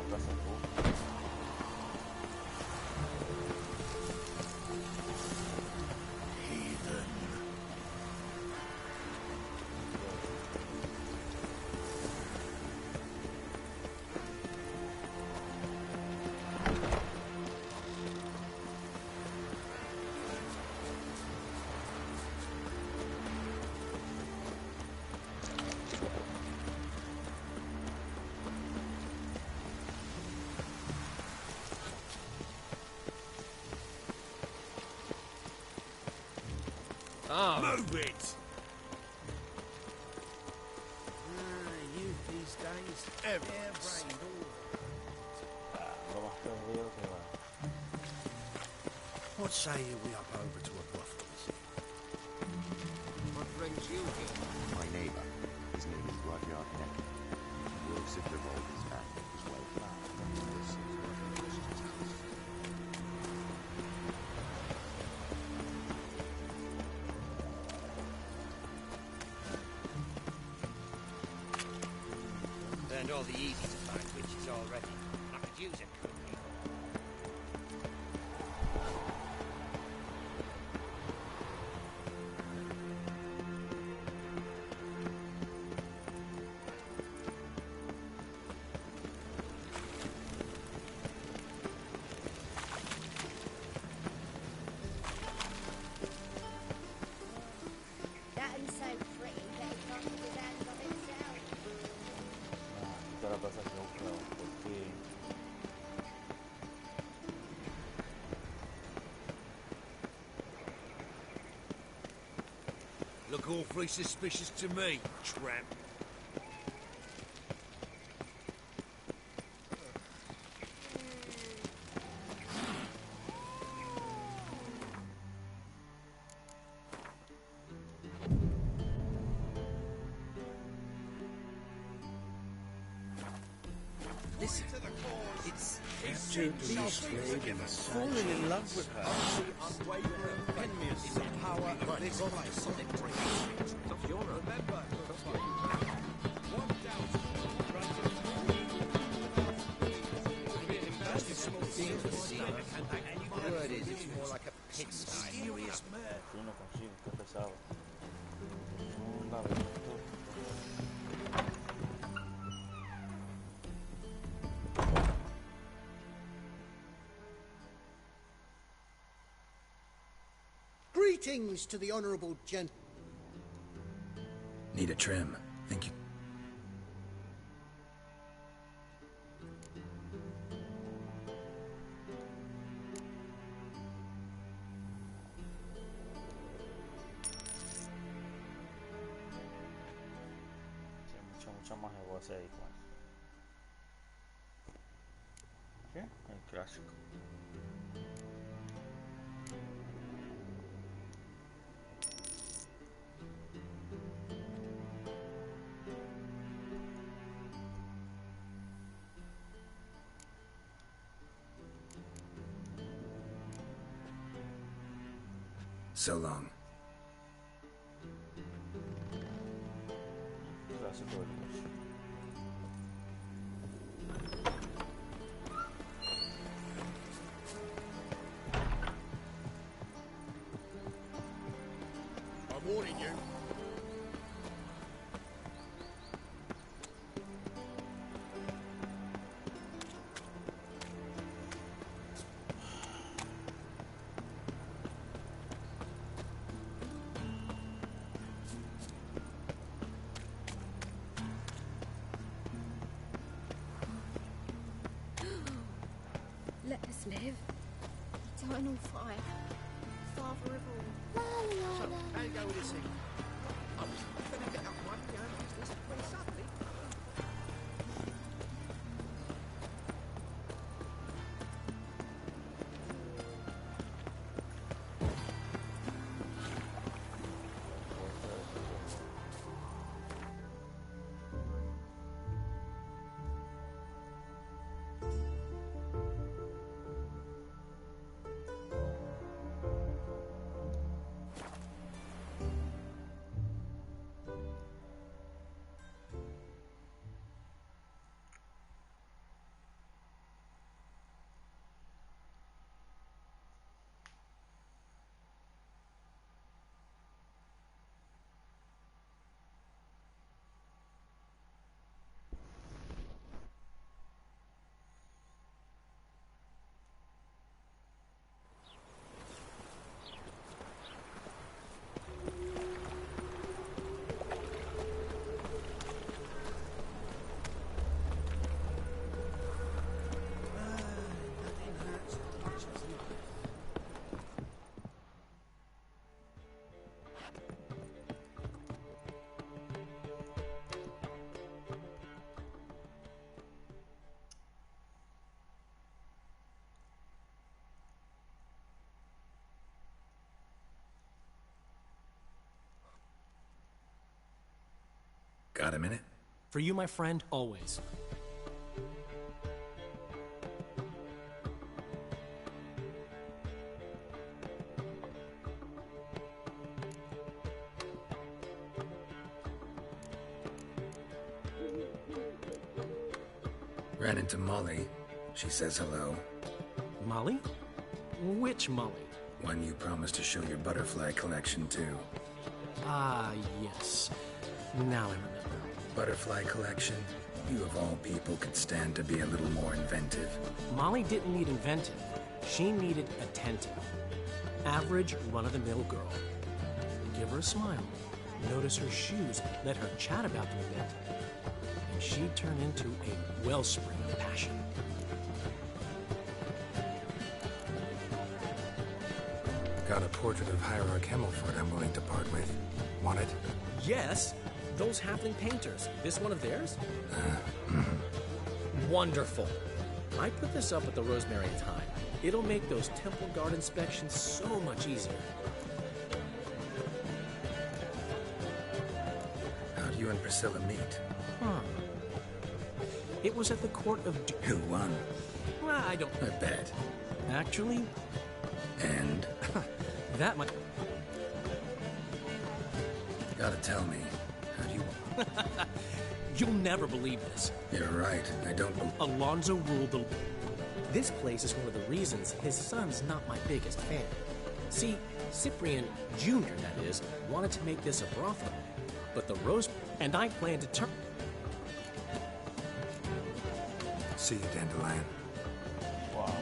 casa tú. Oh. Move it! Youth these days, everyone's... Lo más perdido que va. What say you we up over to a brothel? What brings you here? My neighbour. His name is Rudyard Necker. He works at Revolver's family as well. This is Rudyard Christian's house. Learned all the easy to find witches already. I could use a cookie. That one's so pretty that it can't put his hands on itself. Quita la taza que busca, porque Look awfully suspicious to me, tramp. Listen, it's Too beastly in the fallen in love with her. Unwavering envious the power of this place. That's your own. Remember, one doubt. The word is, it's more like a pigsty. Mysterious man. si no consigo, qué pesado. Un laberinto. Greetings to the honourable gent. Need a trim. Thank you. Sí, mucho más negocio ahí con ¿qué? El clásico. So long. Clásico del coche. I'm warning you. Let us live. Eternal fire. Father of all. So, how you go with this thing? I was going to get up one day and use this when suddenly... Got a minute? For you, my friend, always. Ran into Molly. She says hello. Molly? Which Molly? One you promised to show your butterfly collection to. Ah, yes. Now I remember. Butterfly collection? You of all people could stand to be a little more inventive. Molly didn't need inventive. She needed attentive. Average, run-of-the-mill girl. Give her a smile. Notice her shoes. Let her chat about them a bit. And she'd turn into a wellspring of passion. Got a portrait of Hierarch Himmelford I'm willing to part with. Want it? Yes! Those halfling painters. This one of theirs? Wonderful. I put this up at the Rosemary Time. It'll make those temple guard inspections so much easier. How'd you and Priscilla meet? Huh. It was at the court of... Who won? Well, I don't... I bet. Actually... And? That might... Gotta tell me. How do you... You'll never believe this. You're right. I don't... Alonzo ruled the... This place is one of the reasons his son's not my biggest fan. See, Cyprian Jr., that is, wanted to make this a brothel. But the Rose... And I plan to turn... See you, Dandelion. Wow.